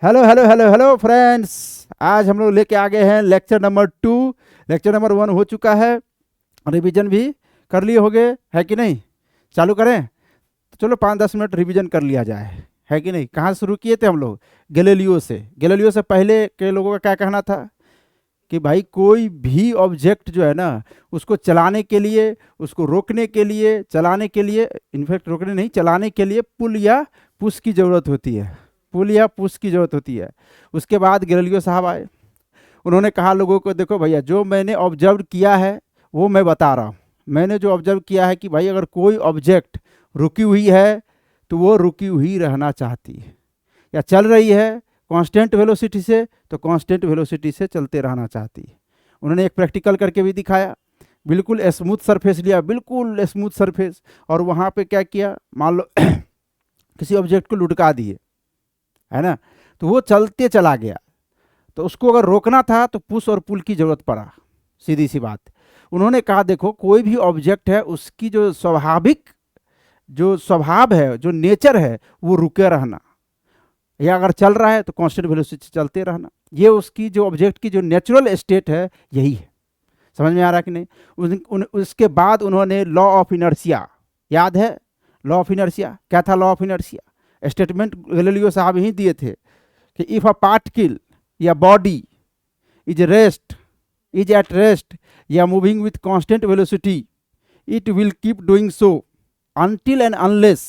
Hello hello hello hello friends. आज हम लोग लेके आ गए हैं लेक्चर नंबर 2। लेक्चर नंबर 1 हो चुका है, रिवीजन भी कर लिए होगे, है कि नहीं? चालू करें तो चलो 5-10 मिनट रिवीजन कर लिया जाए, है कि नहीं? कहाँ से शुरू किए थे हम लोग? गैलीलियो से। गैलीलियो से पहले के लोगों का क्या कहना था कि भाई कोई भी ऑब्जेक्ट जो है ना, उसको चलाने के लिए, उसको रोकने के लिए, चलाने के लिए, इनफैक्ट रोकने नहीं चलाने के लिए पुल या पुश की ज़रूरत होती है। पुल या पुश की ज़रूरत होती है। उसके बाद गैलीलियो साहब आए, उन्होंने कहा लोगों को देखो भैया, जो मैंने ऑब्जर्व किया है वो मैं बता रहा हूँ। मैंने जो ऑब्जर्व किया है कि भाई अगर कोई ऑब्जेक्ट रुकी हुई है तो वो रुकी हुई रहना चाहती है, या चल रही है कांस्टेंट वेलोसिटी से तो कांस्टेंट वेलोसिटी से चलते रहना चाहती है। उन्होंने एक प्रैक्टिकल करके भी दिखाया, बिल्कुल स्मूथ सरफेस लिया, बिल्कुल स्मूथ सरफेस, और वहाँ पे क्या किया, मान लो किसी ऑब्जेक्ट को लुढ़का दिए, है ना, तो वो चलते चला गया। तो उसको अगर रोकना था तो पुश और पुल की ज़रूरत पड़ा, सीधी सी बात। उन्होंने कहा देखो कोई भी ऑब्जेक्ट है उसकी जो स्वाभाविक जो स्वभाव है, जो नेचर है, वो रुके रहना, या अगर चल रहा है तो कांस्टेंट वेलोसिटी से चलते रहना। ये उसकी जो ऑब्जेक्ट की जो नेचुरल स्टेट है यही है। समझ में आ रहा है कि नहीं? उसके बाद उन्होंने लॉ ऑफ इनर्शिया, याद है लॉ ऑफ इनर्शिया क्या था? Law of inertia statement Galileo साहब ही दिए थे कि इफ अ पार्टिकल या बॉडी इज एट रेस्ट या moving with constant velocity, it will keep doing so until and unless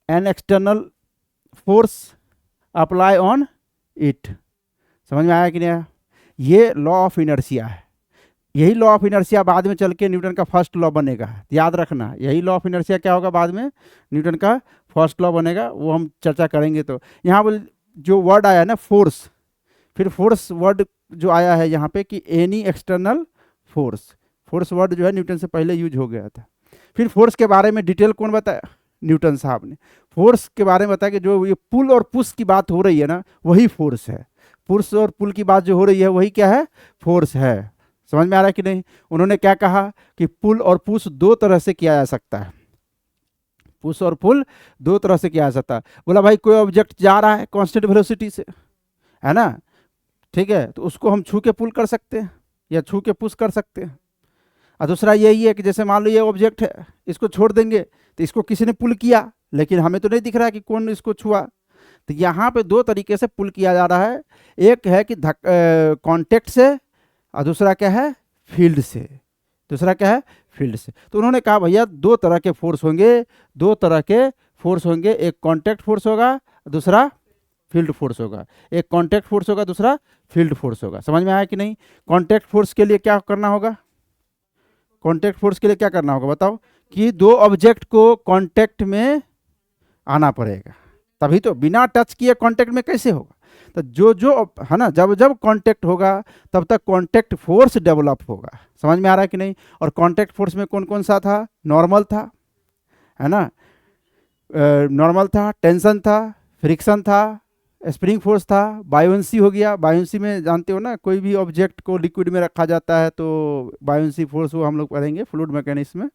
an external force apply on it। समझ में आया कि नहीं? ये लॉ ऑफ इनर्शिया है। यही लॉ ऑफ इनर्शिया बाद में चल के न्यूटन का फर्स्ट लॉ बनेगा, याद रखना। यही लॉ ऑफ इनर्शिया क्या होगा बाद में, न्यूटन का फर्स्ट लॉ बनेगा, वो हम चर्चा करेंगे। तो यहाँ पर जो वर्ड आया ना फोर्स, फिर फोर्स वर्ड जो आया है यहाँ पे कि any external force, force word जो है न्यूटन से पहले यूज हो गया था। फिर फोर्स के बारे में डिटेल कौन बताया? न्यूटन साहब ने। फोर्स के बारे में बताया कि जो ये पुल और पुश की बात हो रही है ना, वही फोर्स है। पुश और पुल की बात जो हो रही है वही क्या है? फोर्स है। समझ में आ रहा है कि नहीं? उन्होंने क्या कहा कि पुल और पुश दो तरह से किया जा सकता है। पुश और पुल दो तरह से किया जा सकता है। बोला भाई कोई ऑब्जेक्ट जा रहा है कांस्टेंट वेलोसिटी से, है ना, ठीक है, तो उसको हम छू के पुल कर सकते हैं या छू के पुश कर सकते हैं। और दूसरा यही है कि जैसे मान लो ये ऑब्जेक्ट है, इसको छोड़ देंगे तो इसको किसी ने पुल किया, लेकिन हमें तो नहीं दिख रहा कि कौन इसको छुआ। तो यहाँ पे दो तरीके से पुल किया जा रहा है। एक है कि कांटेक्ट से, और दूसरा क्या है? फील्ड से। दूसरा क्या है? फील्ड से। तो उन्होंने कहा भैया दो तरह के फोर्स होंगे, दो तरह के फोर्स होंगे, एक कांटेक्ट फोर्स होगा, दूसरा फील्ड फोर्स होगा। एक कांटेक्ट फोर्स होगा, दूसरा फील्ड फोर्स होगा। समझ में आया कि नहीं? कांटेक्ट फोर्स के लिए क्या करना होगा? कांटेक्ट फोर्स के लिए क्या करना होगा बताओ? कि दो ऑब्जेक्ट को कांटेक्ट में आना पड़ेगा, तभी तो। बिना टच किए कांटेक्ट में कैसे होगा? तो जो जो है ना, जब जब कांटेक्ट होगा तब तक कांटेक्ट फोर्स डेवलप होगा। समझ में आ रहा है कि नहीं? और कांटेक्ट फोर्स में कौन कौन सा था? नॉर्मल था, है ना, नॉर्मल था, टेंशन था, फ्रिक्शन था, स्प्रिंग फोर्स था, बायोंसी हो गया। बायोंसी में जानते हो ना, कोई भी ऑब्जेक्ट को लिक्विड में रखा जाता है तो बायोंसी फोर्स वो हम लोग पढ़ेंगे फ्लूइड मैकेनिक्स में,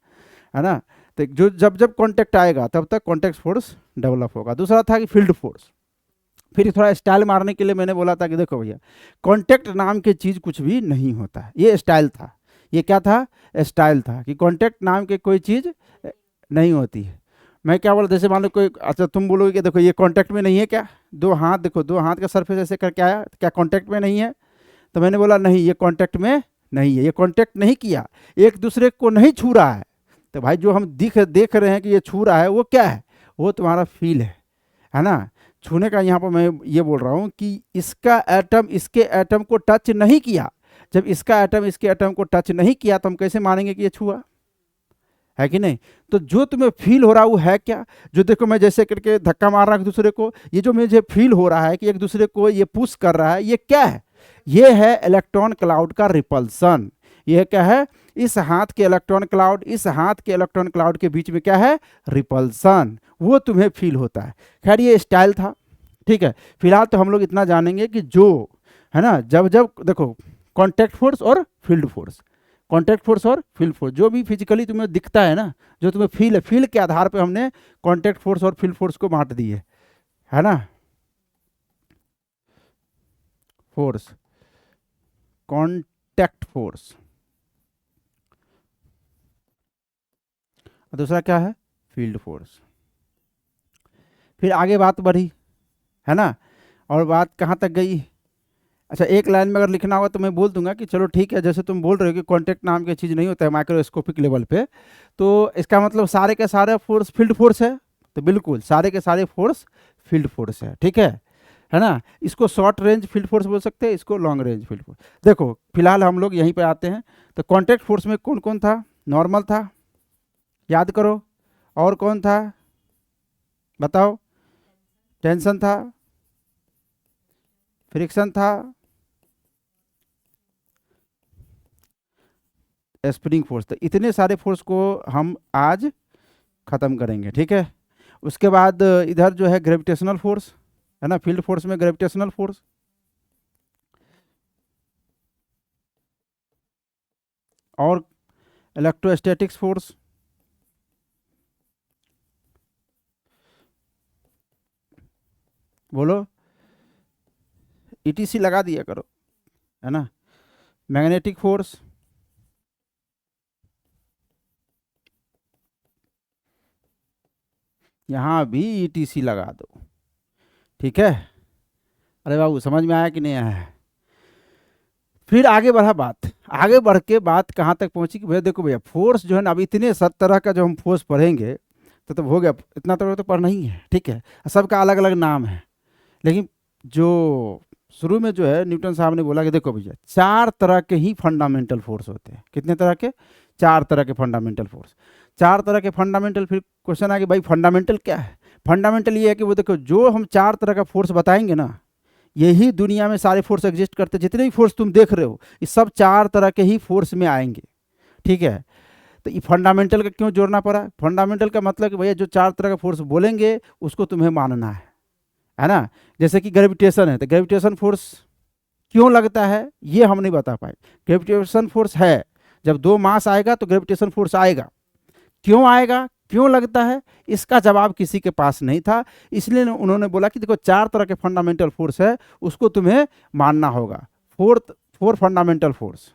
है ना। तो जो जब जब कांटेक्ट आएगा तब तक कांटेक्ट फोर्स डेवलप होगा। दूसरा था कि फील्ड फोर्स। फिर थोड़ा स्टाइल मारने के लिए मैंने बोला था कि देखो भैया, कांटेक्ट नाम की चीज़ कुछ भी नहीं होता है। ये स्टाइल था। ये क्या था? स्टाइल था कि कांटेक्ट नाम की कोई चीज़ नहीं होती है। मैं क्या बोला, जैसे मान लो कोई, अच्छा तुम बोलोगे कि देखो ये कांटेक्ट में नहीं है क्या? दो हाथ देखो, दो हाथ का सरफेस ऐसे करके आया, क्या कांटेक्ट में नहीं है? तो मैंने बोला नहीं, ये कांटेक्ट में नहीं है, ये कांटेक्ट नहीं किया, एक दूसरे को नहीं छू रहा है। तो भाई जो हम देख रहे हैं कि ये छू रहा है, वो क्या है? वो तुम्हारा फील है ना। छूने का यहाँ पर मैं ये बोल रहा हूँ कि इसका एटम इसके एटम को टच नहीं किया। जब इसका एटम इसके एटम को टच नहीं किया तो हम कैसे मानेंगे कि ये छुआ? है कि नहीं? तो जो तुम्हें फील हो रहा है वो है क्या? जो देखो मैं जैसे करके धक्का मार रहा हूँ एक दूसरे को, ये जो मुझे फील हो रहा है कि एक दूसरे को ये पुश कर रहा है, ये क्या है? ये है इलेक्ट्रॉन क्लाउड का रिपल्सन। ये क्या है? इस हाथ के इलेक्ट्रॉन क्लाउड, इस हाथ के इलेक्ट्रॉन क्लाउड के बीच में क्या है? रिपल्सन। वो तुम्हें फील होता है। खैर ये स्टाइल था, ठीक है। फिलहाल तो हम लोग इतना जानेंगे कि जो है ना, जब जब देखो कॉन्टैक्ट फोर्स और फील्ड फोर्स, कॉन्टैक्ट फोर्स और फील्ड फोर्स, जो भी फिजिकली तुम्हें दिखता है ना, जो तुम्हें फील है, फील के आधार पे हमने कॉन्टैक्ट फोर्स और फील्ड फोर्स को बांट दी है ना। Force, contact force. दूसरा क्या है? Field force. फिर आगे बात बढ़ी, है ना, और बात कहाँ तक गई? अच्छा, एक लाइन में अगर लिखना होगा तो मैं बोल दूंगा कि चलो ठीक है, जैसे तुम बोल रहे हो कि कांटेक्ट नाम की चीज़ नहीं होता है माइक्रोस्कोपिक लेवल पे, तो इसका मतलब सारे के सारे फोर्स फील्ड फोर्स है। तो बिल्कुल सारे के सारे फोर्स फील्ड फोर्स है, ठीक है ना। इसको शॉर्ट रेंज फील्ड फोर्स बोल सकते हैं, इसको लॉन्ग रेंज फील्ड फोर्स। देखो फिलहाल हम लोग यहीं पे आते हैं। तो कांटेक्ट फोर्स में कौन कौन था? नॉर्मल था, याद करो, और कौन था बताओ? टेंशन था, फ्रिक्शन था, स्प्रिंग फोर्स था। इतने सारे फोर्स को हम आज खत्म करेंगे, ठीक है। उसके बाद इधर जो है ग्रेविटेशनल फोर्स, है ना, फील्ड फोर्स में ग्रेविटेशनल फोर्स, और इलेक्ट्रोस्टैटिक्स फोर्स, बोलो, ईटीसी लगा दिया करो, है ना। मैग्नेटिक फोर्स, यहाँ भी ईटीसी लगा दो, ठीक है। अरे बाबू समझ में आया कि नहीं आया? फिर आगे बढ़ा बात, आगे बढ़ के बात कहाँ तक पहुंची कि भैया देखो भैया, फोर्स जो है ना, अब इतने सब तरह का जो हम फोर्स पढ़ेंगे तो हो गया, इतना तो पढ़ना ही है, ठीक है। सबका अलग अलग नाम है, लेकिन जो शुरू में जो है न्यूटन साहब ने बोला कि देखो भैया, 4 तरह के ही फंडामेंटल फोर्स होते हैं। कितने तरह के? 4 तरह के फंडामेंटल फोर्स। 4 तरह के फंडामेंटल। फिर क्वेश्चन आ कि भाई फंडामेंटल क्या है? फंडामेंटल ये है कि वो देखो, जो हम 4 तरह का फोर्स बताएंगे ना, यही दुनिया में सारे फोर्स एग्जिस्ट करते हैं। जितने भी फोर्स तुम देख रहे हो ये सब 4 तरह के ही फोर्स में आएंगे, ठीक है। तो ये फंडामेंटल का क्यों जोड़ना पड़ा? फंडामेंटल का मतलब कि भैया जो 4 तरह का फोर्स बोलेंगे उसको तुम्हें मानना है ना। जैसे कि ग्रेविटेशन है, तो ग्रेविटेशन फोर्स क्यों लगता है ये हम नहीं बता पाए। ग्रेविटेशन फोर्स है, जब 2 मास आएगा तो ग्रेविटेशन फोर्स आएगा। क्यों आएगा, क्यों लगता है, इसका जवाब किसी के पास नहीं था। इसलिए उन्होंने बोला कि देखो 4 तरह के फंडामेंटल फोर्स है, उसको तुम्हें मानना होगा। 4 फंडामेंटल फोर्स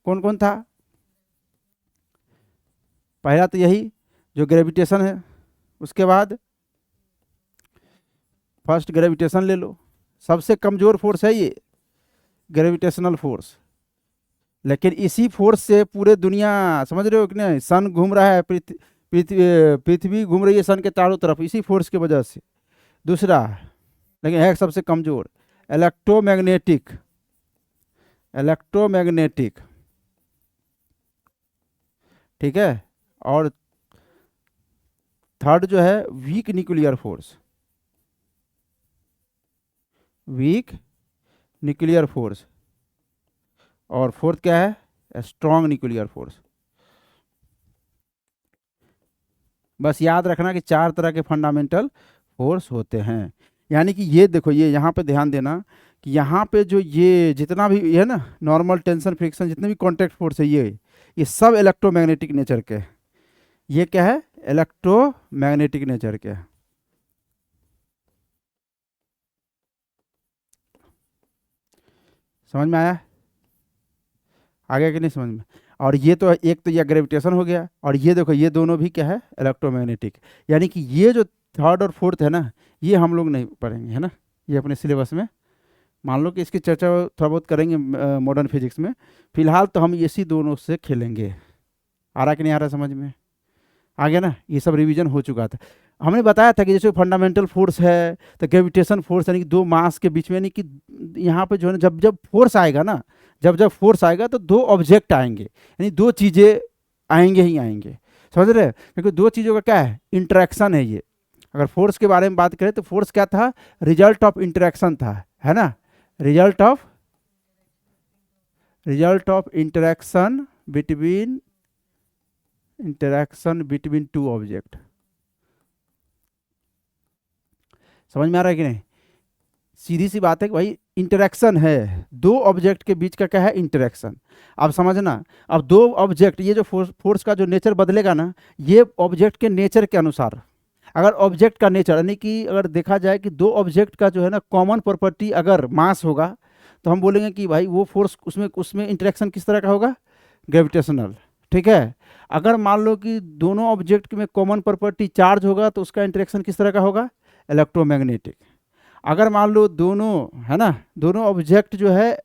कौन कौन था? पहला तो यही जो ग्रेविटेशन है, उसके बाद फर्स्ट ग्रेविटेशन ले लो, सबसे कमजोर फोर्स है ये ग्रेविटेशनल फोर्स। लेकिन इसी फोर्स से पूरे दुनिया, समझ रहे हो कि नहीं, सन घूम रहा है, पृथ्वी घूम रही है सन के चारों तरफ, इसी फोर्स की वजह से। दूसरा, लेकिन है सबसे कमजोर, इलेक्ट्रोमैग्नेटिक। इलेक्ट्रोमैग्नेटिक, ठीक है। और थर्ड जो है weak nuclear force, weak nuclear force. और फोर्थ क्या है? Strong nuclear force. बस याद रखना कि 4 तरह के फंडामेंटल फोर्स होते हैं। यानी कि ये देखो, ये यहाँ पे ध्यान देना कि यहाँ पे जो ये जितना भी है ना, नॉर्मल, टेंशन, फ्रिक्शन, जितने भी कॉन्टैक्ट फोर्स है, ये सब इलेक्ट्रोमैग्नेटिक नेचर के। ये क्या है? इलेक्ट्रोमैग्नेटिक नेचर के। समझ में आया? आगे कि नहीं समझ में? और ये तो एक तो ये ग्रेविटेशन हो गया, और ये देखो ये दोनों भी क्या है? इलेक्ट्रोमैग्नेटिक। यानी कि ये जो थर्ड और फोर्थ है ना, ये हम लोग नहीं पढ़ेंगे, है ना, ये अपने सिलेबस में। मान लो कि इसकी चर्चा थोड़ा बहुत करेंगे मॉडर्न फिजिक्स में। फिलहाल तो हम इसी दोनों से खेलेंगे। आ रहा कि नहीं आ रहा समझ में? आ गया ना? ये सब रिवीजन हो चुका था। हमने बताया था कि जैसे फंडामेंटल फोर्स है, तो ग्रेविटेशन फोर्स, यानी कि 2 मास के बीच में, यानी कि यहाँ पे जो है ना, जब जब फोर्स आएगा ना, जब जब फोर्स आएगा तो 2 ऑब्जेक्ट आएंगे, यानी 2 चीज़ें आएंगे ही आएंगे। समझ रहे हैं? क्योंकि 2 चीज़ों का क्या है? इंटरेक्शन है ये। अगर फोर्स के बारे में बात करें तो फोर्स क्या था? रिजल्ट ऑफ इंटरेक्शन था, है ना। Result of interaction between 2 object. समझ में आ रहा है कि नहीं? सीधी सी बात है कि भाई इंटरेक्शन है, 2 ऑब्जेक्ट के बीच का क्या है? इंटरेक्शन। अब समझना, अब 2 ऑब्जेक्ट, ये जो फोर्स का जो नेचर बदलेगा ना, ये ऑब्जेक्ट के नेचर के अनुसार। अगर ऑब्जेक्ट का नेचर, यानी कि अगर देखा जाए कि 2 ऑब्जेक्ट का जो है ना कॉमन प्रॉपर्टी अगर मास होगा, तो हम बोलेंगे कि भाई वो फोर्स उसमें उसमें इंटरेक्शन किस तरह का होगा, ग्रेविटेशनल। ठीक है, अगर मान लो कि दोनों ऑब्जेक्ट में कॉमन प्रॉपर्टी चार्ज होगा तो उसका इंटरेक्शन किस तरह का होगा, इलेक्ट्रोमैग्नेटिक। अगर मान लो दोनों है ना, दोनों ऑब्जेक्ट जो है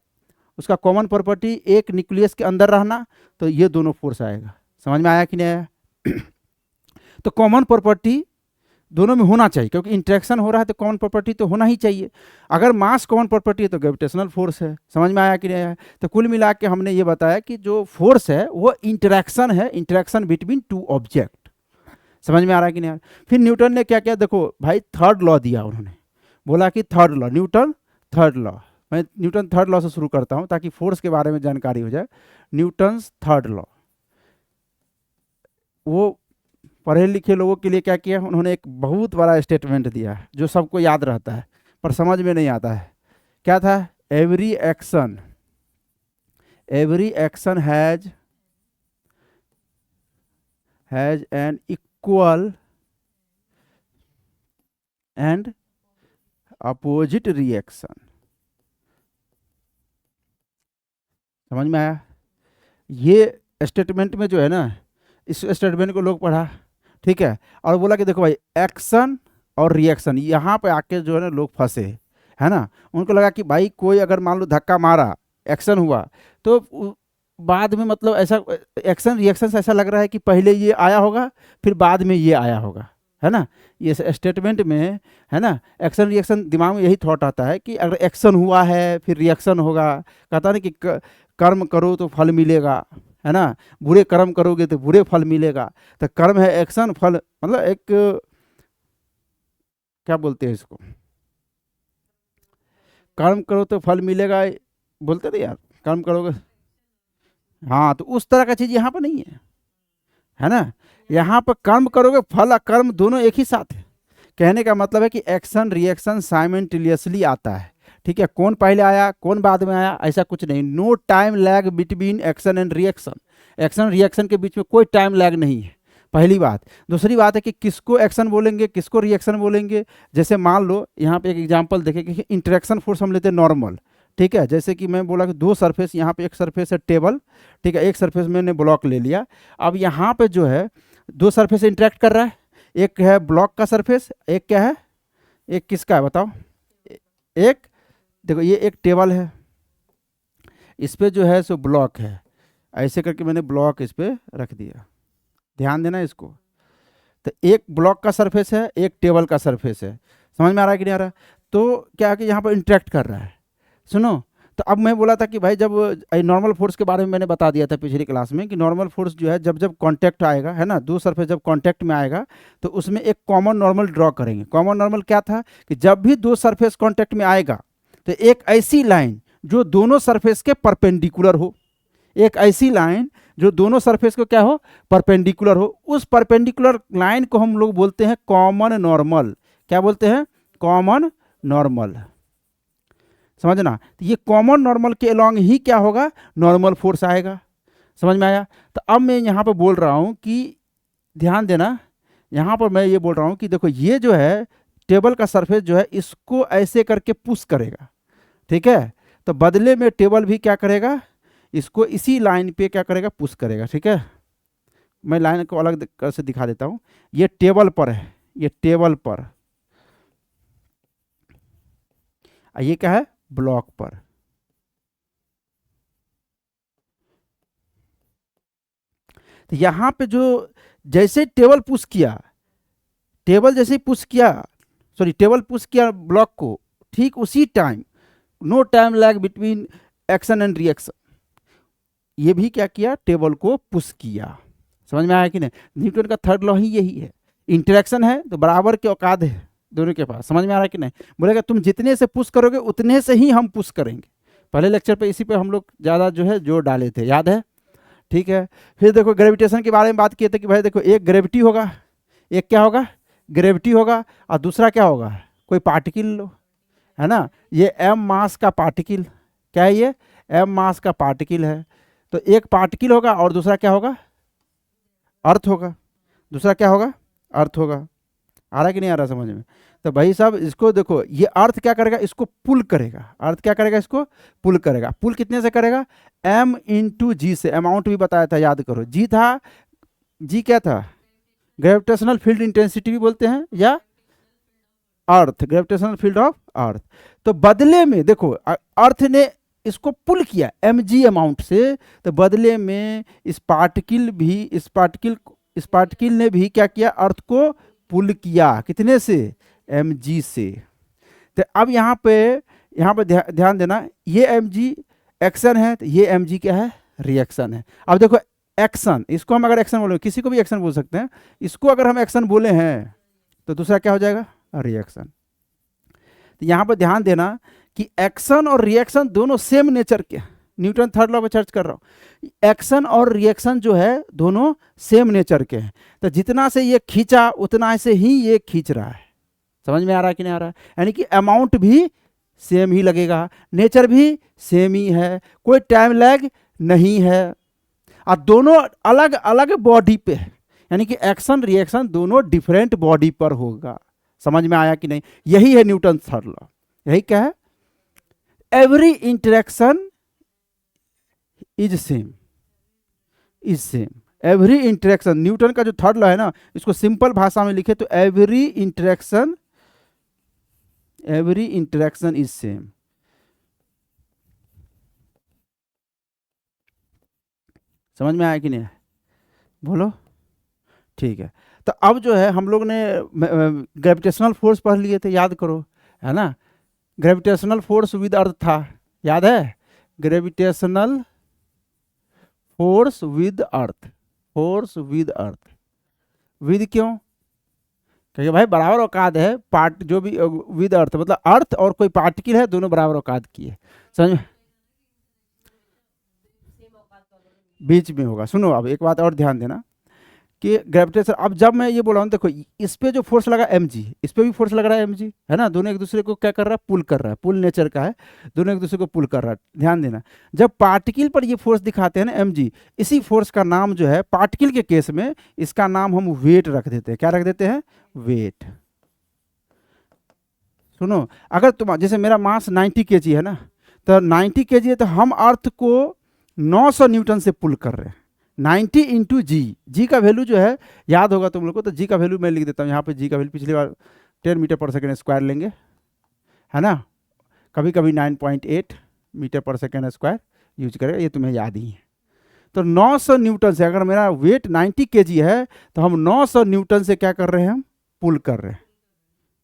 उसका कॉमन प्रॉपर्टी एक न्यूक्लियस के अंदर रहना, तो ये दोनों फोर्स आएगा। समझ में आया कि नहीं आया? तो कॉमन प्रॉपर्टी दोनों में होना चाहिए, क्योंकि इंटरेक्शन हो रहा है तो कॉमन प्रॉपर्टी तो होना ही चाहिए। अगर मास कॉमन प्रॉपर्टी है तो ग्रेविटेशनल फोर्स है। समझ में आया कि नहीं आया? तो कुल मिला के हमने ये बताया कि जो फोर्स है वो इंटरेक्शन है, इंटरेक्शन बिटवीन टू ऑब्जेक्ट। समझ में आ रहा है कि नहीं आ रहा? फिर न्यूटन ने क्या किया, देखो भाई थर्ड लॉ दिया उन्होंने, बोला कि third law, Newton third law. मैं न्यूटन थर्ड लॉ से शुरू करता हूँ ताकि फोर्स के बारे में जानकारी हो जाए। न्यूटन्स थर्ड लॉ, वो पढ़े लिखे लोगों के लिए क्या किया उन्होंने, एक बहुत बड़ा स्टेटमेंट दिया है जो सबको याद रहता है पर समझ में नहीं आता है। क्या था? Every action has an equal and opposite reaction. समझ में आया? ये स्टेटमेंट में जो है ना, इस स्टेटमेंट को लोग पढ़ा, ठीक है, और बोला कि देखो भाई एक्शन और रिएक्शन, यहाँ पे आके जो है ना लोग फंसे, है ना। उनको लगा कि भाई कोई अगर मान लो धक्का मारा, एक्शन हुआ, तो बाद में मतलब ऐसा एक्शन रिएक्शन से ऐसा लग रहा है कि पहले ये आया होगा फिर बाद में ये आया होगा, है ना। ये स्टेटमेंट में है ना, एक्शन रिएक्शन, दिमाग में यही थॉट आता है कि अगर एक्शन हुआ है फिर रिएक्शन होगा। कहता ना कि कर्म करो तो फल मिलेगा, है ना, बुरे कर्म करोगे तो बुरे फल मिलेगा। तो कर्म है एक्शन, फल मतलब एक क्या बोलते हैं इसको, कर्म करो तो फल मिलेगा बोलते थे यार, कर्म करोगे। हाँ, तो उस तरह का चीज यहाँ पर नहीं है ना। यहाँ पर कर्म करोगे, फल कर्म दोनों एक ही साथ है। कहने का मतलब है कि एक्शन रिएक्शन साइमल्टेनियसली आता है। ठीक है, कौन पहले आया कौन बाद में आया ऐसा कुछ नहीं। No time lag between action and reaction. Action reaction के बीच में कोई टाइम लैग नहीं है, पहली बात। दूसरी बात है कि किसको एक्शन बोलेंगे किसको रिएक्शन बोलेंगे। जैसे मान लो यहाँ पे एक एग्जांपल देखें कि इंटरेक्शन फोर्स हम लेते हैं नॉर्मल। ठीक है, जैसे कि मैं बोला कि दो सरफेस, यहाँ पे एक सरफेस है टेबल, ठीक है, एक सरफेस मैंने ब्लॉक ले लिया। अब यहाँ पे जो है दो सरफेस इंटरेक्ट कर रहा है, एक है ब्लॉक का सरफेस, एक क्या है, एक किसका है बताओ। एक देखो ये एक टेबल है, इस पे जो है सो ब्लॉक है, ऐसे करके मैंने ब्लॉक इस पे रख दिया, ध्यान देना इसको। तो एक ब्लॉक का सरफेस है एक टेबल का सरफेस है। समझ में आ रहा है कि नहीं आ रहा? तो क्या है कि यहाँ पर इंटरेक्ट कर रहा है। सुनो, तो अब मैं बोला था कि भाई जब नॉर्मल फोर्स के बारे में मैंने बता दिया था पिछली क्लास में कि नॉर्मल फोर्स जो है जब जब कांटेक्ट आएगा, है ना, दो सरफेस जब कांटेक्ट में आएगा तो उसमें एक कॉमन नॉर्मल ड्रॉ करेंगे। कॉमन नॉर्मल क्या था कि जब भी दो सरफेस कांटेक्ट में आएगा तो एक ऐसी लाइन जो दोनों सरफेस के परपेंडिकुलर हो, एक ऐसी लाइन जो दोनों सरफेस को क्या हो, परपेंडिकुलर हो। उस परपेंडिकुलर लाइन को हम लोग बोलते हैं कॉमन नॉर्मल। क्या बोलते हैं? Common normal. समझना, तो ये कॉमन नॉर्मल के अलोंग ही क्या होगा, नॉर्मल फोर्स आएगा। समझ में आया? तो अब मैं यहाँ पर बोल रहा हूँ कि ध्यान देना, यहाँ पर मैं ये बोल रहा हूँ कि देखो ये जो है टेबल का सरफेस जो है इसको ऐसे करके पुश करेगा, ठीक है, तो बदले में टेबल भी क्या करेगा, इसको इसी लाइन पे क्या करेगा, पुश करेगा। ठीक है, मैं लाइन को अलग से दिखा देता हूँ। ये टेबल पर है, ये टेबल पर, ये क्या है, ब्लॉक पर। तो यहां पे जो जैसे टेबल पुश किया, टेबल जैसे पुश किया, सॉरी टेबल पुश किया ब्लॉक को, ठीक उसी time, no time lag between action and reaction, ये भी क्या किया, टेबल को पुश किया। समझ में आया कि नहीं? न्यूटन का थर्ड लॉ ही यही है। इंटरेक्शन है तो बराबर के औकात है दोनों के पास। समझ में आ रहा है कि नहीं? बोलेगा तुम जितने से पुश करोगे उतने से ही हम पुश करेंगे। पहले लेक्चर पे इसी पे हम लोग ज़्यादा जो है जोर डाले थे, याद है? ठीक है, फिर देखो ग्रेविटेशन के बारे में बात किए थे कि भाई देखो एक ग्रेविटी होगा, एक क्या होगा, ग्रेविटी होगा, और दूसरा क्या होगा, कोई पार्टिकल लो, है ना। ये एम मास का पार्टिकल, क्या है ये, एम मास का पार्टिकल है। तो एक पार्टिकल होगा और दूसरा क्या होगा, अर्थ होगा। दूसरा क्या होगा, अर्थ होगा। आ रहा कि नहीं आ रहा समझ में? तो भाई साहब इसको देखो, ये अर्थ क्या करेगा, इसको पुल करेगा। अर्थ क्या करेगा, इसको पुल करेगा। पुल कितने से करेगा, m इंटू जी से। अमाउंट भी बताया था, याद करो। जी था, जी क्या था, ग्रेविटेशनल फील्ड इंटेंसिटी भी बोलते हैं, या अर्थ, ग्रेविटेशनल फील्ड ऑफ अर्थ। तो बदले में देखो, अर्थ ने इसको पुल किया mg अमाउंट से, तो बदले में इस पार्टिकल ने भी क्या किया, अर्थ को पुल किया। कितने से, mg से। तो अब यहाँ पे ध्यान देना, ये mg एक्शन है, तो ये mg क्या है, रिएक्शन है। अब देखो एक्शन, इसको हम अगर एक्शन बोले, किसी को भी एक्शन बोल सकते हैं, इसको अगर हम एक्शन बोले हैं तो दूसरा क्या हो जाएगा, रिएक्शन। तो यहाँ पर ध्यान देना कि एक्शन और रिएक्शन दोनों सेम नेचर के, न्यूटन थर्ड लॉ पे चर्च कर रहा हूँ। एक्शन और रिएक्शन जो है दोनों सेम नेचर के हैं। तो जितना से ये खींचा उतना से ही ये खींच रहा है। समझ में आ रहा है कि नहीं आ रहा है? यानी कि अमाउंट भी सेम ही लगेगा, नेचर भी सेम ही है, कोई टाइम लैग नहीं है, और दोनों अलग अलग बॉडी पे है। यानी कि एक्शन रिएक्शन दोनों डिफरेंट बॉडी पर होगा। समझ में आया कि नहीं? यही है न्यूटन थर्ड लॉ। यही क्या है, every interaction is same, is same. Every interaction, Newton का जो थर्ड लॉ है ना, इसको सिंपल भाषा में लिखे तो एवरी इंटरेक्शन इज सेम। समझ में आया कि नहीं? बोलो। ठीक है, तो अब जो है हम लोग ने ग्रेविटेशनल फोर्स पढ़ लिए थे, याद करो, है ना। ग्रेविटेशनल फोर्स विद अर्थ था, याद है? Gravitational force with earth, force with earth. With क्यों? क्योंकि भाई बराबर औकात है, पार्ट जो भी विद अर्थ मतलब अर्थ और कोई पार्टिकल है, दोनों बराबर औकात की है। समझ में? बीच में होगा। सुनो, अब एक बात और ध्यान देना कि ग्रेविटेशन, अब जब मैं ये बोल रहा हूँ, देखो इस पे जो फोर्स लगा mg, इस पे भी फोर्स लग रहा है mg, है ना। दोनों एक दूसरे को क्या कर रहा है, पुल कर रहा है, पुल नेचर का है, दोनों एक दूसरे को पुल कर रहा है। ध्यान देना, जब पार्टिकल पर ये फोर्स दिखाते हैं ना mg, इसी फोर्स का नाम जो है, पार्टिकल के केस में इसका नाम हम वेट रख देते हैं। क्या रख देते हैं, वेट। सुनो, अगर तुम, जैसे मेरा मास 90 kg है ना, तो 90 kg है, तो हम अर्थ को 900 न्यूटन से पुल कर रहे हैं। 90 इंटू जी का वैल्यू जो है याद होगा तुम लोग को, तो जी का वैल्यू मैं लिख देता हूँ यहाँ पे। जी का वैल्यू पिछली बार 10 मीटर पर सेकेंड स्क्वायर लेंगे, है ना। कभी कभी 9.8 मीटर पर सेकेंड स्क्वायर यूज करेगा, ये तुम्हें याद ही है। तो 900 न्यूटन से, अगर मेरा वेट 90 kg है, तो हम 900 न्यूटन से क्या कर रहे हैं, हम पुल कर रहे हैं।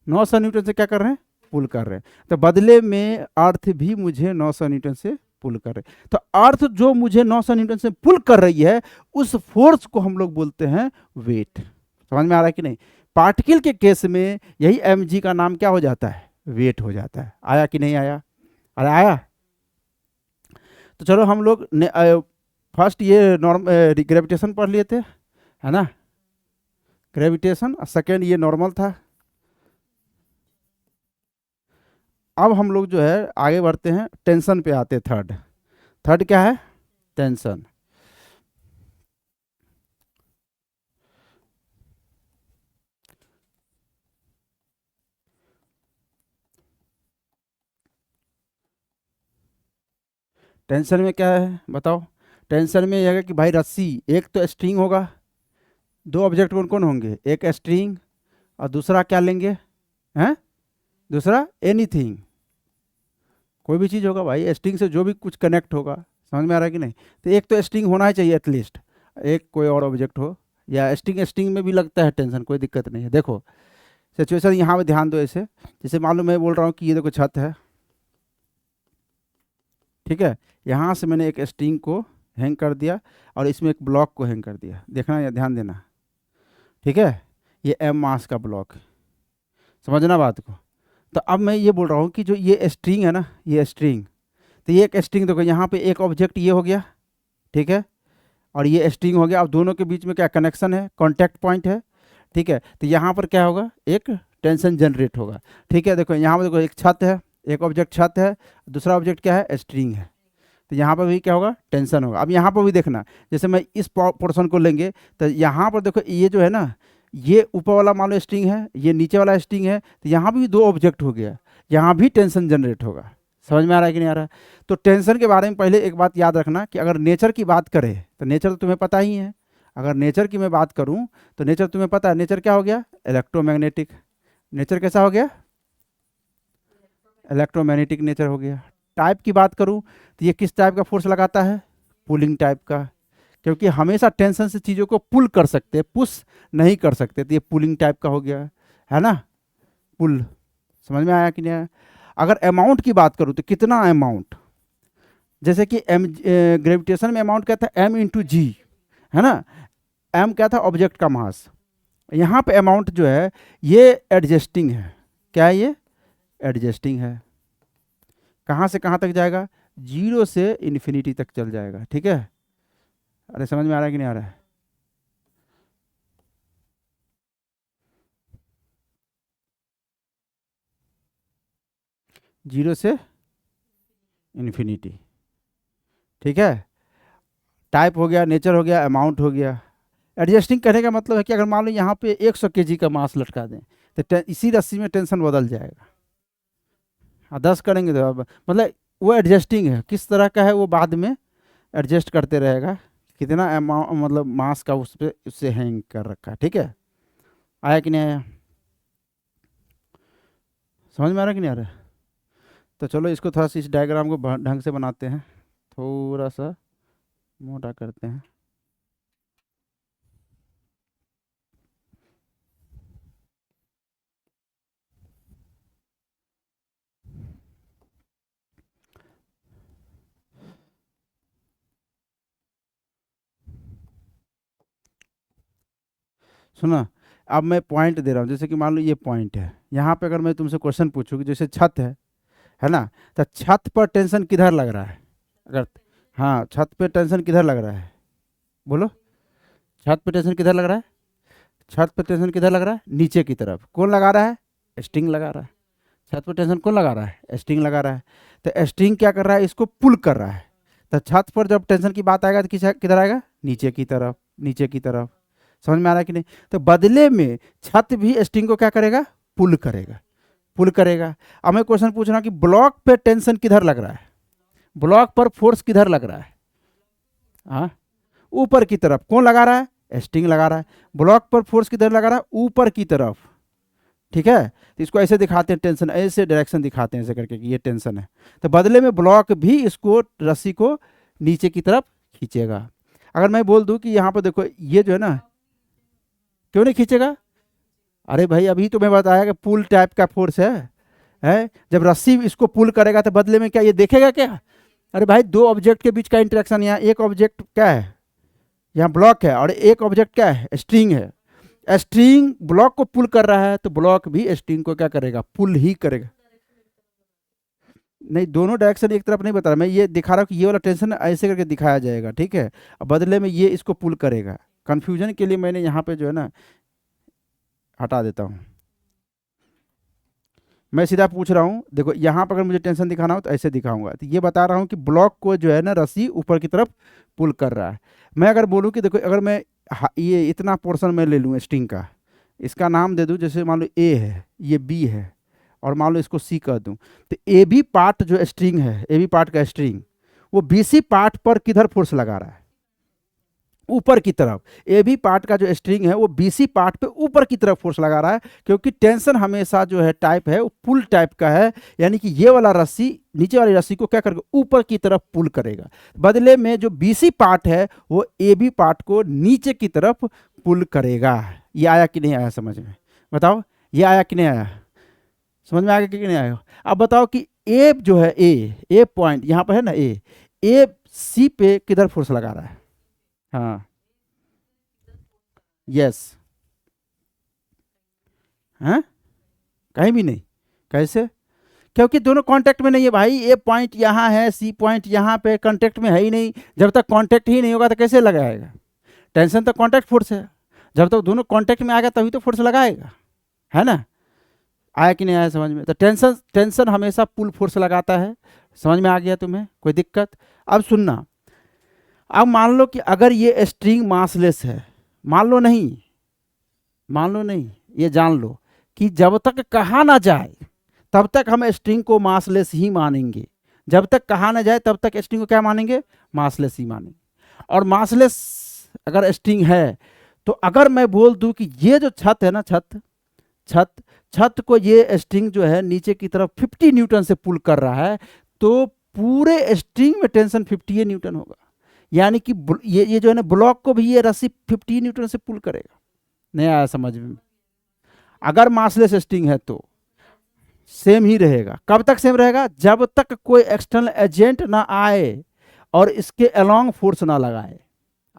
900 न्यूटन से क्या कर रहे हैं, पुल कर रहे हैं। तो बदले में अर्थ भी मुझे 900 न्यूटन से पुल कर रहे। तो अर्थ जो मुझे 900 न्यूटन से पुल कर रही है, उस फोर्स को हम लोग बोलते हैं वेट। समझ में आ रहा है कि नहीं? पार्टिकल के केस में यही mg का नाम क्या हो जाता है, वेट हो जाता है। आया कि नहीं आया? अरे आया। तो चलो हम लोग फर्स्ट ये ग्रेविटेशन पढ़ लिए थे, है ना, ग्रेविटेशन। सेकेंड ये नॉर्मल था। अब हम लोग जो है आगे बढ़ते हैं, टेंशन पे आते हैं। थर्ड क्या है, टेंशन। टेंशन में क्या है बताओ? टेंशन में यह है कि भाई रस्सी, एक तो स्ट्रिंग होगा, दो ऑब्जेक्ट कौन कौन होंगे, एक स्ट्रिंग और दूसरा क्या लेंगे, हैं, दूसरा एनीथिंग, कोई भी चीज़ होगा भाई, स्ट्रिंग से जो भी कुछ कनेक्ट होगा। समझ में आ रहा है कि नहीं? तो एक तो स्ट्रिंग होना ही चाहिए एटलीस्ट, एक कोई और ऑब्जेक्ट हो, या स्ट्रिंग में भी लगता है टेंशन, कोई दिक्कत नहीं है। देखो सिचुएशन यहाँ पे ध्यान दो। ऐसे जैसे मालूम मैं बोल रहा हूँ कि ये देखो छत है, ठीक है, यहाँ से मैंने एक स्ट्रिंग को हैंग कर दिया और इसमें एक ब्लॉक को हैंग कर दिया। देखना या ध्यान देना, ठीक है, ये m मास का ब्लॉक, समझना बात को। तो अब मैं ये बोल रहा हूँ कि जो ये स्ट्रिंग है ना, ये स्ट्रिंग, तो ये एक स्ट्रिंग देखो, यहाँ पे एक ऑब्जेक्ट ये हो गया, ठीक है, और ये स्ट्रिंग हो गया। अब दोनों के बीच में क्या कनेक्शन है, कॉन्टैक्ट पॉइंट है, ठीक है। तो यहाँ पर क्या होगा, एक टेंशन जनरेट होगा, ठीक है। देखो यहाँ पर देखो एक छत है, एक ऑब्जेक्ट छत है, दूसरा ऑब्जेक्ट क्या है, स्ट्रिंग है। तो यहाँ पर भी क्या होगा, टेंशन होगा। अब यहाँ पर भी देखना, जैसे मैं इस पोर्शन को लेंगे, तो यहाँ पर देखो ये जो है ना, ये ऊपर वाला मान लो स्ट्रिंग है, ये नीचे वाला स्ट्रिंग है, तो यहाँ भी दो ऑब्जेक्ट हो गया, यहाँ भी टेंशन जनरेट होगा। समझ में आ रहा है कि नहीं आ रहा है? तो टेंशन के बारे में पहले एक बात याद रखना कि अगर नेचर की बात करें तो नेचर तो तुम्हें पता ही है। अगर नेचर की मैं बात करूं तो नेचर तुम्हें पता है, नेचर क्या हो गया? इलेक्ट्रोमैग्नेटिक। नेचर कैसा हो गया? इलेक्ट्रोमैग्नेटिक नेचर हो गया। टाइप की बात करूं तो ये किस टाइप का फोर्स लगाता है? पुलिंग टाइप का, क्योंकि हमेशा टेंशन से चीज़ों को पुल कर सकते हैं, पुश नहीं कर सकते, तो ये पुलिंग टाइप का हो गया, है ना, पुल। समझ में आया कि नहीं आया? अगर अमाउंट की बात करूं तो कितना अमाउंट, जैसे कि एम ग्रेविटेशन में अमाउंट क्या था? एम इंटू जी, है ना। एम क्या था? ऑब्जेक्ट का मास। यहाँ पे अमाउंट जो है ये एडजस्टिंग है। क्या है ये? एडजस्टिंग है। कहाँ से कहाँ तक जाएगा? 0 से इन्फिनिटी तक चल जाएगा, ठीक है। अरे समझ में आ रहा है कि नहीं आ रहा है? जीरो से इन्फिनिटी, ठीक है। टाइप हो गया, नेचर हो गया, अमाउंट हो गया। एडजस्टिंग करने का मतलब है कि अगर मान लो यहाँ पे 100 केजी का मास लटका दें तो इसी रस्सी में टेंशन बदल जाएगा। 10 करेंगे तो अब मतलब वो एडजस्टिंग है, किस तरह का है वो बाद में एडजस्ट करते रहेगा, कितना अमाउंट मतलब मास का उस पर उससे हैंग कर रखा है, ठीक है। आया कि नहीं आया? समझ में आ रहा है कि नहीं आ रहा है? तो चलो इसको थोड़ा सा इस डायग्राम को ढंग से बनाते हैं, थोड़ा सा मोटा करते हैं। सुना, अब मैं पॉइंट दे रहा हूँ, जैसे कि मान लो ये पॉइंट है, यहाँ पे अगर मैं तुमसे क्वेश्चन पूछूँ कि जैसे छत है ना, तो छत पर टेंशन किधर लग रहा है? अगर हाँ, छत पे टेंशन किधर लग रहा है? बोलो, छत पे टेंशन किधर लग रहा है? छत पे टेंशन किधर लग रहा है? नीचे की तरफ। कौन लगा रहा है? स्ट्रिंग लगा रहा है। छत पे टेंशन कौन लगा रहा है? स्ट्रिंग लगा रहा है। तो स्ट्रिंग क्या कर रहा है? इसको पुल कर रहा है। तो छत पर जब टेंशन की बात आएगा तो किधर आएगा? नीचे की तरफ, नीचे की तरफ। समझ में आ रहा है कि नहीं? तो बदले में छत भी स्ट्रिंग को क्या करेगा? पुल करेगा, पुल करेगा। अब मैं क्वेश्चन पूछ रहा हूँ कि ब्लॉक पे टेंशन किधर लग रहा है? ब्लॉक पर फोर्स किधर लग रहा है? हाँ, ऊपर की तरफ। कौन लगा रहा है? स्ट्रिंग लगा रहा है। ब्लॉक पर फोर्स किधर लगा रहा है? ऊपर की तरफ, ठीक है। तो इसको ऐसे दिखाते हैं, टेंशन ऐसे डायरेक्शन दिखाते हैं ऐसे करके कि ये टेंशन है। तो बदले में ब्लॉक भी इसको रस्सी को नीचे की तरफ खींचेगा। अगर मैं बोल दूं कि यहाँ पर देखो ये जो है ना, क्यों नहीं खींचेगा? अरे भाई अभी तो मैं बताया कि पुल टाइप का फोर्स है। जब रस्सी इसको पुल करेगा तो बदले में क्या ये देखेगा क्या? अरे भाई दो ऑब्जेक्ट के बीच का इंटरेक्शन, यहाँ एक ऑब्जेक्ट क्या है? यहाँ ब्लॉक है, और एक ऑब्जेक्ट क्या है? स्ट्रिंग है। स्ट्रिंग ब्लॉक को पुल कर रहा है तो ब्लॉक भी स्ट्रिंग को क्या करेगा? पुल ही करेगा। नहीं, दोनों डायरेक्शन एक तरफ नहीं बता रहा मैं, ये दिखा रहा हूँ कि ये वाला टेंशन ऐसे करके दिखाया जाएगा, ठीक है। अब बदले में ये इसको पुल करेगा। कंफ्यूजन के लिए मैंने यहाँ पे जो है ना हटा देता हूँ। मैं सीधा पूछ रहा हूँ, देखो यहाँ पर अगर मुझे टेंशन दिखाना हो तो ऐसे दिखाऊंगा। तो ये बता रहा हूँ कि ब्लॉक को जो है ना रस्सी ऊपर की तरफ पुल कर रहा है। मैं अगर बोलूँ कि देखो अगर मैं ये इतना पोर्शन मैं ले लूँ स्ट्रिंग का, इसका नाम दे दूँ, जैसे मान लो ए है, ये बी है, और मान लो इसको सी कर दूँ, तो ए बी पार्ट जो स्ट्रिंग है, ए बी पार्ट का स्ट्रिंग, वो बी सी पार्ट पर किधर फोर्स लगा रहा है? ऊपर की तरफ। ए बी पार्ट का जो स्ट्रिंग है वो बी सी पार्ट पे ऊपर की तरफ फोर्स लगा रहा है, क्योंकि टेंशन हमेशा जो है टाइप है वो पुल टाइप का है, यानी कि ये वाला रस्सी नीचे वाली रस्सी को क्या करेगा? ऊपर की तरफ पुल करेगा। बदले में जो बी सी पार्ट है वो ए बी पार्ट को नीचे की तरफ पुल करेगा। ये आया कि नहीं आया समझ में? बताओ, ये आया कि नहीं आया? समझ में आया कि नहीं आया? अब बताओ कि ए जो है, ए पॉइंट यहाँ पर है ना, ए सी पे किधर फोर्स लगा रहा है? हाँ, यस, हैं? कहीं भी नहीं। कैसे? क्योंकि दोनों कांटेक्ट में नहीं है भाई। ए पॉइंट यहाँ है, सी पॉइंट यहाँ पे, कांटेक्ट में है ही नहीं। जब तक कांटेक्ट ही नहीं होगा तो कैसे लगाएगा? टेंशन तो कांटेक्ट फोर्स है, जब तक दोनों कांटेक्ट में आ गया तभी तो फोर्स लगाएगा, है ना। आया कि नहीं आया समझ में? तो टेंशन टेंशन हमेशा पुल फोर्स लगाता है। समझ में आ गया तुम्हें? कोई दिक्कत? अब सुनना, अब मान लो कि अगर ये स्ट्रिंग मासलेस है, मान लो नहीं, मान लो नहीं, ये जान लो कि जब तक कहा ना जाए तब तक हम स्ट्रिंग को मासलेस ही मानेंगे। जब तक कहा ना जाए तब तक स्ट्रिंग को क्या मानेंगे? मासलेस ही मानेंगे। और मासलेस अगर स्ट्रिंग है तो अगर मैं बोल दूं कि ये जो छत है ना, छत छत छत को ये स्ट्रिंग जो है नीचे की तरफ 50 न्यूटन से पुल कर रहा है, तो पूरे स्ट्रिंग में टेंशन 50 न्यूटन होगा। यानी कि ये जो है ना ब्लॉक को भी ये रस्सी 50 न्यूटन से पुल करेगा। नहीं आया समझ में? अगर मासलेस स्ट्रिंग है तो सेम ही रहेगा। कब तक सेम रहेगा? जब तक कोई एक्सटर्नल एजेंट ना आए और इसके अलोंग फोर्स ना लगाए।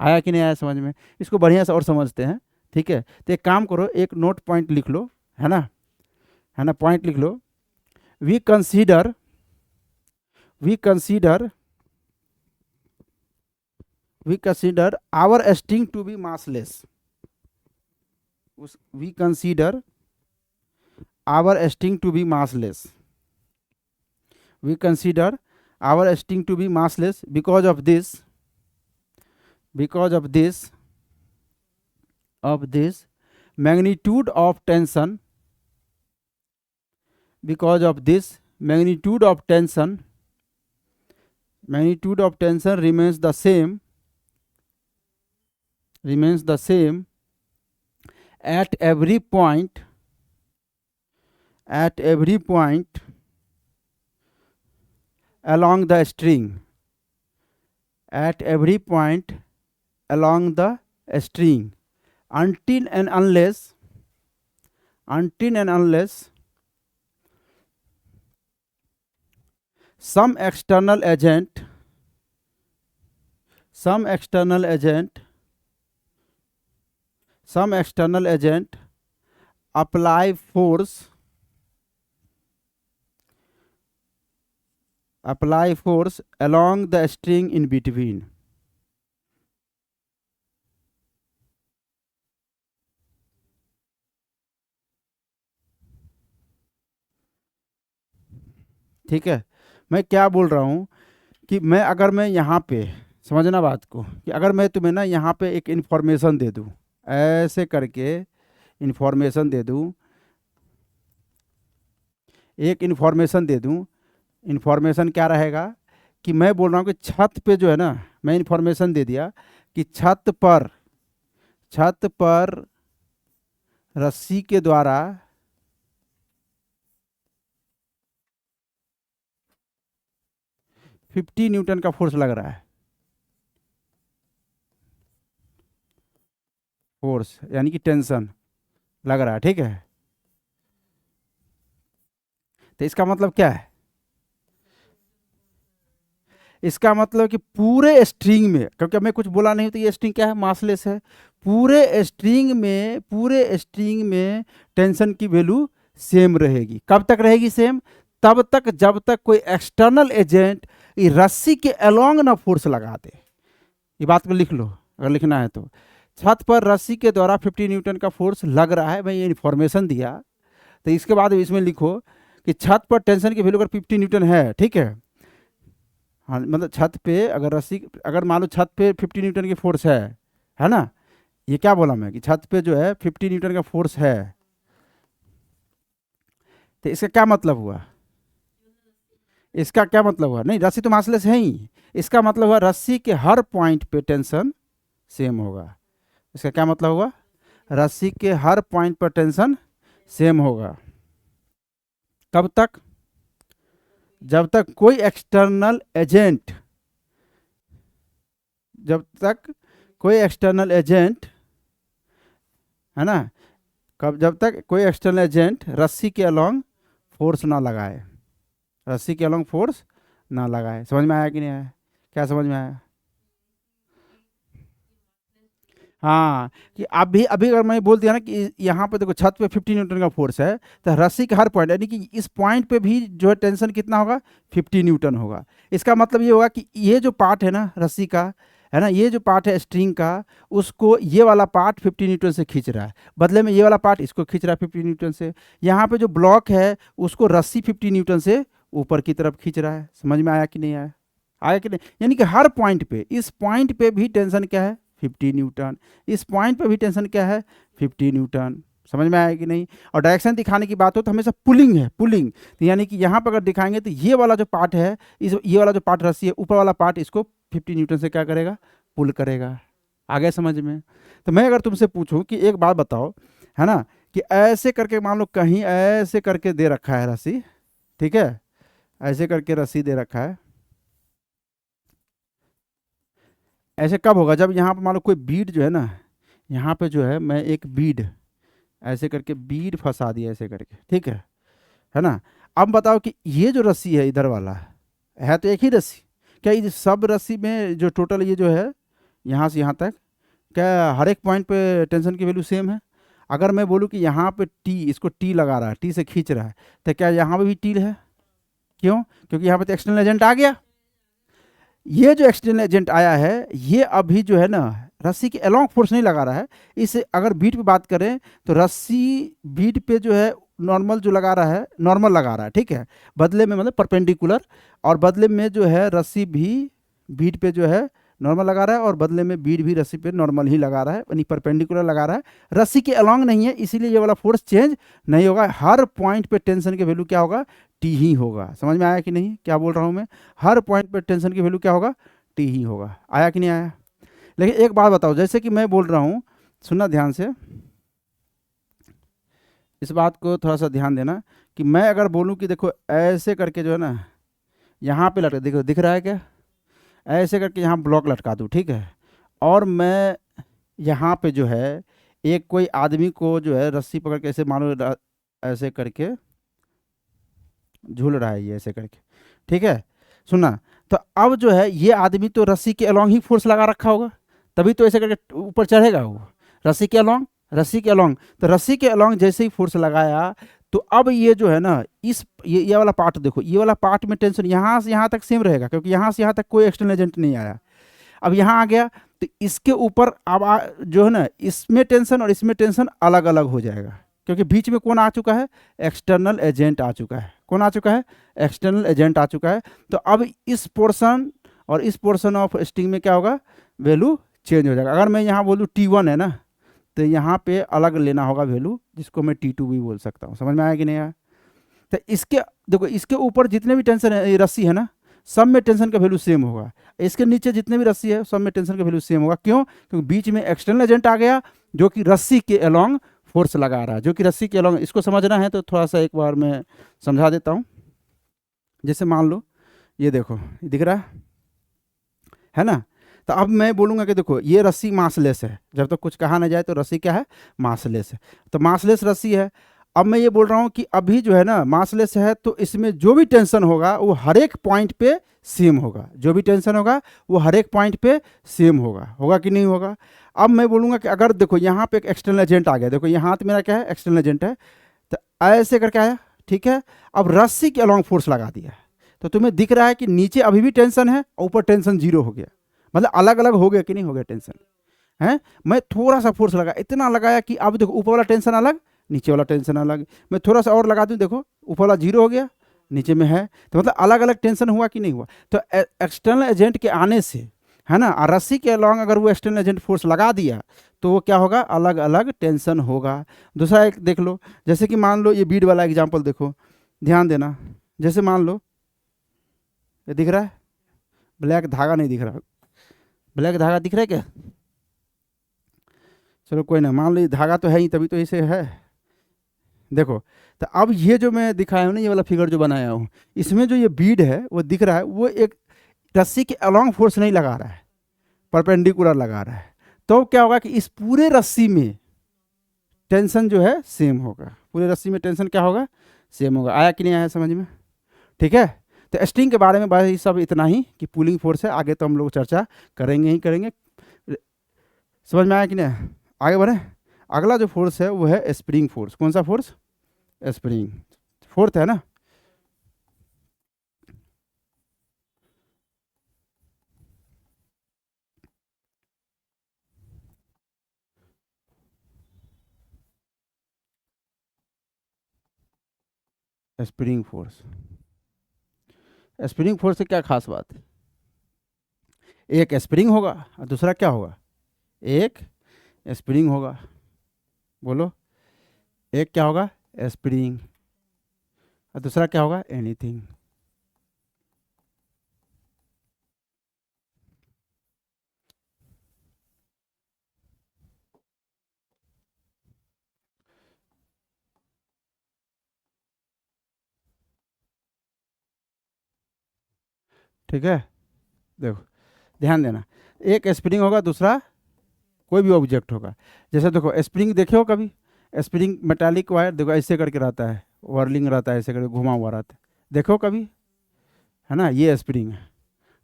आया कि नहीं आया समझ में? इसको बढ़िया से और समझते हैं, ठीक है? तो एक काम करो, एक नोट पॉइंट लिख लो, है ना, है ना, पॉइंट लिख लो। We consider our string to be massless. We consider our string to be massless. We consider our string to be massless because of this magnitude of tension. Because of this magnitude of tension remains the same at every point along the string, until and unless some external agent apply force along the string in between. ठीक है? मैं क्या बोल रहा हूं कि अगर मैं यहाँ पे, समझना बात को, कि अगर मैं तुम्हें ना यहाँ पे एक इंफॉर्मेशन दे दूं, ऐसे करके इंफॉर्मेशन दे दूं, इंफॉर्मेशन क्या रहेगा कि मैं बोल रहा हूँ कि छत पे जो है ना, मैं इंफॉर्मेशन दे दिया कि छत पर रस्सी के द्वारा 50 न्यूटन का फोर्स लग रहा है। फोर्स यानी कि टेंशन लग रहा है, ठीक है? तो इसका मतलब क्या है? इसका मतलब कि पूरे स्ट्रिंग में, क्योंकि मैं कुछ बोला नहीं तो ये स्ट्रिंग क्या है? मासलेस है। पूरे स्ट्रिंग में टेंशन की वैल्यू सेम रहेगी। कब तक रहेगी सेम? तब तक जब तक कोई एक्सटर्नल एजेंट रस्सी के अलोंग ना फोर्स लगा दे। ये बात को लिख लो अगर लिखना है तो। छत पर रस्सी के द्वारा 50 न्यूटन का फोर्स लग रहा है, मैं ये इन्फॉर्मेशन दिया, तो इसके बाद इसमें लिखो कि छत पर टेंशन की वैल्यू अगर 50 न्यूटन है, ठीक है? हाँ, मतलब छत पे अगर मान लो छत पे 50 न्यूटन की फोर्स है ना? ये क्या बोला मैं कि छत पे जो है 50 न्यूटन का फोर्स है, तो इसका क्या मतलब हुआ? नहीं, रस्सी तो मासलेस है ही। इसका मतलब हुआ रस्सी के हर पॉइंट पे टेंशन सेम होगा। इसका क्या मतलब हुआ? रस्सी के हर पॉइंट पर टेंशन सेम होगा। कब तक? जब तक कोई एक्सटर्नल एजेंट है ना, जब तक कोई एक्सटर्नल एजेंट रस्सी के अलोंग फोर्स ना लगाए। समझ में आया कि नहीं आया? क्या समझ में आया? हाँ, कि अभी अगर मैं बोल दिया ना कि यहाँ पे देखो छत पे 50 न्यूटन का फोर्स है, तो रस्सी का हर पॉइंट यानी कि इस पॉइंट पे भी जो है टेंशन कितना होगा? 50 न्यूटन होगा। इसका मतलब ये होगा कि ये जो पार्ट है ना रस्सी का, है ना, ये जो पार्ट है स्ट्रिंग का, उसको ये वाला पार्ट 50 न्यूटन से खींच रहा है, बदले में ये वाला पार्ट इसको खींच रहा है 50 न्यूटन से। यहाँ पे जो ब्लॉक है उसको रस्सी 50 न्यूटन से ऊपर की तरफ खींच रहा है। समझ में आया कि नहीं आया? आया कि नहीं? यानी कि हर पॉइंट पे, इस पॉइंट पे भी टेंशन क्या है? 50 न्यूटन। इस पॉइंट पे भी टेंशन क्या है, 50 न्यूटन। समझ में आया कि नहीं। और डायरेक्शन दिखाने की बात हो तो हमेशा पुलिंग है, पुलिंग। तो यानी कि यहाँ पर अगर दिखाएंगे तो ये वाला जो पार्ट है, ये वाला जो पार्ट रस्सी है, ऊपर वाला पार्ट इसको 50 न्यूटन से क्या करेगा, पुल करेगा। आगे समझ में। तो मैं अगर तुमसे पूछूं कि एक बात बताओ, है ना, कि ऐसे करके मान लो कहीं ऐसे करके दे रखा है रस्सी, ठीक है, ऐसे करके रस्सी दे रखा है। ऐसे कब होगा, जब यहाँ पे मान लो कोई बीड जो है ना, यहाँ पे जो है मैं एक बीड ऐसे करके बीड फंसा दिया ऐसे करके, ठीक है ना। अब बताओ कि ये जो रस्सी है इधर वाला है तो एक ही रस्सी, क्या ये सब रस्सी में जो टोटल ये जो है यहाँ से यहाँ तक, क्या हर एक पॉइंट पे टेंशन की वैल्यू सेम है। अगर मैं बोलूँ कि यहाँ पे टी, इसको टी लगा रहा है, टी से खींच रहा है, तो क्या यहाँ पे भी टी है, क्यों, क्योंकि यहाँ पे तो एक्सटर्नल एजेंट आ गया। ये जो एक्सटर्नल एजेंट आया है ये अभी जो है ना रस्सी के अलोंग फोर्स नहीं लगा रहा है। इस अगर बीट पे बात करें तो रस्सी बीट पे जो है नॉर्मल जो लगा रहा है, नॉर्मल लगा रहा है, ठीक है, बदले में मतलब परपेंडिकुलर, और बदले में जो है रस्सी भी बीट पे जो है नॉर्मल लगा रहा है, और बदले में बीट भी रस्सी पे नॉर्मल ही लगा रहा है, यानी परपेंडिकुलर लगा रहा है, रस्सी के अलोंग नहीं है, इसीलिए ये वाला फोर्स चेंज नहीं होगा। हर पॉइंट पे टेंशन की वैल्यू क्या होगा, टी ही होगा। समझ में आया कि नहीं क्या बोल रहा हूँ मैं, हर पॉइंट पे टेंशन की वैल्यू क्या होगा, टी ही होगा। आया कि नहीं आया। लेकिन एक बात बताओ, जैसे कि मैं बोल रहा हूँ, सुनना ध्यान से, इस बात को थोड़ा सा ध्यान देना, कि मैं अगर बोलूँ कि देखो ऐसे करके जो है ना यहाँ पे लटका, देखो दिख रहा है क्या, ऐसे करके यहाँ ब्लॉक लटका दूँ, ठीक है, और मैं यहाँ पे जो है एक कोई आदमी को जो है रस्सी पकड़ के ऐसे मानो ऐसे करके झूल रहा है ये ऐसे करके, ठीक है, सुना। तो अब जो है ये आदमी तो रस्सी के अलोंग ही फोर्स लगा रखा होगा, तभी तो ऐसे करके ऊपर चढ़ेगा वो, रस्सी के अलोंग, रस्सी के अलोंग। तो रस्सी के अलोंग जैसे ही फोर्स लगाया तो अब ये जो है ना इस ये वाला पार्ट देखो, ये वाला पार्ट में टेंशन यहाँ से यहाँ तक सेम रहेगा, क्योंकि यहाँ से यहाँ तक कोई एक्सटर्नल एजेंट नहीं आया। अब यहाँ आ गया तो इसके ऊपर अब जो है ना इसमें टेंशन और इसमें टेंशन अलग अलग हो जाएगा, क्योंकि बीच में कौन आ चुका है, एक्सटर्नल एजेंट आ चुका है। कौन आ चुका है, एक्सटर्नल एजेंट आ चुका है। तो अब इस पोर्शन और इस पोर्शन ऑफ स्ट्रिंग में क्या होगा, वैल्यू चेंज हो जाएगा। अगर मैं यहाँ बोलूँ T1 है ना, तो यहाँ पे अलग लेना होगा वैल्यू, जिसको मैं T2 भी बोल सकता हूँ। समझ में आया कि नहीं आया। तो इसके देखो इसके ऊपर जितने भी टेंशन है, रस्सी है ना, सब में टेंशन का वैल्यू सेम होगा। इसके नीचे जितने भी रस्सी है सब में टेंशन का वैल्यू सेम होगा। क्यों, क्योंकि बीच में एक्सटर्नल एजेंट आ गया जो कि रस्सी के अलोंग फोर्स लगा रहा है, जो कि रस्सी के अलोंग। इसको समझना है तो थोड़ा सा एक बार मैं समझा देता हूँ। जैसे मान लो ये देखो, ये दिख रहा है ना। तो अब मैं बोलूँगा कि देखो ये रस्सी मासलेस है, जब तक कुछ कहा ना जाए तो रस्सी क्या है, मासलेस है। तो मासलेस रस्सी है। अब मैं ये बोल रहा हूँ कि अभी जो है ना मासलेस है, तो इसमें जो भी टेंशन होगा वो हर एक पॉइंट पे सेम होगा, जो भी टेंशन होगा वो हर एक पॉइंट पे सेम होगा। होगा कि नहीं होगा। अब मैं बोलूँगा कि अगर देखो यहाँ पे एक एक्सटर्नल एजेंट आ गया, देखो ये हाथ मेरा क्या है, एक्सटर्नल एजेंट है, तो ऐसे करके आया, ठीक है। अब रस्सी के अलोंग फोर्स लगा दिया, तो तुम्हें दिख रहा है कि नीचे अभी भी टेंशन है, ऊपर टेंशन जीरो हो गया, मतलब अलग अलग हो गया कि नहीं हो गया टेंशन है। मैं थोड़ा सा फोर्स लगा, इतना लगाया कि अब देखो ऊपर वाला टेंशन अलग, नीचे वाला टेंशन अलग। मैं थोड़ा सा और लगा दूं, देखो ऊपर वाला जीरो हो गया, नीचे में है, तो मतलब अलग अलग टेंशन हुआ कि नहीं हुआ। तो एक्सटर्नल एजेंट के आने से, है ना, रस्सी के अलॉन्ग अगर वो एक्सटर्नल एजेंट फोर्स लगा दिया तो वो क्या होगा, अलग अलग टेंशन होगा। दूसरा एक देख लो, जैसे कि मान लो ये बीड वाला एग्जाम्पल देखो, ध्यान देना। जैसे मान लो ये दिख रहा है, ब्लैक धागा नहीं दिख रहा, ब्लैक धागा दिख रहा है क्या, चलो कोई ना, मान लो ये धागा तो है ही, तभी तो इसे है। देखो तो अब ये जो मैं दिखाया हूँ ना, ये वाला फिगर जो बनाया हूँ, इसमें जो ये बीड है वो दिख रहा है, वो एक रस्सी के अलॉन्ग फोर्स नहीं लगा रहा है, परपेंडिकुलर लगा रहा है। तो क्या होगा कि इस पूरे रस्सी में टेंशन जो है सेम होगा, पूरे रस्सी में टेंशन क्या होगा, सेम होगा। आया कि नहीं आया समझ में, ठीक है। तो स्ट्रिंग के बारे में भाई सब इतना ही कि पुलिंग फोर्स है, आगे तो हम लोग चर्चा करेंगे ही करेंगे। समझ में आया कि नहीं, आगे बढ़े। अगला जो फोर्स है वो है स्प्रिंग फोर्स। कौन सा फोर्स, स्प्रिंग फोर्थ है ना। स्प्रिंग फोर्स, स्प्रिंग फोर्स से क्या खास बात है, एक स्प्रिंग होगा और दूसरा क्या होगा, एक स्प्रिंग होगा, बोलो, एक क्या होगा, स्प्रिंग, और दूसरा क्या होगा, एनीथिंग। ठीक है, देखो ध्यान देना, एक स्प्रिंग होगा, दूसरा कोई भी ऑब्जेक्ट होगा। जैसे देखो स्प्रिंग देखे हो कभी, स्प्रिंग मेटालिक वायर देखो ऐसे करके रहता है, वर्लिंग रहता है, ऐसे करके घुमा हुआ रहता है, देखो कभी, है ना, ये स्प्रिंग है।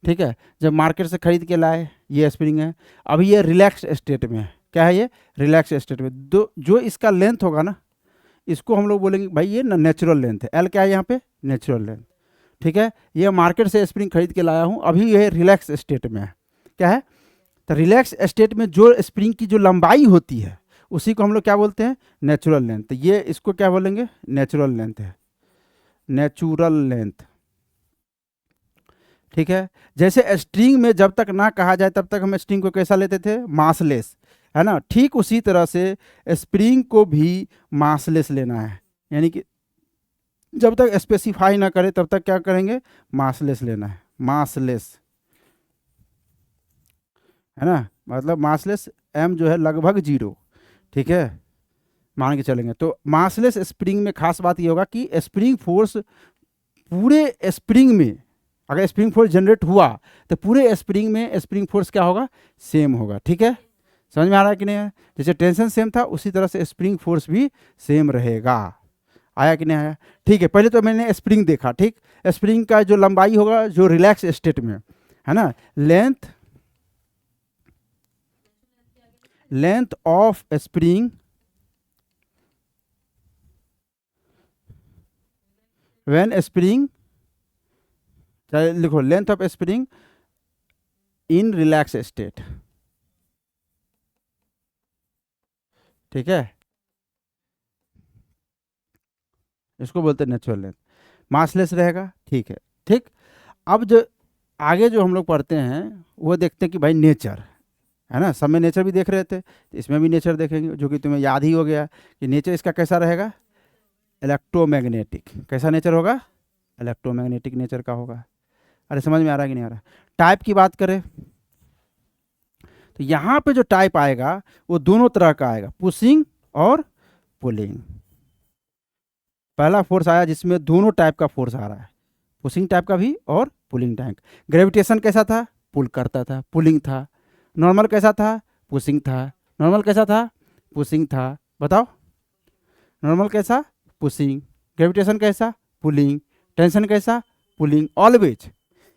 ठीक है, जब मार्केट से खरीद के लाए, ये स्प्रिंग है। अभी ये रिलैक्स स्टेट में है, क्या है ये, रिलैक्स स्टेट में। दो जो इसका लेंथ होगा ना, इसको हम लोग बोलेंगे भाई ये ना नेचुरल लेंथ है, एल क्या है यहाँ पे, नेचुरल लेंथ। ठीक है, ये मार्केट से स्प्रिंग खरीद के लाया हूँ, अभी ये रिलैक्स स्टेट में है, क्या है, तो रिलैक्स स्टेट में जो स्प्रिंग की जो लंबाई होती है उसी को हम लोग क्या बोलते हैं, नेचुरल लेंथ। तो ये इसको क्या बोलेंगे, नेचुरल लेंथ है, नेचुरल लेंथ। ठीक है, जैसे स्ट्रिंग में जब तक ना कहा जाए तब तक हम स्ट्रिंग को कैसा लेते थे, मासलेस, है ना, ठीक उसी तरह से स्प्रिंग को भी मासलेस लेना है, यानी कि जब तक स्पेसिफाई ना करे तब तक क्या करेंगे, मासलेस लेना है, मासलेस, है ना, मतलब मासलेस, एम जो है लगभग जीरो। ठीक है, मान के चलेंगे तो मासलेस स्प्रिंग में खास बात ये होगा कि स्प्रिंग फोर्स पूरे स्प्रिंग में, अगर स्प्रिंग फोर्स जनरेट हुआ तो पूरे स्प्रिंग में स्प्रिंग फोर्स क्या होगा, सेम होगा। ठीक है, समझ में आ रहा है कि नहीं है, जैसे टेंशन सेम था उसी तरह से स्प्रिंग फोर्स भी सेम रहेगा। आया कि नहीं आया, ठीक है, पहले तो मैंने स्प्रिंग देखा, ठीक, स्प्रिंग का जो लंबाई होगा जो रिलैक्स स्टेट में, है ना, length, length of spring when spring, लिखो length of spring in relax state. ठीक है, इसको बोलते हैं नेचुरल लेंथ, मासलेस रहेगा। ठीक है, ठीक, अब जो आगे जो हम लोग पढ़ते हैं वो देखते हैं कि भाई नेचर, है ना, सब में नेचर भी देख रहे थे, तो इसमें भी नेचर देखेंगे, जो कि तुम्हें याद ही हो गया कि नेचर इसका कैसा रहेगा, इलेक्ट्रोमैग्नेटिक। कैसा नेचर होगा, इलेक्ट्रोमैग्नेटिक नेचर का होगा। अरे समझ में आ रहा है कि नहीं आ रहा। टाइप की बात करें तो यहाँ पे जो टाइप आएगा वो दोनों तरह का आएगा, पुशिंग और पुलिंग। पहला फोर्स आया जिसमें दोनों टाइप का फोर्स आ रहा है, पुशिंग टाइप का भी और पुलिंग टाइप। ग्रेविटेशन कैसा था, पुल करता था, पुलिंग था। नॉर्मल कैसा था, पुशिंग था। नॉर्मल कैसा था, पुशिंग था। बताओ, नॉर्मल कैसा, पुशिंग, ग्रेविटेशन कैसा, पुलिंग, टेंशन कैसा, पुलिंग। ऑलवेज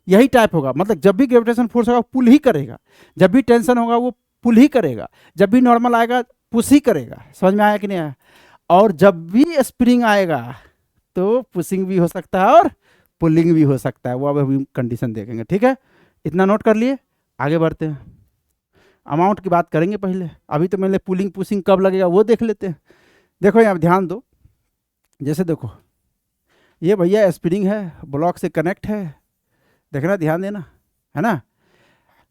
यही टाइप होगा, मतलब जब भी ग्रेविटेशन फोर्स होगा पुल ही करेगा, जब भी टेंशन होगा वो पुल ही करेगा, जब भी नॉर्मल आएगा पुश ही करेगा। समझ में आया कि नहीं आया। और जब भी स्प्रिंग आएगा तो पुशिंग भी हो सकता है और पुलिंग भी हो सकता है, वो अब अभी कंडीशन देखेंगे। ठीक है, इतना नोट कर लिए, आगे बढ़ते हैं। अमाउंट की बात करेंगे पहले, अभी तो मैंने पुलिंग पुशिंग कब लगेगा वो देख लेते हैं। देखो यहाँ ध्यान दो, जैसे देखो ये भैया स्प्रिंग है, ब्लॉक से कनेक्ट है, देखना ध्यान देना, है ना।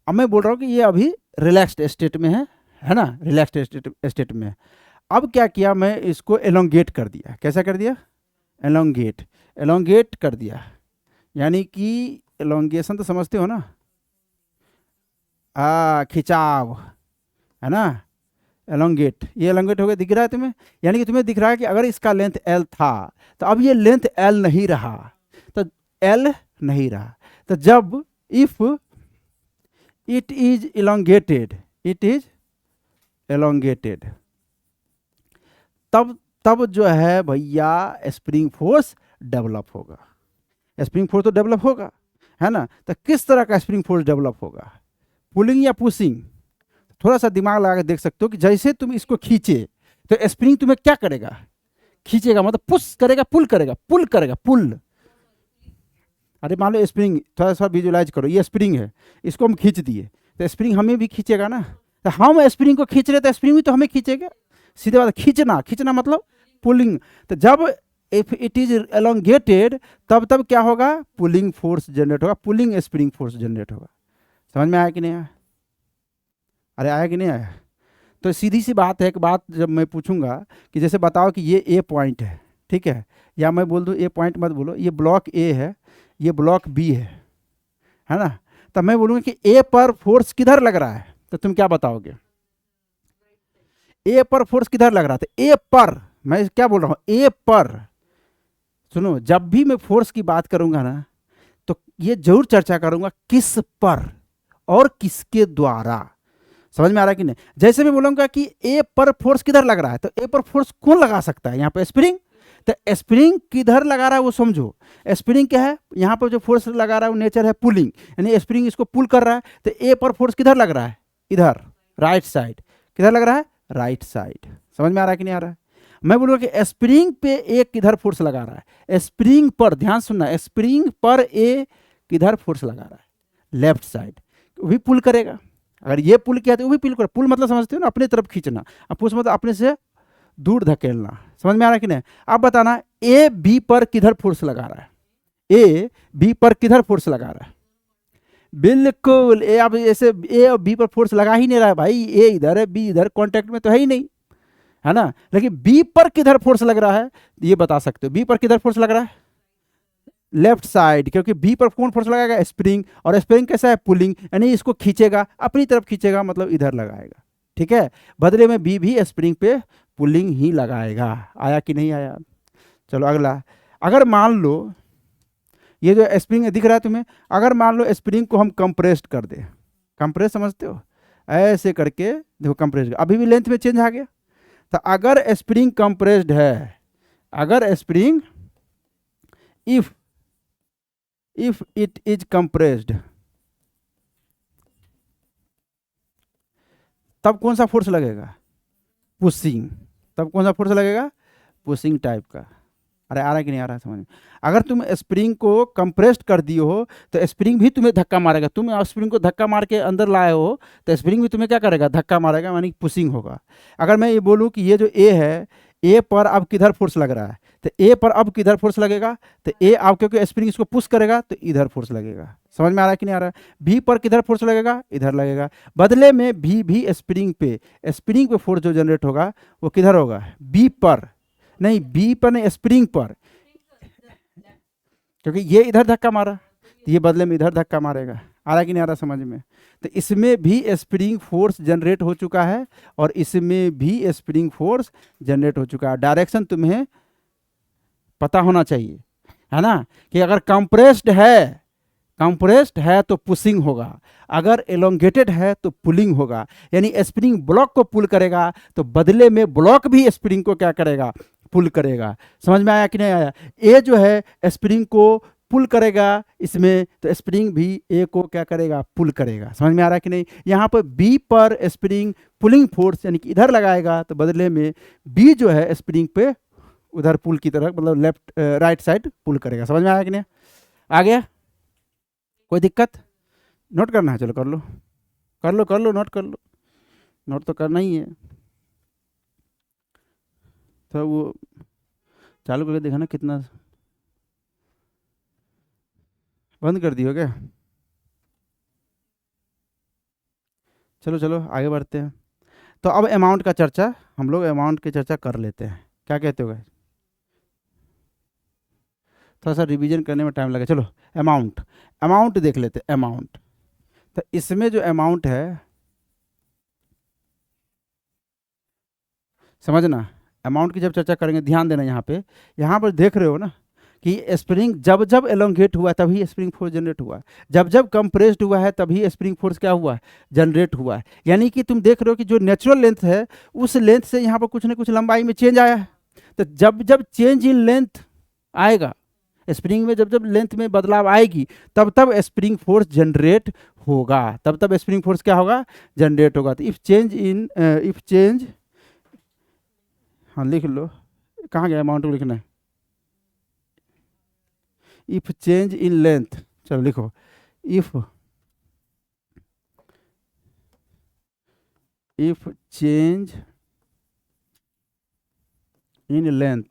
अब मैं बोल रहा हूँ कि ये अभी रिलैक्स्ड स्टेट में है ना, रिलैक्स्ड स्टेट में है। अब क्या किया, मैं इसको एलोंगेट कर दिया। कैसा कर दिया, एलोंगेट, एलोंगेट कर दिया, यानी कि एलोंगेशन तो समझते हो ना, खिंचाव, है ना, एलोंगेट। ये एलोंगेट हो गया, दिख रहा है तुम्हें, यानी कि तुम्हें दिख रहा है कि अगर इसका लेंथ एल था तो अब ये लेंथ एल नहीं रहा, तो एल नहीं रहा, तो जब if it is elongated, it is elongated, तब जो है भैया स्प्रिंग फोर्स डेवलप होगा। स्प्रिंग फोर्स तो डेवलप होगा, है ना, तो किस तरह का स्प्रिंग फोर्स डेवलप होगा, पुलिंग या पुशिंग। थोड़ा सा दिमाग लगा के देख सकते हो कि जैसे तुम इसको खींचे तो स्प्रिंग तुम्हें क्या करेगा, खींचेगा, मतलब पुश करेगा, पुल करेगा, पुल करेगा, पुल। अरे मान लो स्प्रिंग, थोड़ा सा विजुलाइज करो, ये स्प्रिंग है, इसको हम खींच दिए तो स्प्रिंग हमें भी खींचेगा ना, तो हम स्प्रिंग को खींच रहे तो स्प्रिंग भी तो हमें खींचेगा। सीधे बात, खींचना, खींचना मतलब पुलिंग। तो जब इफ इट इज एलोंगेटेड तब क्या होगा, पुलिंग फोर्स जनरेट होगा, पुलिंग स्प्रिंग फोर्स जनरेट होगा। समझ में आया कि नहीं आया, अरे आया कि नहीं आया? तो सीधी सी बात है, एक बात जब मैं पूछूंगा कि जैसे बताओ कि ये ए पॉइंट है, ठीक है, या मैं बोल दूं ए पॉइंट मत बोलो, ये ब्लॉक ए है, ये ब्लॉक बी है ना, तब मैं बोलूँगा कि ए पर फोर्स किधर लग रहा है, तो तुम क्या बताओगे? ए पर फोर्स किधर लग रहा था? ए पर, मैं क्या बोल रहा हूं, ए पर। सुनो, जब भी मैं फोर्स की बात करूंगा ना, तो ये जरूर चर्चा करूंगा किस पर और किसके द्वारा। समझ में आ रहा है कि नहीं? जैसे मैं बोलूंगा कि ए पर फोर्स किधर लग रहा है, तो ए पर फोर्स कौन लगा सकता है? यहाँ पे स्प्रिंग। तो स्प्रिंग किधर लगा रहा है वो समझो। स्प्रिंग क्या है? यहाँ पर जो फोर्स लगा रहा है वो नेचर है पुलिंग, यानी स्प्रिंग इसको पुल कर रहा है। तो ए पर फोर्स किधर लग रहा है? इधर, राइट साइड। किधर लग रहा है? Right side. समझ में आ रहा है कि नहीं आ रहा है? मैं बोलूंगा कि स्प्रिंग पे ए किधर फोर्स लगा रहा है? स्प्रिंग पर, ध्यान सुनना, स्प्रिंग पर ए किधर फोर्स लगा रहा है? Left side. भी पुल करेगा। अगर ये पुल किया तो वो भी पुल कर। पुल मतलब समझते हो ना, अपने तरफ खींचना। अब पुश मतलब अपने से दूर धकेलना। समझ में आ रहा है कि नहीं? अब बताना ए बी पर किधर फोर्स लगा रहा है? ए बी पर किधर फोर्स लगा रहा है? बिल्कुल, ए अब ऐसे ए और बी पर फोर्स लगा ही नहीं रहा है भाई। ए इधर है, बी इधर, कांटेक्ट में तो है ही नहीं, है ना। लेकिन बी पर किधर फोर्स लग रहा है ये बता सकते हो। बी पर किधर फोर्स लग रहा है? लेफ्ट साइड, क्योंकि बी पर कौन फोर्स लगाएगा? स्प्रिंग। और स्प्रिंग कैसा है? पुलिंग, यानी इसको खींचेगा, अपनी तरफ खींचेगा, मतलब इधर लगाएगा। ठीक है, बदले में बी भी स्प्रिंग पे पुलिंग ही लगाएगा। आया कि नहीं आया? चलो अगला। अगर मान लो ये जो स्प्रिंग दिख रहा है तुम्हें, अगर मान लो स्प्रिंग को हम कंप्रेस्ड कर दे। कंप्रेस समझते हो? ऐसे करके देखो, कंप्रेस, अभी भी लेंथ में चेंज आ गया। तो अगर स्प्रिंग कंप्रेस्ड है, अगर spring if it is compressed, तब कौन सा फोर्स लगेगा? पुशिंग। तब कौन सा फोर्स लगेगा? पुशिंग टाइप का। अरे आ रहा है कि नहीं आ रहा है समझ में? अगर तुम स्प्रिंग को कंप्रेस्ड कर दिए हो तो स्प्रिंग भी तुम्हें धक्का मारेगा। तुम स्प्रिंग को धक्का मार के अंदर लाए हो तो स्प्रिंग भी तुम्हें क्या करेगा? धक्का मारेगा, यानी पुशिंग होगा। अगर मैं ये बोलूँ कि ये जो ए है, ए पर अब किधर फोर्स लग रहा है, तो ए पर अब किधर फोर्स लगेगा? तो ए अब क्योंकि स्प्रिंग इसको पुश करेगा तो इधर फोर्स लगेगा। समझ में आ रहा है कि नहीं आ रहा है? बी पर किधर फोर्स लगेगा? इधर लगेगा। बदले में भी स्प्रिंग पे फोर्स जो जनरेट होगा वो किधर होगा? बी पर नहीं, बी पर नहीं, स्प्रिंग पर, क्योंकि ये इधर धक्का मारा तो ये बदले में इधर धक्का मारेगा। आ रहा कि नहीं आ रहा समझ में? तो इसमें भी स्प्रिंग फोर्स जनरेट हो चुका है और इसमें भी स्प्रिंग फोर्स जनरेट हो चुका है। डायरेक्शन तुम्हें पता होना चाहिए, है ना, कि अगर कंप्रेस्ड है तो पुशिंग होगा, अगर एलोंगेटेड है तो पुलिंग होगा। यानी स्प्रिंग ब्लॉक को पुल करेगा तो बदले में ब्लॉक भी स्प्रिंग को क्या करेगा? पुल करेगा। समझ में आया कि नहीं आया? ए जो है स्प्रिंग को पुल करेगा इसमें, तो स्प्रिंग भी ए को क्या करेगा? पुल करेगा। समझ में आ रहा है कि नहीं? यहाँ पर बी पर स्प्रिंग पुलिंग फोर्स यानी कि इधर लगाएगा तो बदले में बी जो है स्प्रिंग पे उधर पुल की तरह, मतलब लेफ्ट राइट साइड पुल करेगा। समझ में आया कि नहीं? आ गया? कोई दिक्कत? नोट करना है? चलो कर लो, कर लो, कर लो, नोट कर लो। नोट तो करना ही है। तो वो चालू करके देखा ना कितना। बंद कर दियो क्या? चलो चलो आगे बढ़ते हैं। तो अब अमाउंट का चर्चा, हम लोग अमाउंट की चर्चा कर लेते हैं। क्या कहते हो? थोड़ा सा रिवीजन करने में टाइम लगे। चलो अमाउंट, अमाउंट देख लेते हैं। अमाउंट, तो इसमें जो अमाउंट है समझना, अमाउंट की जब चर्चा करेंगे ध्यान देना। यहाँ पर देख रहे हो ना कि स्प्रिंग जब जब एलोंगेट हुआ तभी स्प्रिंग फोर्स जनरेट हुआ, जब जब कंप्रेस्ड हुआ है तभी स्प्रिंग फोर्स क्या हुआ? जनरेट हुआ है। यानी कि तुम देख रहे हो कि जो नेचुरल लेंथ है उस लेंथ से यहाँ पर कुछ ना कुछ लंबाई में चेंज आया है। तो जब जब चेंज इन लेंथ आएगा स्प्रिंग में, जब जब लेंथ में बदलाव आएगी तब तब स्प्रिंग फोर्स जनरेट होगा, तब तब स्प्रिंग फोर्स क्या होगा? जनरेट होगा। तो इफ चेंज, हाँ लिख लो, कहाँ गया अमाउंट को लिखना है? इफ चेंज इन लेंथ, चलो लिखो, if change in length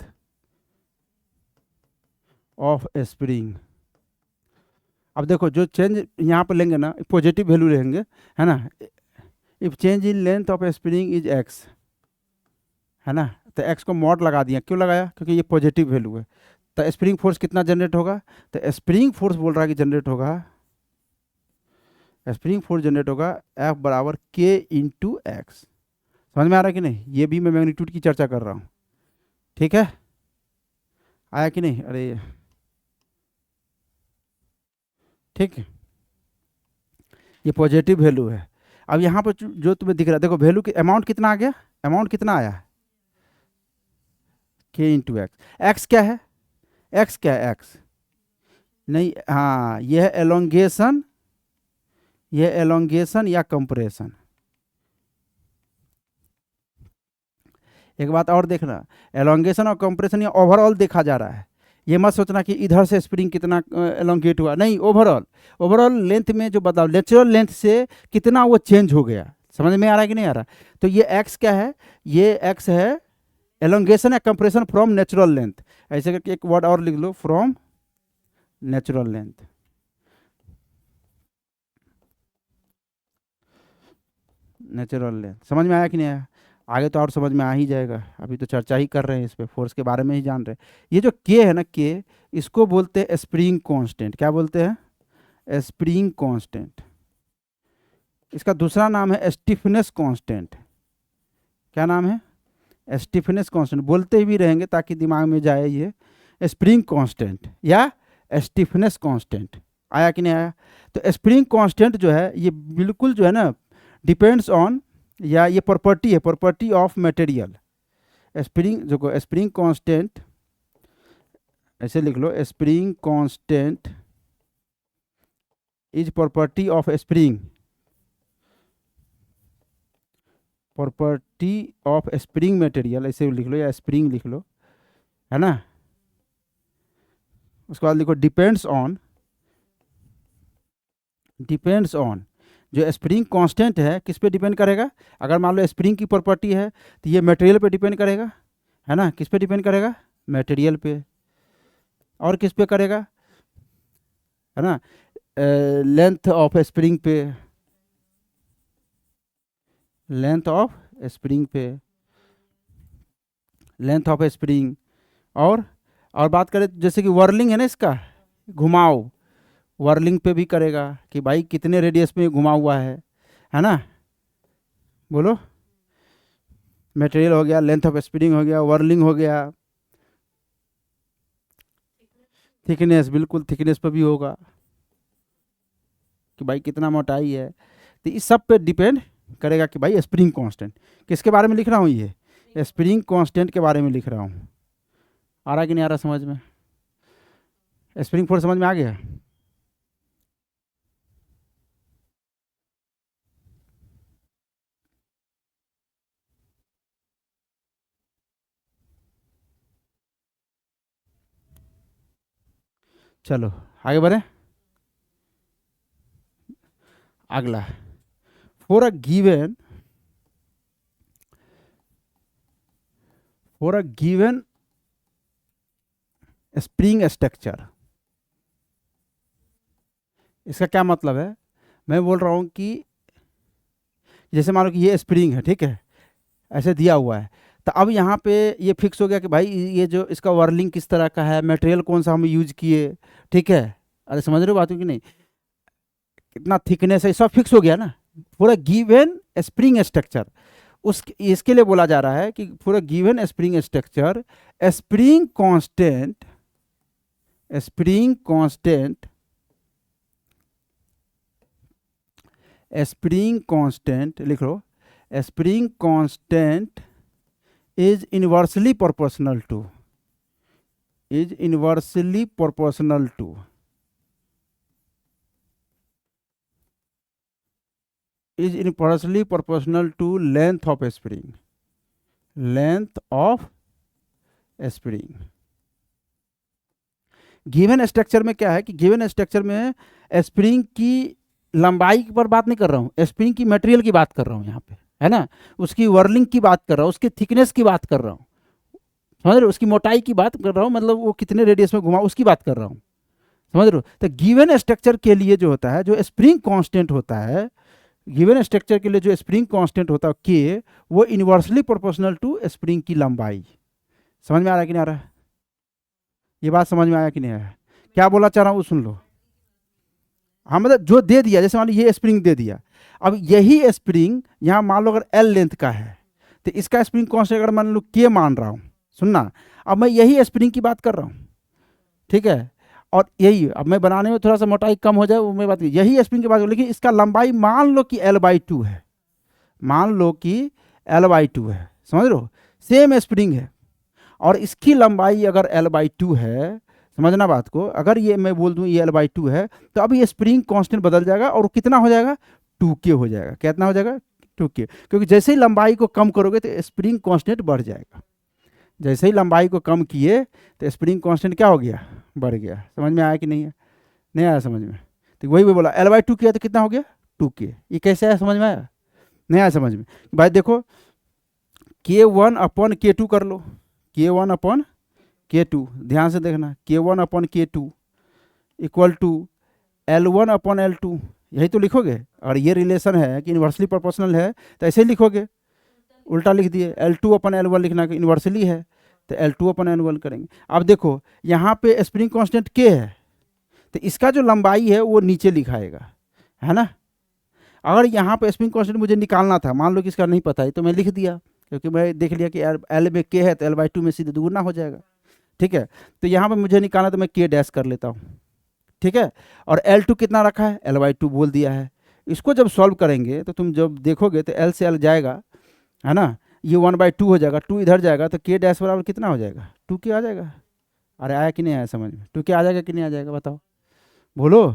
of spring. अब देखो जो चेंज यहाँ पर लेंगे ना, पॉजिटिव वैल्यू लेंगे, है ना, if change in length of spring is x, है ना, तो एक्स को मॉड लगा दिया। क्यों लगाया? क्योंकि ये पॉजिटिव वैल्यू है। तो स्प्रिंग फोर्स कितना जनरेट होगा? तो स्प्रिंग फोर्स बोल रहा है कि जनरेट होगा, स्प्रिंग फोर्स जनरेट होगा एफ बराबर के इंटू एक्स। समझ में आ रहा है कि नहीं? ये भी मैं मैग्नीट्यूड की चर्चा कर रहा हूँ, ठीक है? आया कि नहीं? अरे ठीक है, ये पॉजिटिव वैल्यू है। अब यहाँ पर जो तुम्हें दिख रहा है, देखो वैल्यू की अमाउंट कितना आ गया, अमाउंट कितना आया है? के इंटू एक्स। एक्स क्या है? एक्स क्या है? एक्स नहीं, हाँ, यह है एलोंगेशन, यह एलोंगेशन या कंप्रेशन। एक बात और देखना, एलोंगेशन और कंप्रेशन ये ओवरऑल देखा जा रहा है। ये मत सोचना कि इधर से स्प्रिंग कितना एलोंगेट हुआ, नहीं, ओवरऑल, ओवरऑल लेंथ में जो बदलाव, नेचुरल लेंथ से कितना वो चेंज हो गया। समझ में आ रहा है कि नहीं आ रहा? तो ये एक्स क्या है? ये एक्स है एलोंगेशन या कंप्रेशन फ्रॉम नेचुरल लेंथ। ऐसे करके एक वर्ड और लिख लो, from natural length. Natural length समझ में आया कि नहीं आया? आगे तो और समझ में आ ही जाएगा, अभी तो चर्चा ही कर रहे हैं इस पे, फोर्स के बारे में ही जान रहे हैं। ये जो के है ना, के, इसको बोलते हैं स्प्रिंग कांस्टेंट। क्या बोलते हैं? Spring constant. इसका दूसरा नाम है स्टिफनेस कांस्टेंट। क्या नाम है? Stiffness constant. बोलते भी रहेंगे ताकि दिमाग में जाए ये, स्प्रिंग कांस्टेंट या स्टिफनेस कांस्टेंट। आया कि नहीं आया? तो स्प्रिंग कांस्टेंट जो है ये बिल्कुल जो है ना, डिपेंड्स ऑन, या ये प्रॉपर्टी है, प्रॉपर्टी ऑफ मटेरियल। स्प्रिंग जो स्प्रिंग कांस्टेंट, ऐसे लिख लो, spring constant is property of spring, property of spring material, ऐसे लिख लो, या स्प्रिंग लिख लो, है ना। उसके बाद लिखो डिपेंड्स ऑन, डिपेंड्स ऑन। जो स्प्रिंग कांस्टेंट है किस पे डिपेंड करेगा? अगर मान लो स्प्रिंग की प्रॉपर्टी है तो ये मटेरियल पे डिपेंड करेगा, है ना। किस पे डिपेंड करेगा? मटेरियल पे। और किस पे करेगा? है ना, लेंथ ऑफ स्प्रिंग पे, लेंथ ऑफ स्प्रिंग पे, लेंथ ऑफ स्प्रिंग। और बात करें जैसे कि वर्लिंग है ना, इसका घुमाव, वर्लिंग पे भी करेगा कि भाई कितने रेडियस में घुमा हुआ है ना। बोलो, मटेरियल हो गया, लेंथ ऑफ स्प्रिंग हो गया, वर्लिंग हो गया, थिकनेस, बिल्कुल थिकनेस पे भी होगा कि भाई कितना मोटाई है। तो इस सब पे डिपेंड करेगा कि भाई स्प्रिंग कांस्टेंट। किसके बारे में लिख रहा हूँ? ये स्प्रिंग कांस्टेंट के बारे में लिख रहा हूँ। आ रहा कि नहीं आ रहा समझ में? स्प्रिंग फोर्स समझ में आ गया? चलो आगे बढ़े। अगला, for a given, for a given spring structure. इसका क्या मतलब है? मैं बोल रहा हूं कि जैसे मान लो कि ये स्प्रिंग है, ठीक है, ऐसे दिया हुआ है। तो अब यहाँ पे ये फिक्स हो गया कि भाई ये जो इसका वर्लिंग किस तरह का है, मटेरियल कौन सा हम यूज किए, ठीक है। अरे समझ रहे हो बात कि नहीं? कितना थिकनेस है, सब फिक्स हो गया ना। पूरा गिवन स्प्रिंग स्ट्रक्चर, उस इसके लिए बोला जा रहा है कि पूरा given spring structure, spring constant, spring constant, spring constant लिख लो, spring constant is inversely proportional to, is inversely proportional to, is inversely proportional to length of spring, length of spring। Given structure में क्या है कि given structure में spring की लंबाई पर बात नहीं कर रहा हूँ, स्प्रिंग की मटेरियल की बात कर रहा हूँ यहाँ पे, है ना। उसकी वर्लिंग की बात कर रहा हूँ, उसकी थिकनेस की बात कर रहा हूँ, समझ रहे हो, उसकी मोटाई की बात कर रहा हूँ, मतलब वो कितने रेडियस में घुमा उसकी बात कर रहा हूँ, समझ रहे हो। तो गिवन स्ट्रक्चर के लिए जो होता है, जो स्प्रिंग कांस्टेंट होता है, गिवन स्ट्रक्चर के लिए जो स्प्रिंग कांस्टेंट होता है के, वो इनवर्सली प्रोपोर्शनल टू स्प्रिंग की लंबाई। समझ में आ रहा है कि नहीं आ रहा है? ये बात समझ में आया कि नहीं आया? क्या बोला चाह रहा हूँ सुन लो। हाँ मतलब जो दे दिया, जैसे मान लो ये स्प्रिंग दे दिया, अब यही स्प्रिंग यहाँ मान लो अगर एल लेंथ का है, तो इसका स्प्रिंग कांस्टेंट अगर मान लो के मान रहा हूँ, सुनना, अब मैं यही स्प्रिंग की बात कर रहा हूँ, ठीक है, और यही अब मैं बनाने में थोड़ा सा मोटाई कम हो जाए वो मैं बात, यही स्प्रिंग की बात कर, लेकिन इसका लंबाई मान लो कि L/2 है, मान लो कि L/2 है, समझ लो, सेम स्प्रिंग है, और इसकी लंबाई अगर L/2 है, समझना बात को, अगर ये मैं बोल दूं ये L/2 है, तो अब ये स्प्रिंग कांस्टेंट बदल जाएगा और कितना हो जाएगा, 2K हो जाएगा। कितना हो जाएगा, 2K, क्योंकि जैसे ही लंबाई को कम करोगे तो स्प्रिंग कांस्टेंट बढ़ जाएगा। जैसे ही लंबाई को कम किए तो स्प्रिंग कांस्टेंट क्या हो गया, बढ़ गया। समझ में आया कि नहीं है? नहीं आया समझ में? तो वही मैं बोला L/2 किया तो कितना हो गया, 2K। ये कैसे आया, समझ में आया? नहीं आया समझ में? भाई देखो, K1/K2 कर लो, K1/K2, ध्यान से देखना, K1/K2 इक्वल टू L1/L2, यही तो लिखोगे। और ये रिलेशन है कि इन्वर्सली प्रोपोर्शनल है तो ऐसे ही लिखोगे, उल्टा लिख दिए, L2/L1 लिखना कि इन्वर्सली है तो L2/L1 करेंगे। अब देखो यहाँ पे स्प्रिंग कांस्टेंट K है, तो इसका जो लंबाई है वो नीचे लिखाएगा, है ना। अगर यहाँ पे स्प्रिंग कांस्टेंट मुझे निकालना था, मान लो कि इसका नहीं पता है, तो मैं लिख दिया, क्योंकि मैं देख लिया कि L में K है तो L/2 में सीधे दुगुना हो जाएगा, ठीक है। तो यहाँ पे मुझे निकालना तो मैं K डैश कर लेता हूँ, ठीक है। और L2 कितना रखा है, L/2 बोल दिया है। इसको जब सॉल्व करेंगे तो तुम जब देखोगे तो L से L जाएगा, है ना, ये 1/2 हो जाएगा, 2 इधर जाएगा तो K डैश बराबर कितना हो जाएगा, 2K आ जाएगा। अरे आया कि नहीं आया समझ में? 2K आ जाएगा कि नहीं आ जाएगा, बताओ, बोलो।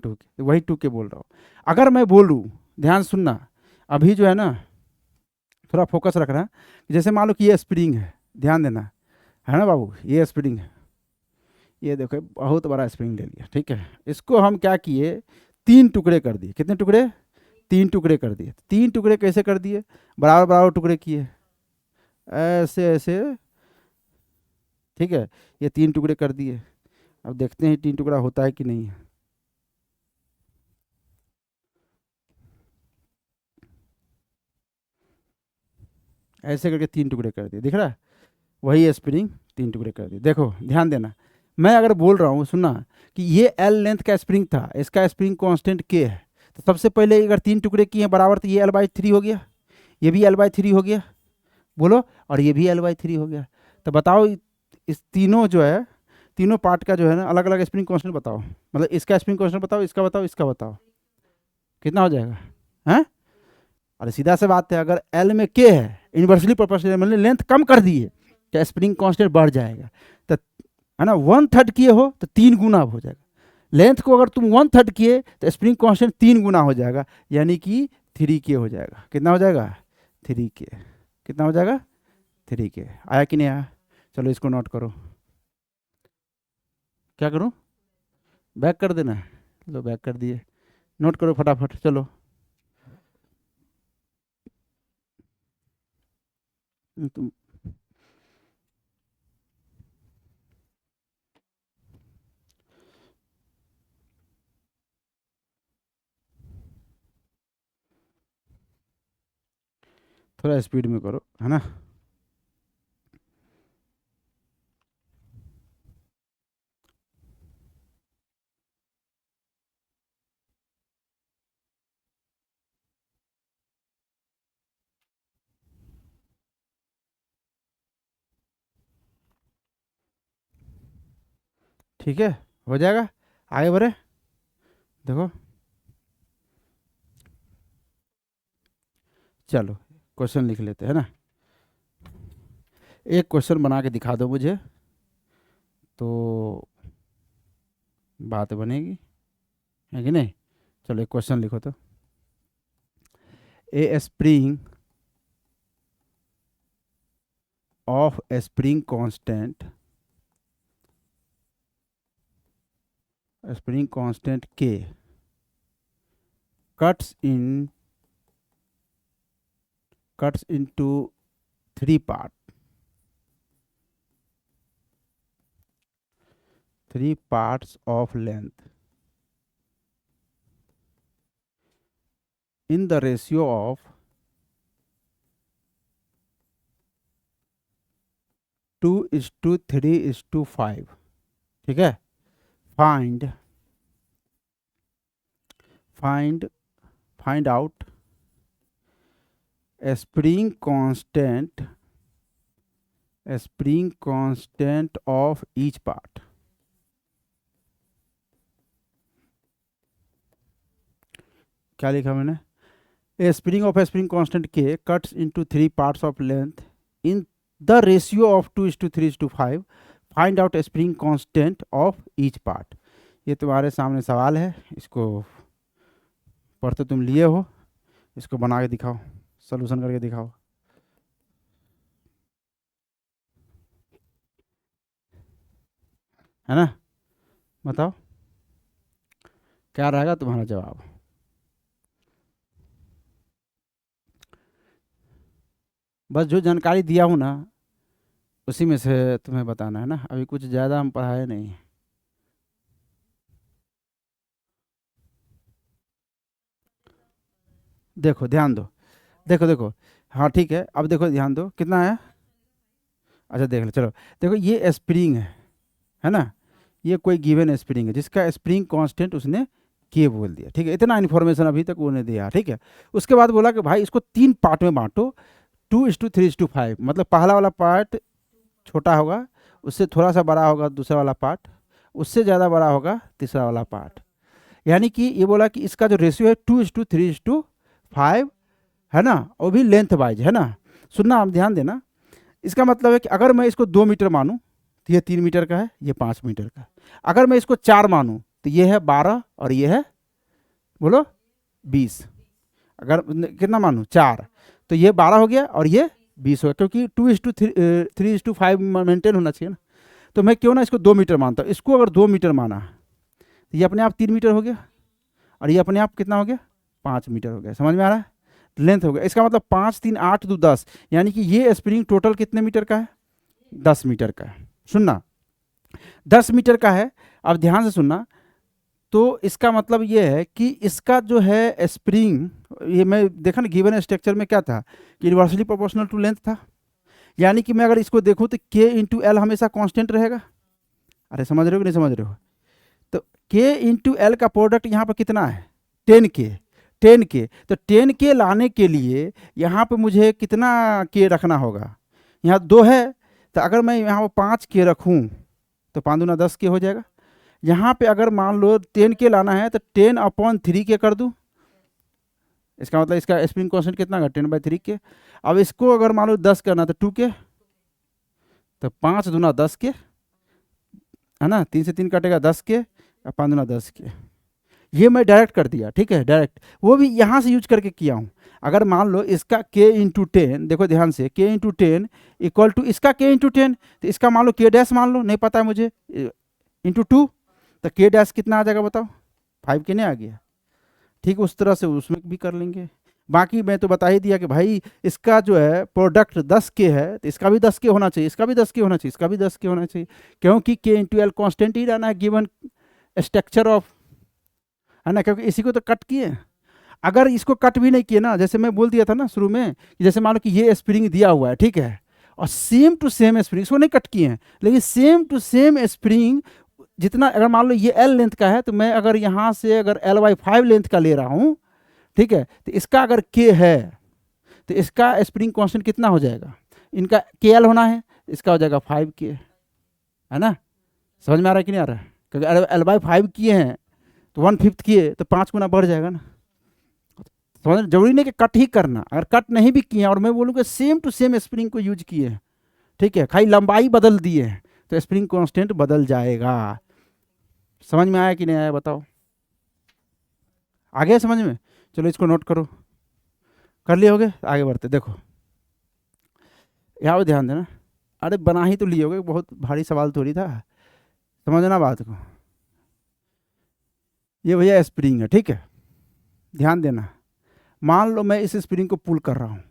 2K, वही 2K बोल रहा हूँ। अगर मैं बोलूँ, ध्यान सुनना, अभी जो है ना, थोड़ा फोकस रखना, जैसे मान लो कि ये स्प्रिंग है, ध्यान देना, है ना बाबू, ये स्प्रिंग है, ये देखो बहुत बड़ा स्प्रिंग ले लिया, ठीक है। इसको हम क्या किए, 3 टुकड़े कर दिए। कितने टुकड़े, 3 टुकड़े कर दिए। 3 टुकड़े कैसे कर दिए, बराबर बराबर टुकड़े किए, ऐसे ऐसे, ठीक है। ये 3 टुकड़े कर दिए। अब देखते हैं 3 टुकड़ा होता है कि नहीं है। ऐसे करके 3 टुकड़े कर दिए, दिख रहा है, वही स्प्रिंग 3 टुकड़े कर दिए। देखो ध्यान देना, मैं अगर बोल रहा हूँ, सुनना, कि ये L लेंथ का स्प्रिंग था, इसका स्प्रिंग कांस्टेंट K है, तो सबसे पहले अगर 3 टुकड़े किए हैं बराबर, तो ये L/3 हो गया, ये भी L/3 हो गया, बोलो, और ये भी L/3 हो गया। तो बताओ इस तीनों जो है, तीनों पार्ट का जो है ना अलग अलग स्प्रिंग कांस्टेंट बताओ, मतलब इसका स्प्रिंग कांस्टेंट बताओ, इसका बताओ, इसका बताओ, कितना हो जाएगा, हैं? अरे सीधा सा बात है, अगर L में K है, इन्वर्सली प्रोपोर्शनल, मतलब लेंथ कम कर दी है, तो स्प्रिंग कांस्टेंट बढ़ जाएगा। तो है ना, 1/3 किए हो तो 3 गुना हो जाएगा। लेंथ को अगर तुम 1/3 किए तो स्प्रिंग कांस्टेंट 3 गुना हो जाएगा, यानी कि 3K हो जाएगा। कितना हो जाएगा, 3K। कितना हो जाएगा, 3K। आया कि नहीं आया? चलो इसको नोट करो। क्या करूं, बैक कर देना है? लो बैक कर दिए, नोट करो फटाफट, चलो। तुम थोड़ा स्पीड में करो, है ना। ठीक है, हो जाएगा, आगे बढ़े। देखो, चलो क्वेश्चन लिख लेते हैं ना, एक क्वेश्चन बना के दिखा दो मुझे, तो बात बनेगी, है कि नहीं। चलो एक क्वेश्चन लिखो तो, a spring of a spring constant, spring constant K cuts into 3 parts of length, in the ratio of 2:3:5, ठीक है। Find find find out spring constant of each part. क्या लिखा मैंने? A spring of spring constant K cuts into 3 parts of length in the ratio of 2:3:5। Find out spring constant of each part. ये तुम्हारे सामने सवाल है, इसको पढ़ते तुम लिए हो, इसको बना के दिखाओ, सॉल्यूशन करके दिखाओ। है ना? बताओ क्या रहेगा तुम्हारा जवाब। बस जो जानकारी दिया हूँ ना, उसी में से तुम्हें बताना है ना। अभी कुछ ज़्यादा हम पढ़ाए नहीं। देखो ध्यान दो, देखो देखो, हाँ ठीक है, अब देखो ध्यान दो कितना है। अच्छा देख लो, चलो देखो, ये स्प्रिंग है ना, ये कोई गिवन स्प्रिंग है जिसका स्प्रिंग कांस्टेंट उसने के बोल दिया, ठीक है। इतना इन्फॉर्मेशन अभी तक उन्होंने दिया, ठीक है। उसके बाद बोला कि भाई इसको 3 पार्ट में बांटो, 2:3:5। मतलब पहला वाला पार्ट छोटा होगा, उससे थोड़ा सा बड़ा होगा दूसरा वाला पार्ट, उससे ज़्यादा बड़ा होगा तीसरा वाला पार्ट। यानी कि ये बोला कि इसका जो रेशियो है 2:3:5 है ना, वो भी लेंथ वाइज है ना। सुनना, आप ध्यान देना। इसका मतलब है कि अगर मैं इसको 2 मीटर मानूं तो ये 3 मीटर का है, ये 5 मीटर का है। अगर मैं इसको 4 मानूं तो ये है 12 और ये है, बोलो, 20। अगर कितना मानूं, 4, तो ये 12 हो गया और ये 20 हो गया, क्योंकि 2:3:5 मेंटेन होना चाहिए ना। तो मैं क्यों ना इसको 2 मीटर मानता हूँ। इसको अगर 2 मीटर माना तो ये अपने आप 3 मीटर हो गया, और ये अपने आप कितना हो गया, 5 मीटर हो गया। समझ में आ रहा है? लेंथ हो गया। इसका मतलब 5 3 8 2 10, यानी कि ये स्प्रिंग टोटल कितने मीटर का है, 10 मीटर का है। सुनना, 10 मीटर का है। अब ध्यान से सुनना। तो इसका मतलब ये है कि इसका जो है स्प्रिंग, ये मैं देखा ना गिवन स्ट्रक्चर में क्या था कि यूनिवर्सली प्रोपोर्शनल टू लेंथ था। यानी कि मैं अगर इसको देखूं तो के इंटू एल हमेशा कांस्टेंट रहेगा। अरे समझ रहे हो कि नहीं समझ रहे हो? तो के इंटू एल का प्रोडक्ट यहाँ पर कितना है, 10K। 10K, तो 10K लाने के लिए यहाँ पे मुझे कितना के रखना होगा? यहाँ 2 है, तो अगर मैं यहाँ पर 5K रखूँ तो 5 दूना 10K हो जाएगा। यहाँ पे अगर मान लो 10K लाना है तो 10/3K कर दूँ। इसका मतलब इसका स्प्रिंग कांस्टेंट कितना होगा, 10/3K। अब इसको अगर मान लो 10 करना तो 2K, तो 5 दूना 10K, है ना। 3 से 3 कटेगा 10K, और 5 दूना 10K। ये मैं डायरेक्ट कर दिया, ठीक है, डायरेक्ट, वो भी यहाँ से यूज करके किया हूँ। अगर मान लो इसका K इंटू 10, देखो ध्यान से, K इंटू 10 इक्वल टू इसका K इंटू 10, तो इसका मान लो K डैश मान लो, नहीं पता है मुझे, इंटू 2, तो K डैश कितना आ जाएगा बताओ, 5K नहीं आ गया। ठीक उस तरह से उसमें भी कर लेंगे। बाकी मैं तो बता ही दिया कि भाई इसका जो है प्रोडक्ट 10K है, तो इसका भी 10K होना चाहिए, इसका भी 10K होना चाहिए, इसका भी 10K होना चाहिए, क्योंकि K इंटू एल कॉन्स्टेंट ही रहना है गिवन स्ट्रक्चर ऑफ, है ना। क्योंकि इसी को तो कट किए। अगर इसको कट भी नहीं किए ना, जैसे मैं बोल दिया था ना शुरू में, जैसे मान लो कि ये स्प्रिंग दिया हुआ है, ठीक है, और सेम टू सेम स्प्रिंग, इसको नहीं कट किए हैं, लेकिन सेम टू सेम स्प्रिंग जितना, अगर मान लो ये एल लेंथ का है, तो मैं अगर यहाँ से अगर L/5 लेंथ का ले रहा हूँ, ठीक है, तो इसका अगर K है तो इसका स्प्रिंग कांस्टेंट कितना हो जाएगा, इनका KL होना है, इसका हो जाएगा 5K, है ना। समझ में आ रहा है कि नहीं आ रहा है? क्योंकि L/5 किए हैं तो 1/5 किए तो 5 गुना बढ़ जाएगा ना। समझ, जरूरी नहीं कि कट ही करना, अगर कट नहीं भी किए और मैं बोलूँ सेम टू सेम स्प्रिंग को यूज किए हैं, ठीक है, खाली लंबाई बदल दिए हैं, तो स्प्रिंग कांस्टेंट बदल जाएगा। समझ में आया कि नहीं आया बताओ? आ गया समझ में? चलो इसको नोट करो, कर लिए होगे, आगे बढ़ते। देखो यहाँ पे ध्यान देना। अरे बना ही तो लिए होगे, बहुत भारी सवाल थोड़ी था, समझना बात को। ये भैया स्प्रिंग है, ठीक है, ध्यान देना। मान लो मैं इस स्प्रिंग को पुल कर रहा हूँ,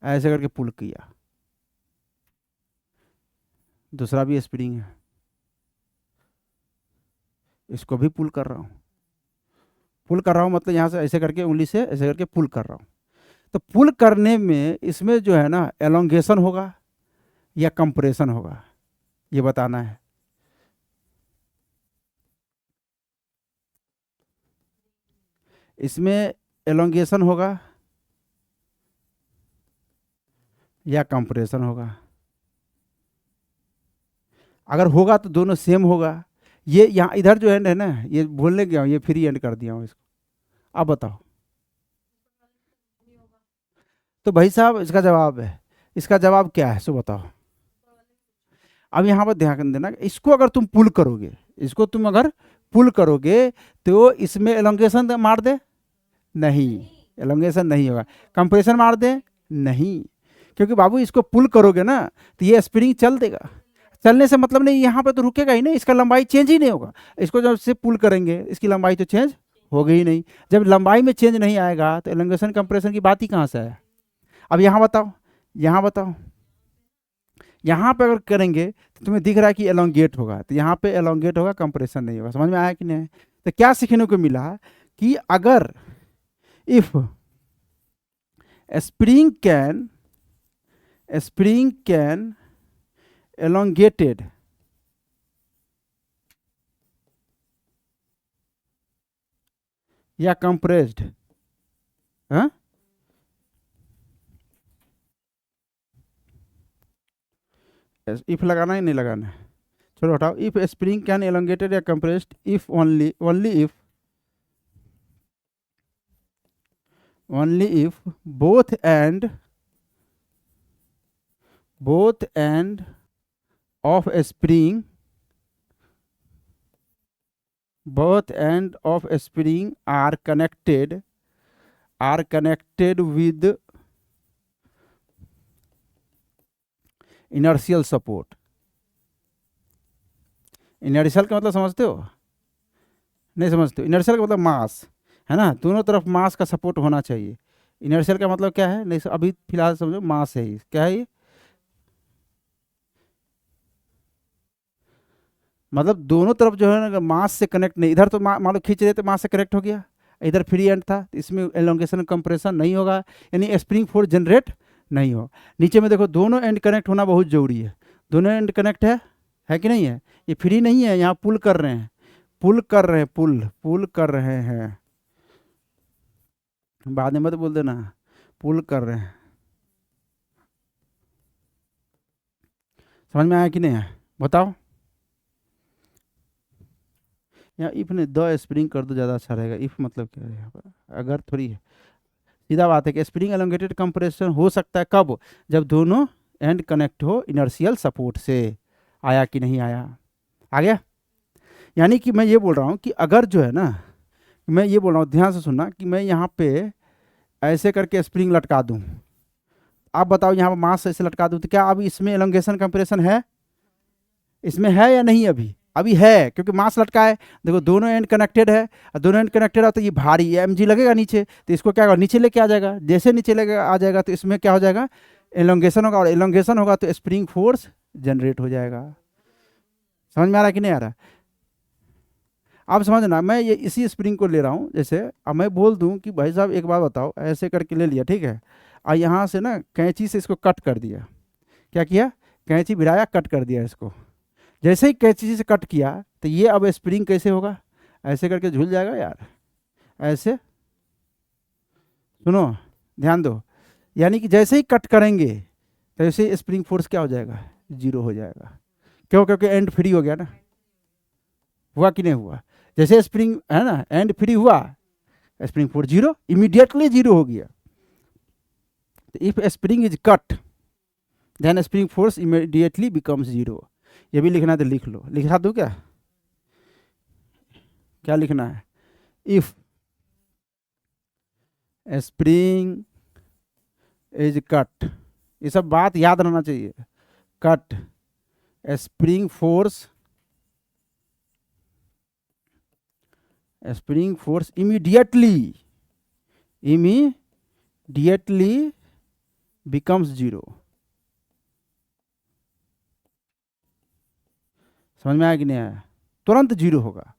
ऐसे करके पुल किया, दूसरा भी स्प्रिंग है, इसको भी पुल कर रहा हूँ, पुल कर रहा हूँ मतलब यहाँ से ऐसे करके उंगली से ऐसे करके पुल कर रहा हूँ। तो पुल करने में इसमें जो है ना एलोंगेशन होगा या कंप्रेशन होगा, ये बताना है। इसमें एलोंगेशन होगा या कंप्रेशन होगा। अगर होगा तो दोनों सेम होगा। ये यहाँ इधर जो एंड है ना, ये बोलने गया हूँ, ये फ्री एंड कर दिया हूँ इसको। अब बताओ। तो भाई साहब इसका जवाब है, इसका जवाब क्या है सो बताओ। अब यहाँ पर ध्यान देना, इसको अगर तुम पुल करोगे, इसको तुम अगर पुल करोगे तो इसमें एलोंगेशन मार दे, नहीं, एलोंगेशन नहीं होगा। कंप्रेशन मार दे, नहीं, क्योंकि बाबू इसको पुल करोगे ना तो ये स्प्रिंग चल देगा। चलने से मतलब नहीं, यहाँ पे तो रुकेगा ही नहीं, इसका लंबाई चेंज ही नहीं होगा। इसको जब से पुल करेंगे इसकी लंबाई तो चेंज होगी ही नहीं। जब लंबाई में चेंज नहीं आएगा तो एलोंगेशन कंप्रेशन की बात ही कहाँ से है। अब यहाँ बताओ, यहाँ बताओ, यहाँ पे अगर करेंगे तो तुम्हें दिख रहा है कि एलोंगेट होगा, तो यहाँ पे एलोंगेट होगा, कंप्रेशन नहीं होगा। समझ में आया कि नहीं? तो क्या सीखने को मिला कि अगर इफ स्प्रिंग कैन elongated या compressed, हाँ, इफ लगाना ही नहीं लगाना है, चलो हटाओ। इफ स्प्रिंग कैन elongated या compressed if only if both end of a spring are connected with inertial support। Inertial का मतलब समझते हो? नहीं समझते हो? इनर्शियल का मतलब मास है ना, दोनों तरफ मास का सपोर्ट होना चाहिए। इनर्शियल का मतलब क्या है? नहीं अभी फिलहाल समझो, मास है ये। क्या है ये? मतलब दोनों तरफ जो है ना मास से कनेक्ट नहीं, इधर तो मान लो खींच रहे थे, मास से कनेक्ट हो गया, इधर फ्री एंड था, इसमें एलोंगेशन कंप्रेशन नहीं होगा, यानी स्प्रिंग फोर्स जनरेट नहीं हो। नीचे में देखो दोनों एंड कनेक्ट होना बहुत जरूरी है। दोनों एंड कनेक्ट है कि नहीं है? ये फ्री नहीं है, यहाँ पुल कर रहे हैं, पुल कर रहे हैं। बाद में मत बोल देना, पुल कर रहे हैं। समझ में आया कि नहीं है? बताओ। यहाँ इफ ने द स्प्रिंग कर दो, ज़्यादा अच्छा रहेगा। इफ मतलब क्या है यहाँ पर? अगर थोड़ी है, सीधा बात है कि स्प्रिंग एलोंगेटेड कंप्रेशन हो सकता है कब? जब दोनों एंड कनेक्ट हो इनर्शियल सपोर्ट से। आया कि नहीं आया? आ गया? यानी कि मैं ये बोल रहा हूँ कि अगर जो है ना, मैं ये बोल रहा हूँ, ध्यान से सुनना, कि मैं यहाँ पे ऐसे करके स्प्रिंग लटका दूँ, आप बताओ यहाँ पर मास ऐसे लटका दूँ, तो क्या अभी इसमें एलोंगेशन कंप्रेशन है? इसमें है या नहीं? अभी अभी है, क्योंकि मास लटका है। देखो दोनों एंड कनेक्टेड है, और दोनों एंड कनेक्टेड है तो ये भारी एम जी लगेगा नीचे, तो इसको क्या होगा? नीचे लेके आ जाएगा। जैसे नीचे लेके आ जाएगा तो इसमें क्या हो जाएगा? एलोंगेशन होगा, और एलोंगेशन होगा तो स्प्रिंग फोर्स जनरेट हो जाएगा। समझ में आ रहा है कि नहीं आ रहा? आप समझना, मैं ये इसी स्प्रिंग को ले रहा हूँ। जैसे अब मैं बोल दूँ कि भाई साहब एक बात बताओ, ऐसे करके ले लिया, ठीक है, और यहाँ से ना कैंची से इसको कट कर दिया। क्या किया? कैंची भिड़ाया, कट कर दिया इसको। जैसे ही कैंची से कट किया तो ये अब स्प्रिंग कैसे होगा? ऐसे करके झूल जाएगा यार, ऐसे। सुनो, ध्यान दो, यानी कि जैसे ही कट करेंगे तो ऐसे स्प्रिंग फोर्स क्या हो जाएगा? जीरो हो जाएगा। क्यों? क्योंकि एंड फ्री हो गया ना। हुआ कि नहीं हुआ? जैसे स्प्रिंग है ना, एंड फ्री हुआ, spring force zero, immediately zero हो गया। If spring is cut then spring force immediately becomes zero. ये भी लिखना है तो लिख लो। लिखा दूं क्या? क्या लिखना है? इफ स्प्रिंग इज कट, ये सब बात याद रहना चाहिए। Cut spring force immediately becomes zero. समझ में आया कि नहीं आया? तुरंत जीरो होगा,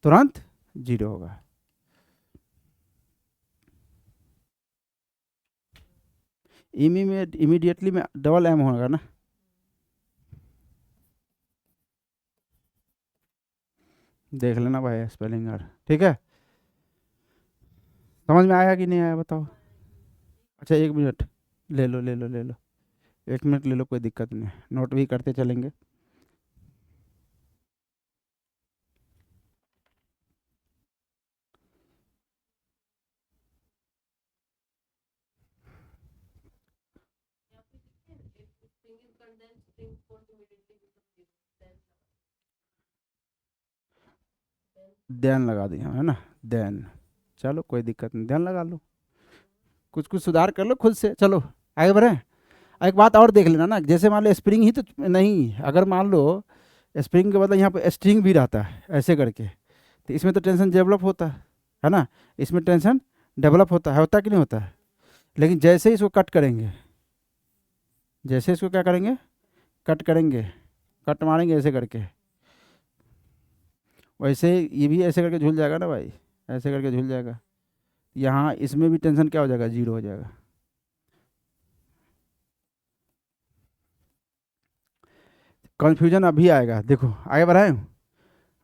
तुरंत जीरो होगा। इमीडिएटली में डबल एम होगा ना, देख लेना भाई स्पेलिंग यार, ठीक है। समझ में आया कि नहीं आया बताओ। अच्छा 1 मिनट ले लो ले लो ले लो, 1 मिनट ले लो, कोई दिक्कत नहीं है, नोट भी करते चलेंगे। देन लगा दिया है ना, देन, चलो कोई दिक्कत नहीं, ध्यान लगा लो, कुछ कुछ सुधार कर लो खुद से, चलो आगे बढ़ें। एक बात और देख लेना ना, जैसे मान लो स्प्रिंग ही तो नहीं, अगर मान लो स्प्रिंग के बदले यहाँ पे स्ट्रिंग भी रहता है ऐसे करके, तो इसमें तो टेंशन डेवलप होता है ना, इसमें टेंशन डेवलप होता है कि नहीं होता है। लेकिन जैसे ही इसको कट करेंगे, जैसे इसको क्या करेंगे, कट करेंगे, कट मारेंगे ऐसे करके, वैसे ये भी ऐसे करके झूल जाएगा ना भाई, ऐसे करके झूल जाएगा, यहाँ इसमें भी टेंशन क्या हो जाएगा, जीरो हो जाएगा। कन्फ्यूजन अभी आएगा, देखो आगे बढ़ाएं।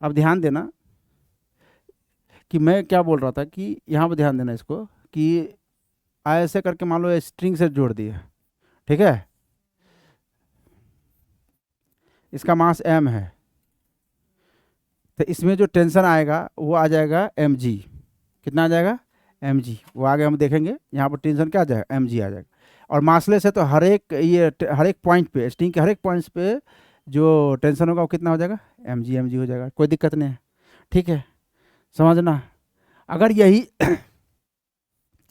अब ध्यान देना कि मैं क्या बोल रहा था, कि यहाँ पर ध्यान देना इसको, कि ऐसे करके मान लो स्ट्रिंग से जोड़ दिया, ठीक है, इसका मास m है, तो इसमें जो टेंशन आएगा वो आ जाएगा mg, कितना आ जाएगा mg, वो आगे हम देखेंगे, यहाँ पर टेंशन क्या आ जाएगा mg आ जाएगा। और मासलेस है तो हर एक पॉइंट पे, स्ट्रिंग के हर एक पॉइंट्स पे जो टेंशन होगा वो कितना हो जाएगा mg हो जाएगा, कोई दिक्कत नहीं है, ठीक है। समझना, अगर यही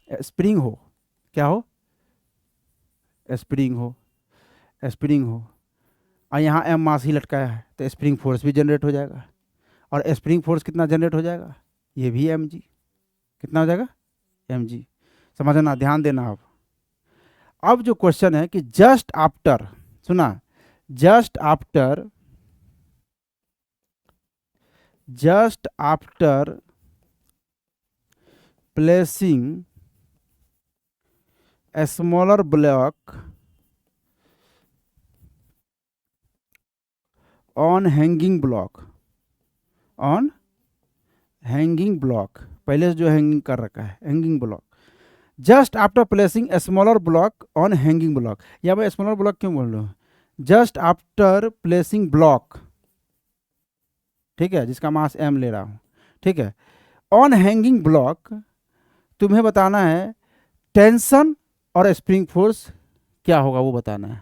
स्प्रिंग हो, क्या हो, स्प्रिंग हो और यहाँ m मास ही लटकाया है, तो स्प्रिंग फोर्स भी जनरेट हो जाएगा, और स्प्रिंग फोर्स कितना जनरेट हो जाएगा, ये भी mg, कितना हो जाएगा mg। समझना, ध्यान देना। अब जो क्वेश्चन है कि जस्ट आफ्टर, सुना, just after placing a smaller block on hanging block, पहले से जो हैंगिंग कर रखा है hanging block, just after placing a smaller block on hanging block, या मैं स्मॉलर ब्लॉक क्यों बोल रहा हूँ, जस्ट आफ्टर प्लेसिंग ब्लॉक, ठीक है, जिसका मास m ले रहा हूँ, ठीक है, ऑन हैंगिंग ब्लॉक, तुम्हें बताना है टेंशन और स्प्रिंग फोर्स क्या होगा वो बताना है।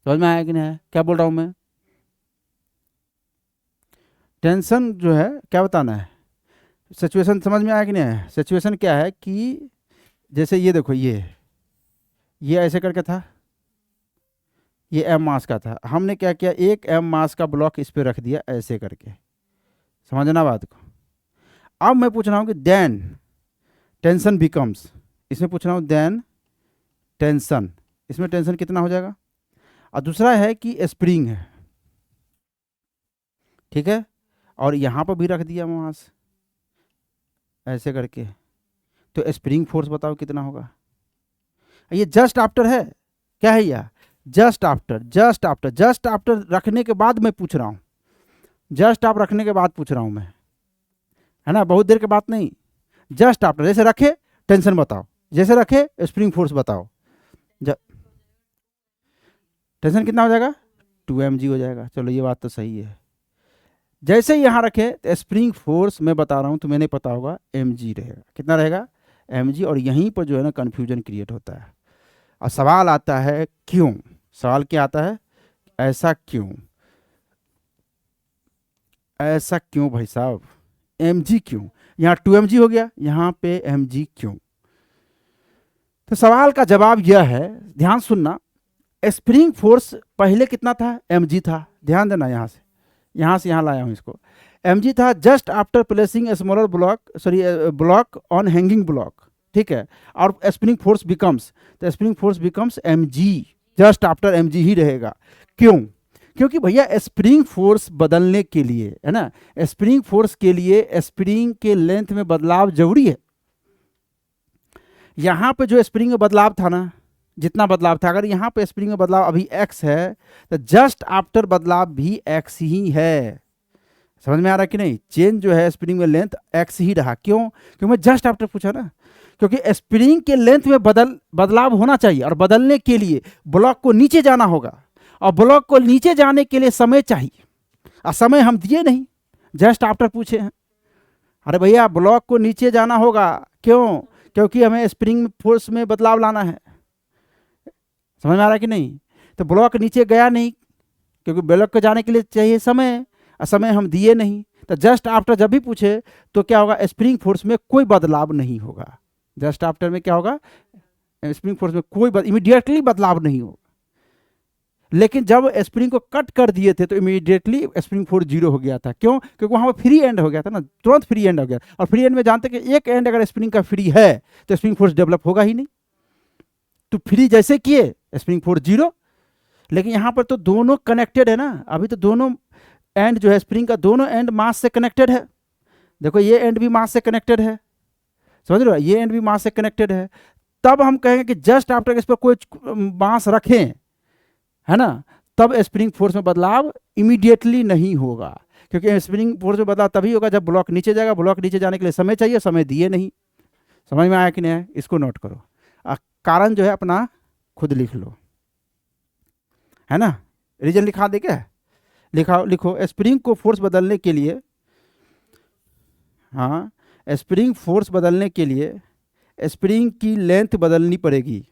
समझ में आया कि नहीं है, क्या बोल रहा हूँ मैं, टेंशन जो है क्या बताना है, सिचुएशन समझ में आया कि नहीं है, सिचुएशन क्या है कि जैसे ये देखो, ये ऐसे करके था, ये m मास का था, हमने क्या किया, एक m मास का ब्लॉक इस पे रख दिया ऐसे करके, समझना बात को। अब मैं पूछ रहा हूँ कि देन टेंशन बिकम्स, इसमें पूछ रहा हूँ देन टेंशन, इसमें टेंशन कितना हो जाएगा, और दूसरा है कि स्प्रिंग है, ठीक है, और यहाँ पर भी रख दिया मास ऐसे करके, तो स्प्रिंग फोर्स बताओ कितना होगा। ये जस्ट आफ्टर है, क्या है यह, जस्ट आफ्टर रखने के बाद मैं पूछ रहा हूँ, जस्ट आप रखने के बाद पूछ रहा हूँ मैं, है ना, बहुत देर के बाद नहीं, जस्ट आफ्टर, जैसे रखे टेंशन बताओ, जैसे रखे स्प्रिंग फोर्स बताओ, टेंशन कितना हो जाएगा 2mg हो जाएगा, चलो ये बात तो सही है। जैसे ही यहाँ रखे तो स्प्रिंग फोर्स मैं बता रहा हूँ तुम्हें नहीं पता होगा mg रहेगा, कितना रहेगा mg, और यहीं पर जो है ना कन्फ्यूजन क्रिएट होता है, और सवाल आता है क्यों, सवाल क्या आता है, ऐसा क्यों भाई साहब, mg क्यों, यहाँ 2mg हो गया, यहाँ पे mg क्यों। तो सवाल का जवाब यह है, ध्यान सुनना, स्प्रिंग फोर्स पहले कितना था mg था, ध्यान देना, यहाँ से यहाँ लाया हूँ इसको, mg था just after placing a smaller block on hanging block, ठीक है, और स्प्रिंग फोर्स बिकम्स, तो spring force becomes mg, just after mg ही रहेगा, क्यों, क्योंकि भैया स्प्रिंग फोर्स बदलने के लिए, है ना, स्प्रिंग फोर्स के लिए स्प्रिंग के लेंथ में बदलाव जरूरी है। यहाँ पे जो स्प्रिंग में बदलाव था ना, जितना बदलाव था, अगर यहाँ पे स्प्रिंग में बदलाव अभी x है तो जस्ट आफ्टर बदलाव भी x ही है। समझ में आ रहा है कि नहीं? चेंज जो है स्प्रिंग में लेंथ x ही रहा। क्यों? क्योंकि मैं जस्ट आफ्टर पूछा ना, क्योंकि स्प्रिंग के लेंथ में बदलाव होना चाहिए, और बदलने के लिए ब्लॉक को नीचे जाना होगा, और ब्लॉक को नीचे जाने के लिए समय चाहिए, और समय हम दिए नहीं, जस्ट आफ्टर पूछे हैं। अरे भैया ब्लॉक को नीचे जाना होगा, क्यों? क्योंकि हमें स्प्रिंग फोर्स में बदलाव लाना है। समझ में आ रहा है कि नहीं? तो ब्लॉक नीचे गया नहीं, क्योंकि ब्लॉक को जाने के लिए चाहिए समय, और समय हम दिए नहीं। तो जस्ट आफ्टर जब भी पूछे तो क्या होगा? स्प्रिंग फोर्स में कोई बदलाव नहीं होगा। जस्ट आफ्टर में क्या होगा? स्प्रिंग फोर्स में कोई इमीडिएटली बदलाव नहीं होगा। लेकिन जब स्प्रिंग को कट कर दिए थे तो इमीडिएटली स्प्रिंग फोर्स जीरो हो गया था। क्यों? क्योंकि वहां पर फ्री एंड हो गया था ना, तुरंत फ्री एंड हो गया। और फ्री एंड में जानते कि एक एंड अगर स्प्रिंग का फ्री है तो स्प्रिंग फोर्स डेवलप होगा ही नहीं। तो फ्री जैसे किए स्प्रिंग फोर्स जीरो। लेकिन यहां पर तो दोनों कनेक्टेड है ना, अभी तो दोनों एंड जो है स्प्रिंग का, दोनों एंड मास से कनेक्टेड है। देखो ये एंड भी मास से कनेक्टेड है, समझ रहे हो? ये एंड भी मास से कनेक्टेड है। तब हम कहेंगे कि जस्ट आफ्टर इस पर कोई मास रखें, है ना, तब स्प्रिंग फोर्स में बदलाव इमीडिएटली नहीं होगा। क्योंकि स्प्रिंग फोर्स में बदलाव तभी होगा जब ब्लॉक नीचे जाएगा। ब्लॉक नीचे जाने के लिए समय चाहिए, समय दिए नहीं। समझ में आया कि नहीं? इसको नोट करो। कारण जो है अपना खुद लिख लो, है ना? रीजन लिखा दे क्या? लिखो स्प्रिंग को फोर्स बदलने के लिए, हाँ, स्प्रिंग फोर्स बदलने के लिए स्प्रिंग की लेंथ बदलनी पड़ेगी।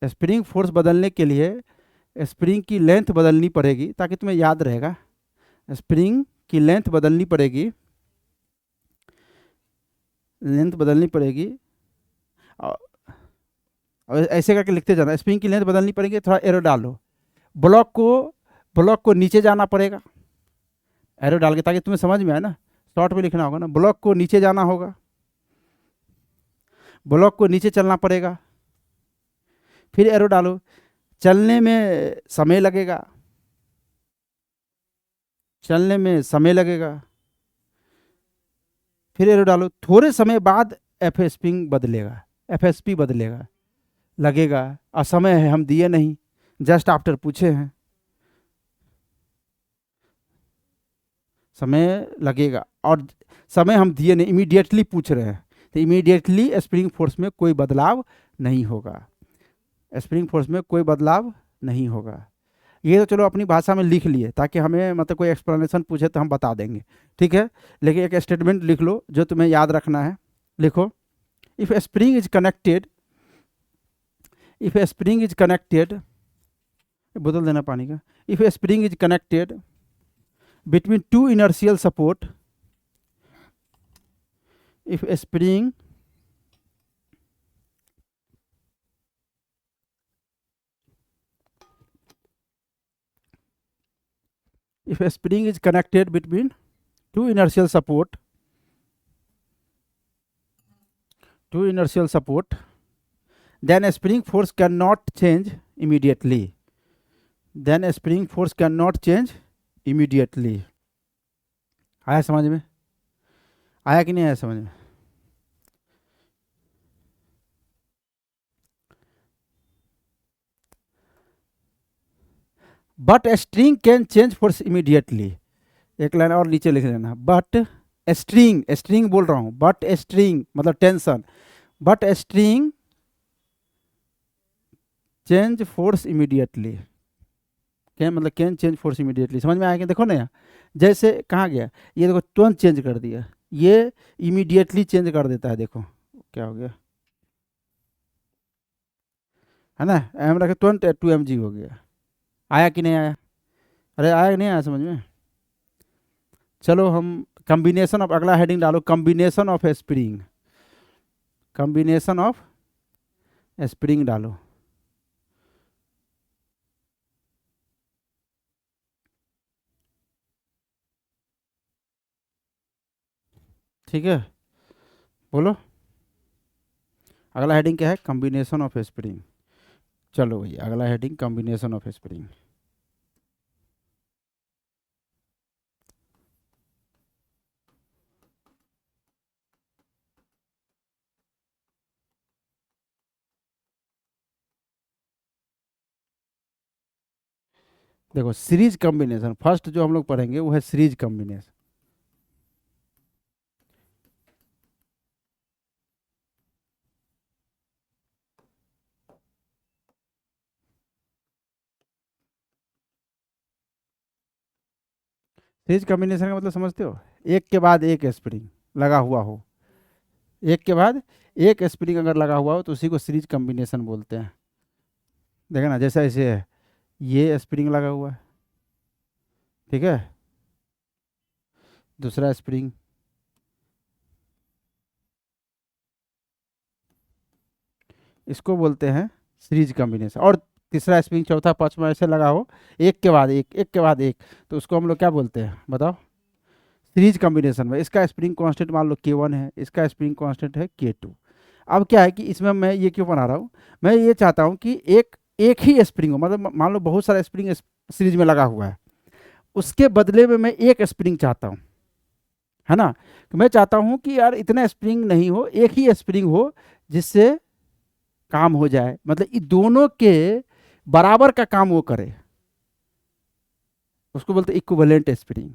स्प्रिंग फोर्स बदलने के लिए स्प्रिंग की लेंथ बदलनी पड़ेगी, ताकि तुम्हें याद रहेगा। स्प्रिंग की लेंथ बदलनी पड़ेगी, लेंथ बदलनी पड़ेगी। और ऐसे करके लिखते जाना, स्प्रिंग की लेंथ बदलनी पड़ेगी। थोड़ा एरो डालो, ब्लॉक को नीचे जाना पड़ेगा, एरो डाल के, ताकि तुम्हें समझ में आए ना। शॉर्ट में लिखना होगा ना, ब्लॉक को नीचे जाना होगा, ब्लॉक को नीचे चलना पड़ेगा। फिर एरो डालो, चलने में समय लगेगा, चलने में समय लगेगा। फिर एरो डालो, थोड़े समय बाद एफएसपी बदलेगा, एफएसपी बदलेगा, लगेगा। और समय है हम दिए नहीं, जस्ट आफ्टर पूछे हैं, समय लगेगा। और समय हम दिए नहीं, इमीडिएटली पूछ रहे हैं, तो इमीडिएटली स्प्रिंग फोर्स में कोई बदलाव नहीं होगा। स्प्रिंग फोर्स में कोई बदलाव नहीं होगा। ये तो चलो अपनी भाषा में लिख लिए, ताकि हमें मतलब कोई एक्सप्लेनेशन पूछे तो हम बता देंगे, ठीक है? लेकिन एक स्टेटमेंट लिख लो जो तुम्हें याद रखना है। लिखो, if spring is connected, if spring is connected, बदल देना पानी का। If spring is connected between two inertial support, if a spring is connected between two inertial support, then a spring force cannot change immediately, then a spring force cannot change immediately। आया समझ में? आया कि नहीं आया समझ में? But string can change force immediately. एक लाइन और नीचे लिख लेना, बट स्ट्रिंग बोल रहा हूं, बट स्ट्रिंग मतलब tension, but string change force immediately. क्या मतलब कैन चेंज फोर्स इमीडिएटली? समझ में आएगा? देखो ना यहाँ, जैसे कहाँ गया, ये देखो तुरंत चेंज कर दिया, ये इमीडिएटली चेंज कर देता है। देखो क्या हो गया, है ना? एम रखे तुरंत 2mg हो गया। आया कि नहीं आया? अरे आया कि नहीं आया समझ में? चलो हम कॉम्बिनेशन ऑफ, अगला हेडिंग डालो, combination of spring, combination of spring डालो। ठीक है, बोलो अगला हेडिंग क्या है? Combination of spring. चलो भैया अगला हेडिंग कॉम्बिनेशन ऑफ स्प्रिंग। देखो सीरीज कॉम्बिनेशन फर्स्ट जो हम लोग पढ़ेंगे वो है सीरीज कॉम्बिनेशन। सीरीज कॉम्बिनेशन का मतलब समझते हो, एक के बाद एक स्प्रिंग लगा हुआ हो, एक के बाद एक स्प्रिंग अगर लगा हुआ हो तो उसी को सीरीज कॉम्बिनेशन बोलते हैं। देखा ना, जैसा ऐसे है, ये स्प्रिंग लगा हुआ है, ठीक है, दूसरा स्प्रिंग, इसको बोलते हैं सीरीज कॉम्बिनेशन। और तीसरा स्प्रिंग चौथा पांचवा ऐसे लगा हो, एक के बाद एक, एक के बाद एक, तो उसको हम लोग क्या बोलते हैं बताओ, सीरीज कॉम्बिनेशन में। इसका स्प्रिंग कांस्टेंट मान लो K1 है, इसका स्प्रिंग कांस्टेंट है K2। अब क्या है कि इसमें मैं ये क्यों बना रहा हूँ, मैं ये चाहता हूँ कि एक एक ही स्प्रिंग हो, मतलब मान लो बहुत सारा स्प्रिंग सीरीज में लगा हुआ है, उसके बदले में मैं एक स्प्रिंग चाहता हूँ, है ना। तो मैं चाहता हूँ कि यार इतना स्प्रिंग नहीं हो, एक ही स्प्रिंग हो जिससे काम हो जाए, मतलब ये दोनों के बराबर का काम वो करे, उसको बोलते इक्विवेलेंट स्प्रिंग,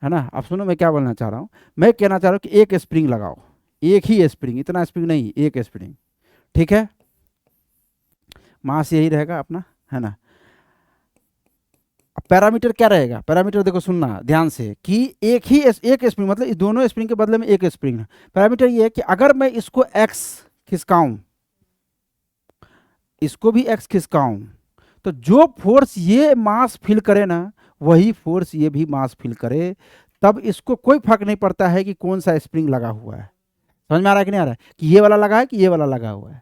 है ना। अब सुनो मैं क्या बोलना चाह रहा हूँ, मैं कहना चाह रहा हूँ कि एक स्प्रिंग लगाओ, एक ही स्प्रिंग, इतना स्प्रिंग नहीं, एक स्प्रिंग, ठीक है, मास यही रहेगा अपना, है ना। अब पैरामीटर क्या रहेगा, पैरामीटर देखो सुनना ध्यान से कि एक ही एक स्प्रिंग, मतलब इस दोनों स्प्रिंग के बदले में एक स्प्रिंग है। पैरामीटर ये है कि अगर मैं इसको x खिसकाऊं, इसको भी x खिसकाऊं, तो जो फोर्स ये मास फील करे ना, वही फोर्स ये भी मास फील करे, तब इसको कोई फर्क नहीं पड़ता है कि कौन सा स्प्रिंग लगा हुआ है। समझ में आ रहा है कि नहीं आ रहा है, कि ये वाला लगा है कि ये वाला लगा हुआ है।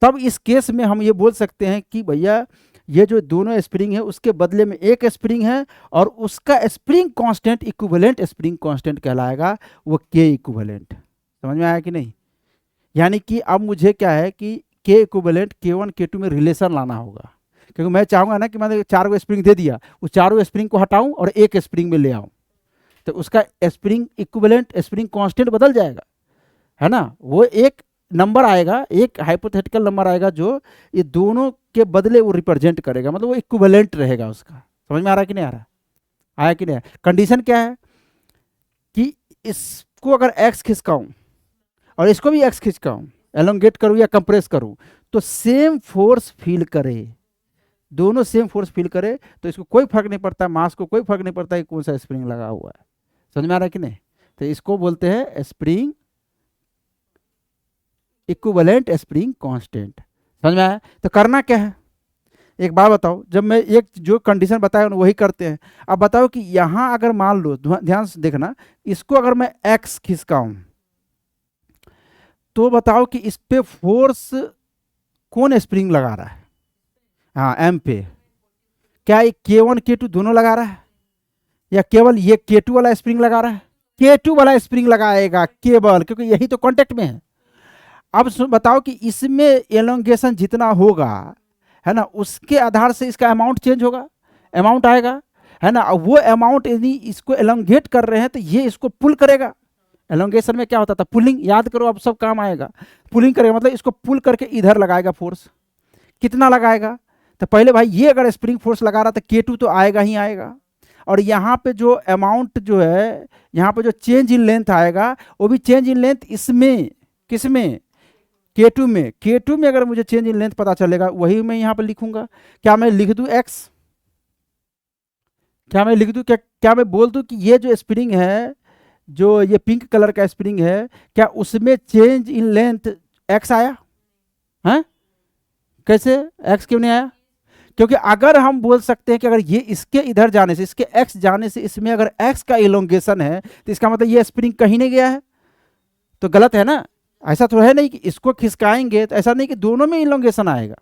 तब इस केस में हम ये बोल सकते हैं कि भैया ये जो दोनों स्प्रिंग है उसके बदले में एक स्प्रिंग है, और उसका spring constant equivalent spring constant कहलाएगा, वो के इक्विवेलेंट। समझ में आया कि नहीं। यानी कि अब मुझे क्या है कि के इक्विवेलेंट K1 K2 में रिलेशन लाना होगा, क्योंकि मैं चाहूंगा ना कि मैंने चार को स्प्रिंग दे दिया, उस चारों स्प्रिंग को हटाऊं और एक स्प्रिंग में ले आऊं, तो उसका स्प्रिंग इक्विवेलेंट स्प्रिंग कांस्टेंट बदल जाएगा, है ना। वो एक नंबर आएगा, एक हाइपोथेटिकल नंबर आएगा जो ये दोनों के बदले वो रिप्रेजेंट करेगा, मतलब वो इक्विवेलेंट रहेगा उसका। समझ में आ रहा है कि नहीं आ रहा, आया कि नहीं। कंडीशन क्या है कि इसको अगर x खिसकाऊं और इसको भी x खिसकाऊं, एलोंगेट करूं या कंप्रेस करूं, तो सेम फोर्स फील करे, दोनों सेम फोर्स फील करे, तो इसको कोई फर्क नहीं पड़ता, मास को कोई फर्क नहीं पड़ता कि कौन सा स्प्रिंग लगा हुआ है। समझ में आ रहा है कि नहीं। तो इसको बोलते हैं स्प्रिंग इक्विवेलेंट स्प्रिंग कांस्टेंट। समझ में आया। तो करना क्या है, एक बात बताओ, जब मैं एक जो कंडीशन बताया वही करते हैं। अब बताओ कि यहां अगर मान लो, ध्यान से देखना, इसको अगर मैं x खिसकाऊं, तो बताओ कि इस पे फोर्स कौन स्प्रिंग लगा रहा है, हाँ m पे। क्या ये K1 K2 दोनों लगा रहा है, या केवल ये K2 वाला स्प्रिंग लगा रहा है। K2 वाला स्प्रिंग लगाएगा केवल, क्योंकि यही तो कांटेक्ट में है। अब बताओ कि इसमें एलोंगेशन जितना होगा, है ना, उसके आधार से इसका अमाउंट चेंज होगा, अमाउंट आएगा, है ना। वो अमाउंट यदि इसको एलोंगेट कर रहे हैं तो ये इसको पुल करेगा। एलोंगेशन में क्या होता था, पुलिंग, याद करो, अब सब काम आएगा। पुलिंग करेगा मतलब इसको पुल करके इधर लगाएगा फोर्स। कितना लगाएगा, तो पहले भाई ये अगर स्प्रिंग फोर्स लगा रहा था K2 तो आएगा ही आएगा, और यहाँ पे जो अमाउंट जो है, यहाँ पे जो चेंज इन लेंथ आएगा, वो भी चेंज इन लेंथ इसमें, किसमें, K2 में। K2 में अगर मुझे चेंज इन लेंथ पता चलेगा, वही मैं यहाँ पे लिखूंगा। क्या मैं लिख दूं x, क्या मैं लिख दूं, क्या मैं बोल दूं कि ये जो स्प्रिंग है, जो ये पिंक कलर का स्प्रिंग है, क्या उसमें चेंज इन लेंथ x आया है। कैसे x क्यों नहीं आया, क्योंकि अगर हम बोल सकते हैं कि अगर ये इसके इधर जाने से, इसके x जाने से इसमें अगर x का इलोंगेशन है, तो इसका मतलब ये स्प्रिंग कहीं नहीं गया है, तो गलत है ना। ऐसा तो है नहीं कि इसको खिसकाएंगे तो ऐसा नहीं कि दोनों में इलोंगेशन आएगा,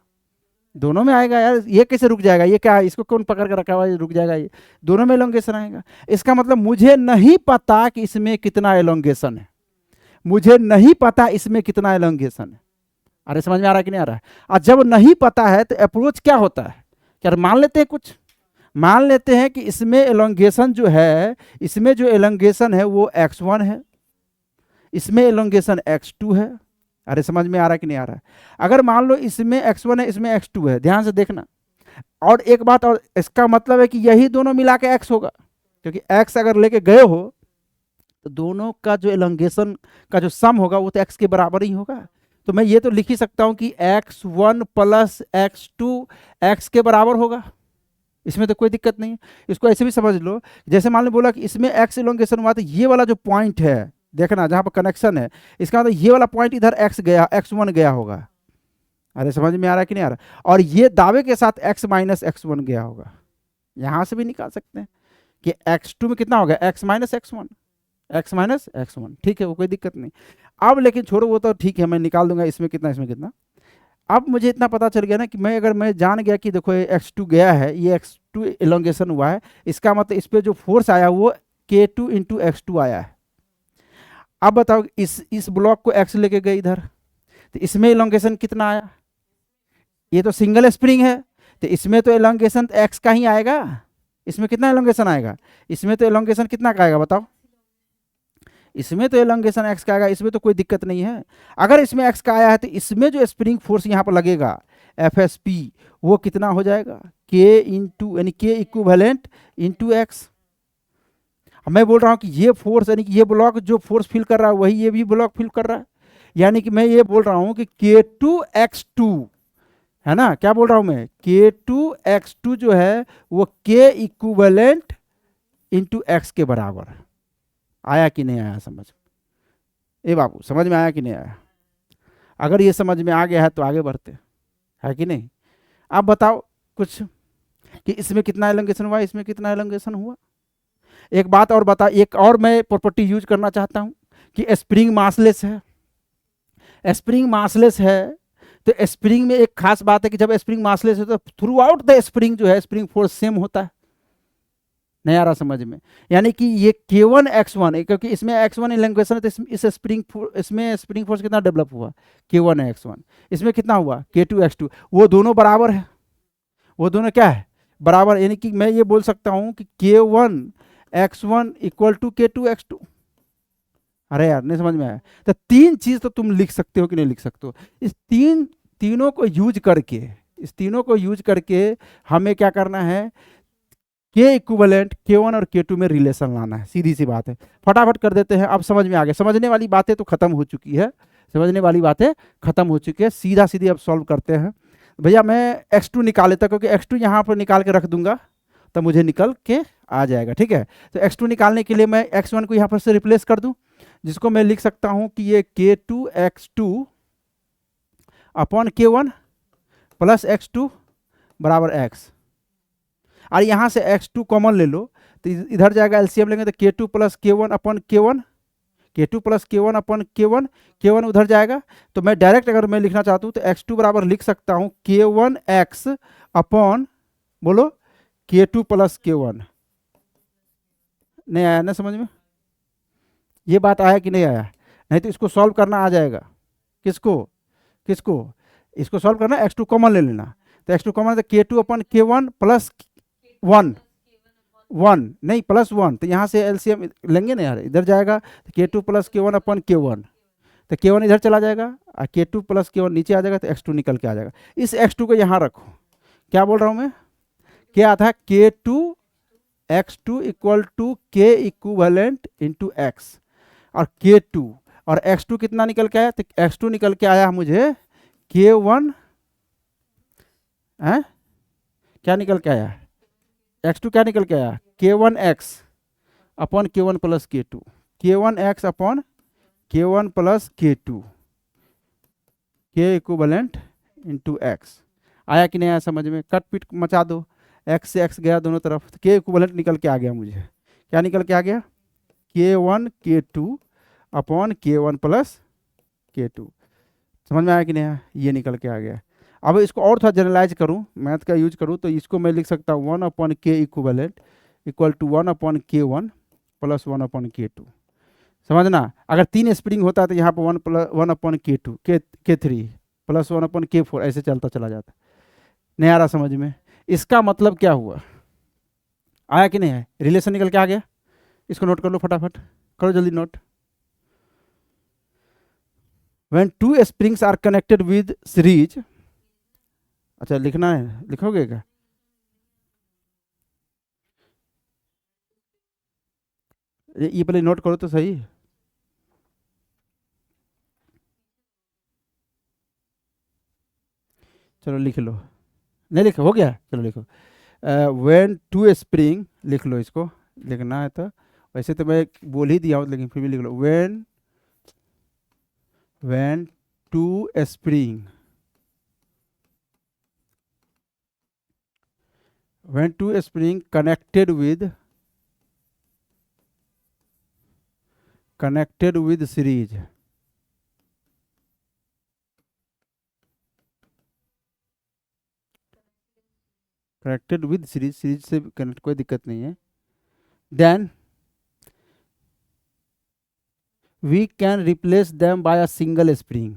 दोनों में आएगा यार, ये कैसे रुक जाएगा, ये क्या है, इसको कौन पकड़ कर रखा हुआ है रुक जाएगा, ये दोनों में इलोंगेशन आएगा। इसका मतलब मुझे नहीं पता कि इसमें कितना इलोंगेशन है, मुझे नहीं पता इसमें कितना इलोंगेशन है। अरे समझ में आ रहा है कि नहीं आ रहा है। और जब नहीं पता है तो अप्रोच क्या होता है, क्या मान लेते हैं, कुछ मान लेते हैं कि इसमें एलोंगेशन जो है, इसमें जो एलोंगेशन है वो x1 है, इसमें एलोंगेशन x2 है। अरे समझ में आ रहा है कि नहीं आ रहा है। अगर मान लो इसमें x1 है, इसमें x2 है, ध्यान से देखना, और एक बात और, इसका मतलब है कि यही दोनों मिला के एक्स होगा, क्योंकि एक्स अगर लेके गए हो तो दोनों का जो एलोंगेशन का जो सम होगा वो तो एक्स के बराबर ही होगा। तो मैं ये तो लिख ही सकता हूं कि x1 प्लस x2 एक्स के बराबर होगा, इसमें तो कोई दिक्कत नहीं है। इसको ऐसे भी समझ लो, जैसे मान लो बोला कि इसमें एक्स एलोंगेशन हुआ, तो ये वाला जो पॉइंट है देखना जहां पर कनेक्शन है, इसका मतलब ये वाला पॉइंट इधर एक्स गया, x1 गया होगा। अरे समझ में आ रहा है कि नहीं आ रहा? और ये दावे के साथ x माइनस x1 गया होगा। यहां से भी निकाल सकते हैं कि x2 में कितना होगा, x minus x1, x minus x1, ठीक है, वो कोई दिक्कत नहीं। अब लेकिन छोड़ो वो तो ठीक है, मैं निकाल दूंगा इसमें कितना इसमें कितना। अब मुझे इतना पता चल गया ना कि मैं अगर मैं जान गया कि देखो ये x2 गया है, ये x2 एलोंगेशन हुआ है, इसका मतलब इस पे जो फोर्स आया वो k2 इंटू x2 आया है। अब बताओ इस ब्लॉक को x लेके गए इधर, तो इसमें एलोंगेशन कितना आया, ये तो सिंगल स्प्रिंग है, तो इसमें तो एलोंगेशन x का ही आएगा। इसमें कितना एलोंगेशन आएगा, इसमें तो एलोंगेशन कितना का आएगा बताओ, इसमें तो एलोंगेशन x का आएगा, इसमें तो कोई दिक्कत नहीं है। अगर इसमें x का आया है तो इसमें जो स्प्रिंग फोर्स यहाँ पर लगेगा FSP, वो कितना हो जाएगा, k इंटू यानी k इक्विवेलेंट इंटू एक्स। मैं बोल रहा हूँ कि ये फोर्स यानी कि ये ब्लॉक जो फोर्स फील कर रहा है वही ये भी ब्लॉक फील कर रहा है, यानी कि मैं ये बोल रहा हूँ कि k2x2 है ना, क्या बोल रहा हूँ मैं, k2x2 जो है वो k इक्विवेलेंट इंटू एक्स के बराबर। आया कि नहीं आया समझ, ए बाबू समझ में आया कि नहीं आया? अगर ये समझ में आ गया है तो आगे बढ़ते है कि नहीं। आप बताओ कुछ कि इसमें कितना एलोंगेशन हुआ, इसमें कितना एलोंगेशन हुआ। एक बात और बता, एक और मैं प्रॉपर्टी यूज करना चाहता हूं कि स्प्रिंग मासलेस है। स्प्रिंग मासलेस है तो स्प्रिंग में एक खास बात है कि जब स्प्रिंग मासलेस है तो थ्रू आउट द स्प्रिंग जो है स्प्रिंग फोर्स सेम होता है। नहीं आ रहा समझ में, यानी कि ये k1 x1 क्योंकि इसमें x1 एलोंगेशन है तो इस इसमें स्प्रिंग फोर्स कितना डेवलप हुआ, k1 x1, इसमें कितना हुआ k2 x2, वो दोनों बराबर है, वो दोनों क्या है बराबर, यानी कि मैं ये बोल सकता हूं कि k1 x1 equal to k2 x2। अरे यार नहीं समझ में आया? तो तीन चीज तो तुम लिख सकते हो कि नहीं लिख सकते हो, इस तीनों को यूज करके, इस तीनों को यूज करके हमें क्या करना है, के इक्विवेलेंट k1 और k2 में रिलेशन लाना है, सीधी सी बात है। फटाफट कर देते हैं, अब समझ में आ गया, समझने वाली बातें तो खत्म हो चुकी है, समझने वाली बातें खत्म हो चुकी है, सीधा सीधी अब सॉल्व करते हैं। भैया मैं x2 निकाल लेता, क्योंकि x2 यहाँ पर निकाल के रख दूंगा तो मुझे निकल के आ जाएगा, ठीक है। तो x2 निकालने के लिए मैं x1 को यहाँ पर से रिप्लेस कर दूं, जिसको मैं लिख सकता हूं कि ये k2 x2 upon k1 plus x2 बराबर x, और यहाँ से x2 कॉमन ले लो तो इधर जाएगा, एलसीएम लेंगे तो k2 plus k1 upon k1, k2 plus k1 upon k1, k1 उधर जाएगा। तो मैं डायरेक्ट अगर मैं लिखना चाहता हूँ तो x2 बराबर लिख सकता हूँ k1x अपॉन, बोलो, k2 प्लस k1। नहीं आया ना समझ में, ये बात आया कि नहीं आया? नहीं तो इसको सॉल्व करना आ जाएगा, किसको किसको, इसको सॉल्व करना, x2 कॉमन ले लेना, तो x2 कॉमन तो k2 अपॉन k1 प्लस 1 नहीं प्लस 1, तो यहाँ से एलसीएम लेंगे ना यार, इधर जाएगा तो k2 plus k1 upon k1, तो k1 इधर चला जाएगा और k2 प्लस k1 नीचे आ जाएगा तो x2 निकल के आ जाएगा। इस x2 को यहाँ रखो, क्या बोल रहा हूँ मैं, क्या था k2 x2 equal to k equivalent into x, और k2 और x2 कितना निकल के आया, तो x2 निकल के आया मुझे k1 है, क्या निकल के आया, x2 क्या निकल के आया, k1x upon k1 plus k2, k1x upon k1 plus k2, k equivalent into x. आया कि नहीं आया समझ में? कट पीट मचा दो, x से x गया दोनों तरफ, तो k इक्विवेलेंट निकल के आ गया मुझे, क्या निकल के आ गया, k1 k2 upon k1 plus k2। समझ में आया कि नहीं आया? ये निकल के आ गया। अब इसको और थोड़ा जनरलाइज करूं, मैथ का यूज करूं, तो इसको मैं लिख सकता हूँ 1 upon k equivalent equal to 1 upon k1 plus 1 upon k2। समझना, अगर 3 स्प्रिंग होता है तो यहाँ पर 1 upon k2 k3 plus 1 upon k4 ऐसे चलता चला जाता। नहीं आ रहा समझ में? इसका मतलब क्या हुआ, आया कि नहीं है, रिलेशन निकल के आ गया। इसको नोट कर लो, फटाफट करो जल्दी note. When two springs are connected with series, अच्छा लिखना है, लिखोगे क्या? ये पहले नोट करो तो सही। चलो लिख लो, नहीं लिखो, हो गया, चलो लिखो। व्हेन टू स्प्रिंग, लिख लो इसको, लिखना है तो। वैसे तो मैं बोल ही दिया हूँ, लेकिन फिर भी लिख लो। When two spring, when two spring connected with series, connected with series, series से कनेक्ट, कोई दिक्कत नहीं है। Then we can replace them by a single spring.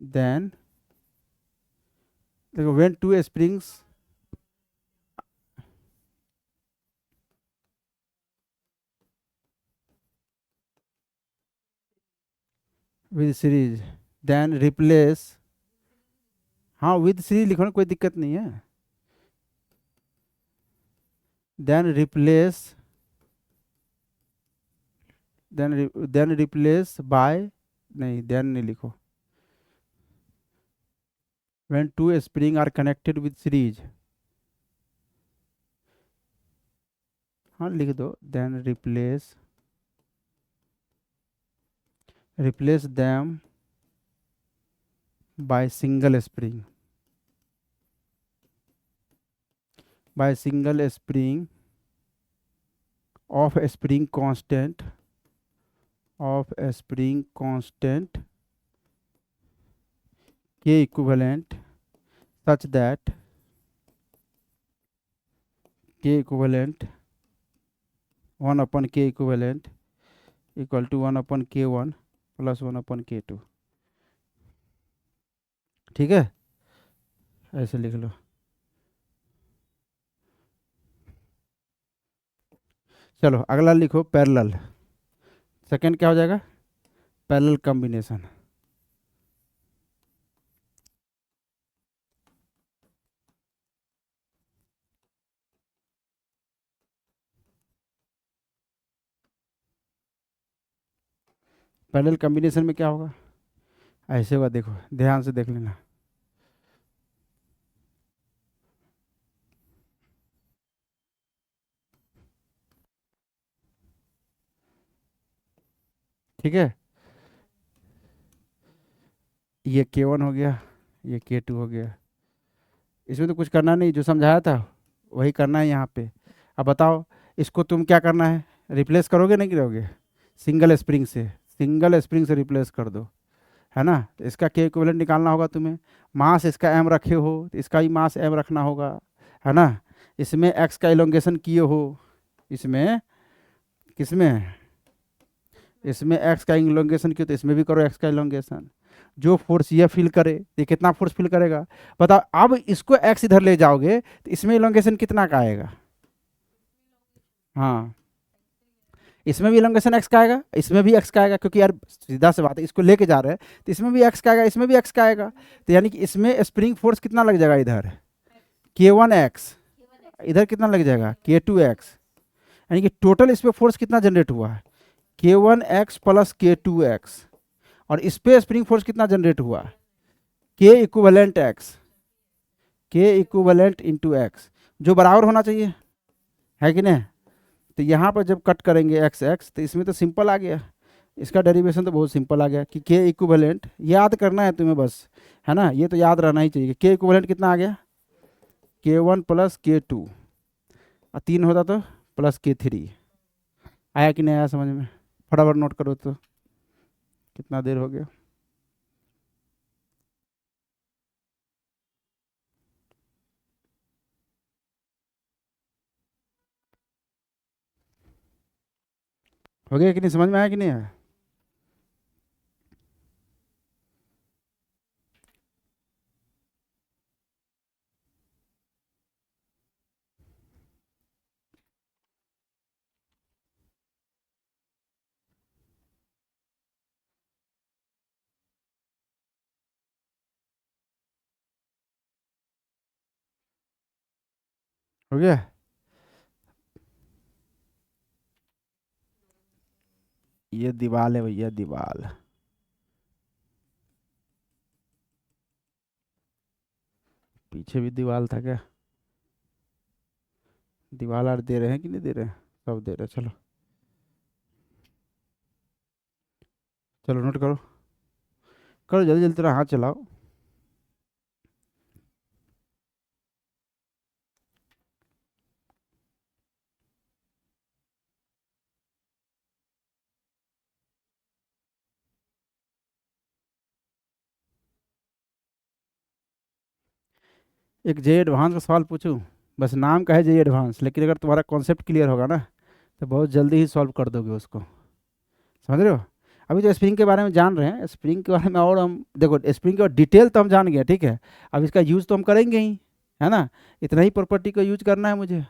Then देखो, when two springs with series, then replace, हाँ with series लिखो ना, कोई दिक्कत नहीं है। Then replace, then replace by, नहीं देन नहीं लिखो। When two spring are connected with series, हाँ लिख दो। Then replace them by single spring, by single spring of spring constant के equivalent such that k equivalent 1 upon k equivalent equal to 1 upon k1 plus 1 upon k2। ठीक है, ऐसे लिख लो। चलो अगला लिखो, पैरेलल। सेकंड क्या हो जाएगा? Parallel combination. पैरेलल कॉम्बिनेशन में क्या होगा? ऐसे होगा, देखो ध्यान से देख लेना। ठीक है, ये k1 हो गया, ये k2 हो गया। इसमें तो कुछ करना नहीं, जो समझाया था वही करना है यहाँ पे। अब बताओ, इसको तुम क्या करना है? रिप्लेस करोगे नहीं करोगे? सिंगल स्प्रिंग से रिप्लेस कर दो, है ना। तो इसका के इक्विवेलेंट निकालना होगा तुम्हें। मास इसका एम रखे हो तो इसका भी मास एम रखना होगा, है ना। इसमें एक्स का इलोंगेशन किए हो, इसमें किसमें, इसमें एक्स का इलोंगेशन किए तो इसमें भी करो एक्स का इलोंगेशन। जो फोर्स ये फील करे, ये कितना फोर्स फील करेगा बताओ। अब इसको एक्स इधर ले जाओगे तो इसमें इलोंगेशन कितना का आएगा? हाँ, इसमें भी इलोंगेशन एक्स का आएगा, इसमें भी एक्स का आएगा, क्योंकि यार सीधा सी बात है, इसको लेके जा रहे हैं तो इसमें भी एक्स का आएगा, इसमें भी एक्स का आएगा। तो यानी कि इसमें स्प्रिंग फोर्स कितना लग जाएगा? इधर k1x, इधर कितना लग जाएगा? k2x। यानी कि टोटल इस पे फोर्स कितना जनरेट हुआ है? k1x plus k2x। और इस पे स्प्रिंग फोर्स कितना जनरेट हुआ? k equivalent x, k equivalent into x, जो बराबर होना चाहिए, है कि नहीं। तो यहाँ पर जब कट करेंगे एक्स एक्स तो इसमें तो सिंपल आ गया, इसका डेरिवेशन तो बहुत सिंपल आ गया कि के इक्विवेलेंट याद करना है तुम्हें बस, है ना। ये तो याद रहना ही चाहिए। के इक्विवेलेंट कितना आ गया? k1 प्लस k2, और 3 होता तो प्लस k3। आया कि नहीं आया समझ में? फटाफट नोट करो तो, कितना देर हो गया। हो गया कि नहीं, समझ में आया कि नहीं आया? हो गया। ये दीवाल है भैया, दीवाल। पीछे भी दीवाल था क्या? दीवाल आर दे रहे हैं कि नहीं दे रहे हैं? सब दे रहे हैं, चलो चलो नोट करो, करो जल्दी जल्दी, तेरा हाथ चलाओ। एक जे एडवांस का सवाल पूछूं? बस नाम का है जे एडवांस, लेकिन अगर तुम्हारा कॉन्सेप्ट क्लियर होगा ना तो बहुत जल्दी ही सॉल्व कर दोगे उसको। समझ रहे हो? अभी तो स्प्रिंग के बारे में जान रहे हैं, स्प्रिंग के बारे में और हम देखो, स्प्रिंग का डिटेल तो हम जान गए, ठीक है। अब इसका यूज़ तो हम करेंगे ही, है ना। इतना ही प्रॉपर्टी का यूज करना है मुझे,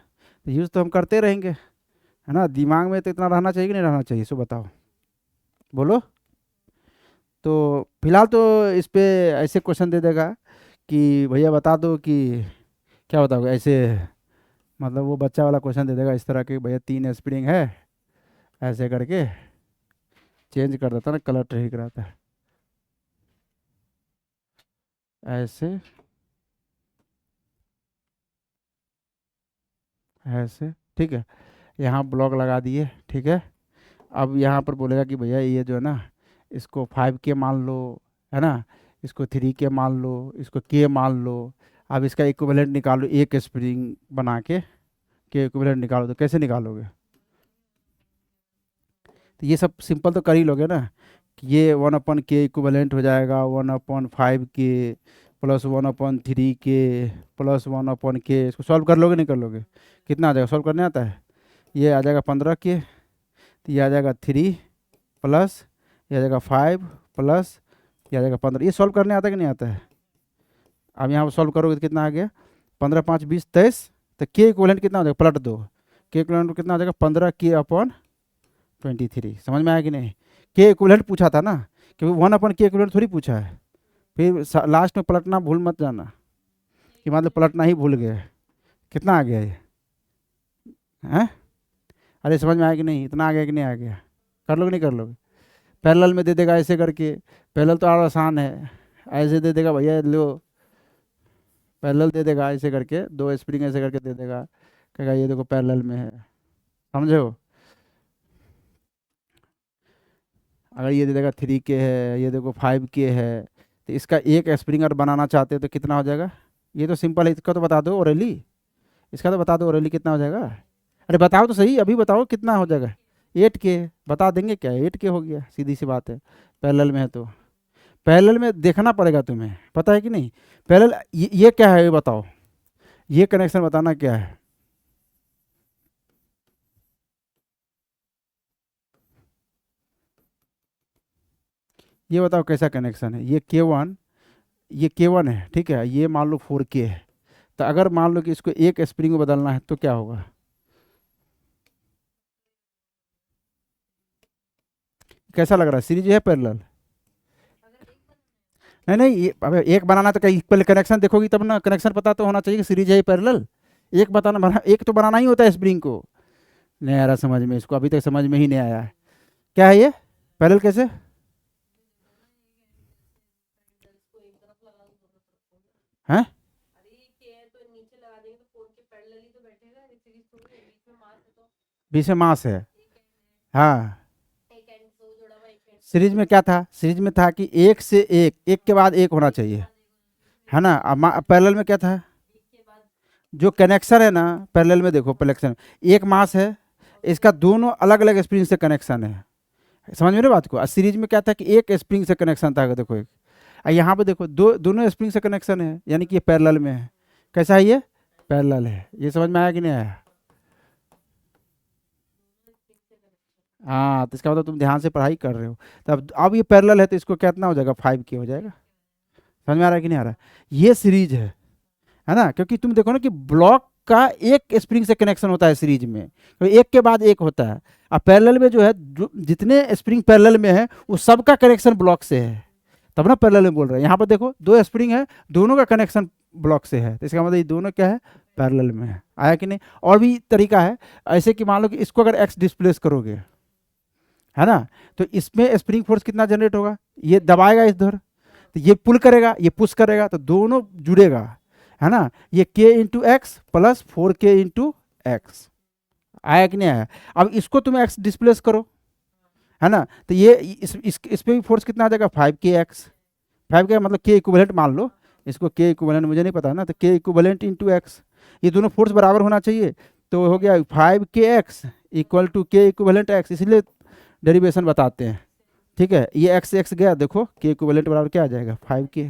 तो यूज़ तो हम करते रहेंगे, है ना। दिमाग में तो इतना रहना चाहिए कि नहीं रहना चाहिए, सो बताओ, बोलो। तो फिलहाल तो इस पे ऐसे क्वेश्चन दे देगा कि भैया बता दो कि क्या बताओगे ऐसे, मतलब वो बच्चा वाला क्वेश्चन दे देगा इस तरह के, भैया 3 स्प्रिंग है, ऐसे करके चेंज कर देता ना, कलर ठीक रहता है ऐसे, ऐसे, ठीक है। यहाँ ब्लॉक लगा दिए, ठीक है। अब यहाँ पर बोलेगा कि भैया ये जो है ना, इसको 5K मान लो, है ना, इसको 3K मान लो, इसको K मान लो। अब इसका इक्विवेलेंट निकालो, एक स्प्रिंग बना के इक्विवेलेंट निकालो, तो कैसे निकालोगे? तो ये सब सिंपल तो कर ही लोगे ना, कि ये 1/K इक्विवेलेंट हो जाएगा 1/5K plus 1/3K plus 1/K। इसको सॉल्व कर लोगे नहीं कर लोगे? कितना आ जाएगा, सॉल्व करने आता है? ये आ जाएगा 15K, तो ये आ जाएगा 3 प्लस, ये आ जाएगा 5 प्लस, ये आ जाएगा 15। ये सॉल्व करने आता है कि नहीं आता है? अब यहाँ पर सॉल्व करोगे तो कितना आ गया, 15 5 20 23। तो के इक्वलेंट कितना हो जाएगा, पलट दो, के इक्वलेंट कितना हो जाएगा 15K/23। समझ में आया कि नहीं? के इक्वलेंट पूछा था ना, क्योंकि 1/K इक्वलेंट थोड़ी पूछा है। फिर लास्ट में पलटना भूल मत जाना, कि मतलब पलटना ही भूल गए। कितना आ गया ये, हैं? अरे समझ में आया कि नहीं? इतना आ गया कि नहीं आ गया? कर लोगे नहीं कर लोगे? पैरेलल में दे देगा ऐसे करके, पैरेलल तो और आसान है। ऐसे दे देगा भैया लो, पैरेलल दे देगा ऐसे करके, 2 स्प्रिंग ऐसे करके दे देगा, कहेगा ये देखो पैरेलल में है। समझो? अगर ये दे देगा 3K है, ये देखो 5K है, तो इसका एक स्प्रिंग अगर बनाना चाहते हो तो कितना हो जाएगा? ये तो सिंपल है, इसका तो बता दो ओरली, इसका तो बता दो ओरली कितना हो जाएगा। अरे बताओ तो सही, अभी बताओ कितना हो जाएगा। 8K बता देंगे क्या, 8K हो गया, सीधी सी बात है। पैरेलल में है तो पैरेलल में देखना पड़ेगा तुम्हें, पता है कि नहीं? पैरेलल ये क्या है, ये बताओ, ये कनेक्शन बताना क्या है। ये बताओ कैसा कनेक्शन है। ये K1 है, ठीक है। ये मान लो 4K है, तो अगर मान लो कि इसको एक स्प्रिंग में बदलना है तो क्या होगा? कैसा लग रहा है, सीरीज है पैरेलल? नहीं नहीं, ये अबे एक बनाना तो कहीं पहले कनेक्शन देखोगी तब ना, कनेक्शन पता तो होना चाहिए कि सीरीज है पैरेलल। एक बताना बना, एक तो बनाना ही होता है स्प्रिंग को। नहीं आ रहा समझ में, इसको अभी तक समझ में ही नहीं आया है। क्या है ये पैरेलल कैसे? हैं? बीच में मास है, हाँ। सीरीज में क्या था, सीरीज में था कि एक से एक, एक के बाद एक होना चाहिए, है ना। अब पैरेलल में क्या था, जो कनेक्शन है ना, पैरेलल में देखो कनेक्शन, एक मास है, इसका दोनों अलग अलग स्प्रिंग से कनेक्शन है। समझ मेरे बात को? सीरीज में क्या था कि एक स्प्रिंग से कनेक्शन था, देखो एक। यहाँ पे देखो दोनों स्प्रिंग से कनेक्शन है, यानी कि ये पैरेलल में है। कैसा है ये? पैरेलल है। ये समझ में आया कि नहीं आया? हाँ, तो इसका मतलब तुम ध्यान से पढ़ाई कर रहे हो। तो अब ये पैरेलल है तो इसको कितना हो जाएगा, 5K हो जाएगा। समझ में आ रहा है कि नहीं आ रहा है? ये सीरीज है ना, क्योंकि तुम देखो ना कि ब्लॉक का एक स्प्रिंग से कनेक्शन होता है सीरीज में, तो एक के बाद एक होता है। अब पैरेलल में जो है, जितने स्प्रिंग पैरेलल में है वो सबका कनेक्शन ब्लॉक से है, तब ना पैरेलल में बोल रहे हैं। यहाँ पर देखो 2 स्प्रिंग है, दोनों का कनेक्शन ब्लॉक से है, तो इसका मतलब ये दोनों क्या है, पैरेलल में है, आया कि नहीं। और भी तरीका है, ऐसे कि मान लो कि इसको अगर एक्स डिस्प्लेस करोगे, है ना, तो इसमें स्प्रिंग फोर्स कितना जनरेट होगा, ये दबाएगा इधर, तो ये पुल करेगा, ये पुश करेगा, तो दोनों जुड़ेगा, है ना। ये k into x plus 4k into x, आया कि नहीं आया। अब इसको तुम एक्स डिस्प्लेस करो, है ना, तो ये इस पे भी फोर्स कितना आ जाएगा, 5kx, 5k मतलब k इक्विवेलेंट मान लो, इसको k इक्विवेलेंट मुझे नहीं पता ना, तो k इक्विवेलेंट इंटू एक्स, ये दोनों फोर्स बराबर होना चाहिए, तो हो गया 5kx equal to k equivalent x, इसलिए डेरिवेशन बताते हैं, ठीक है। ये एक्स एक्स गया, देखो k इक्विवेलेंट बराबर क्या आ जाएगा, 5k,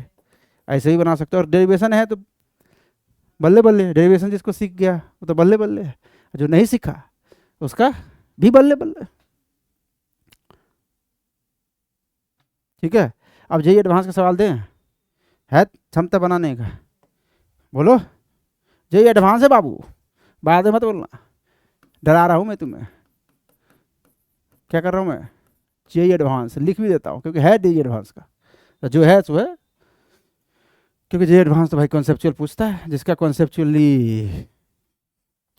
ऐसे ही बना सकते हो। और डेरिवेशन है तो बल्ले बल्ले, डेरिवेशन जिसको सीख गया वो तो बल्ले बल्ले, जो नहीं सीखा उसका भी बल्ले बल्ले, ठीक है। अब जेई एडवांस का सवाल दें, है क्षमता बनाने का, बोलो। जेई एडवांस है बाबू, बाद में मत बोलना, डरा रहा हूँ मैं तुम्हें, क्या कर रहा हूँ मैं, जेई एडवांस लिख भी देता हूँ क्योंकि है जेई एडवांस का, तो जो है सो है, क्योंकि जेई एडवांस तो भाई कॉन्सेप्चुअल पूछता है, जिसका कॉन्सेप्चुअली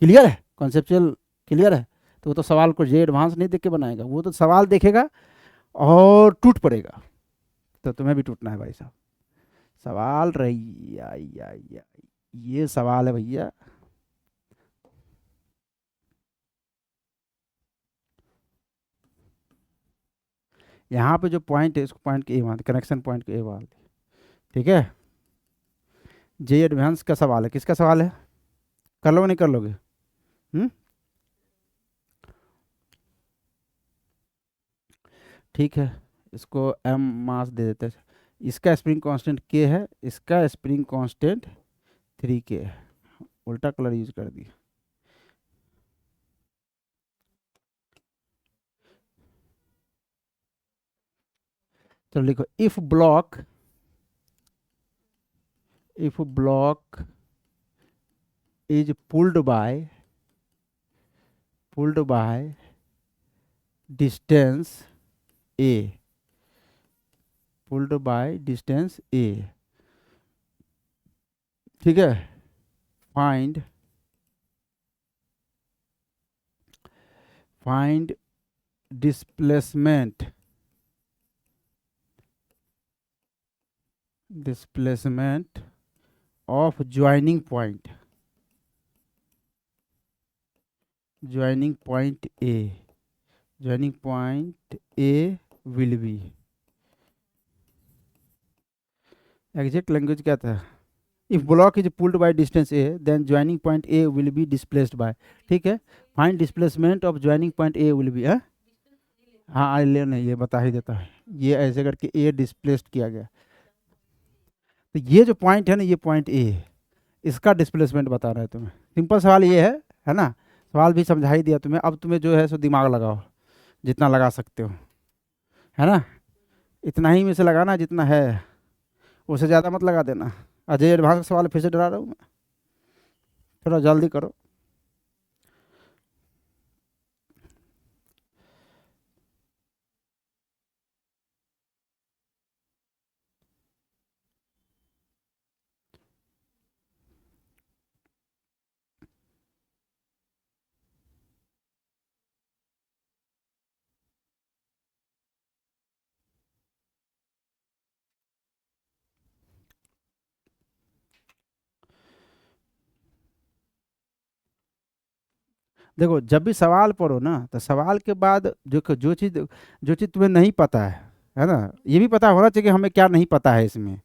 क्लियर है, कॉन्सेप्चुअल क्लियर है, तो वो तो सवाल को जेई एडवांस नहीं देख के बनाएगा, वो तो सवाल देखेगा और टूट पड़ेगा, तो तुम्हें भी टूटना है भाई साहब। सवाल रही ये सवाल है भैया, यहाँ पे जो पॉइंट है इसको पॉइंट के ए मान, कनेक्शन पॉइंट के ए मान, ठीक है। जे एडवांस का सवाल है, किसका सवाल है, कर लोगे नहीं कर लोगे, ठीक है। इसको एम मास दे देते हैं, इसका स्प्रिंग कांस्टेंट के है, इसका स्प्रिंग कांस्टेंट 3k है, उल्टा कलर यूज कर दिया। चलो लिखो, if block is pulled by distance a, ठीक है। Find displacement of joining point A will be, exact language क्या था, if block is pulled by distance A then joining point A will be displaced by, ठीक है। Find displacement of joining point A will be, हाँ ले नहीं, ये बता ही देता है, ये ऐसे करके ए डिस्प्लेस्ड किया गया, तो ये जो पॉइंट है ना, ये पॉइंट ए है, इसका डिस्प्लेसमेंट बता रहा है तुम्हें, सिंपल सवाल ये है ना। सवाल भी समझा ही दिया तुम्हें, अब तुम्हें जो है सो दिमाग लगाओ, जितना लगा सकते हो, है ना, इतना ही में से लगाना जितना है, उससे ज़्यादा मत लगा देना। अजय एडवांस का सवाल फिर से डरा रहा हूँ मैं, थोड़ा जल्दी करो। देखो जब भी सवाल पढ़ो ना, तो सवाल के बाद जो चीज़ तुम्हें नहीं पता है ना, ये भी पता होना चाहिए कि हमें क्या नहीं पता है इसमें,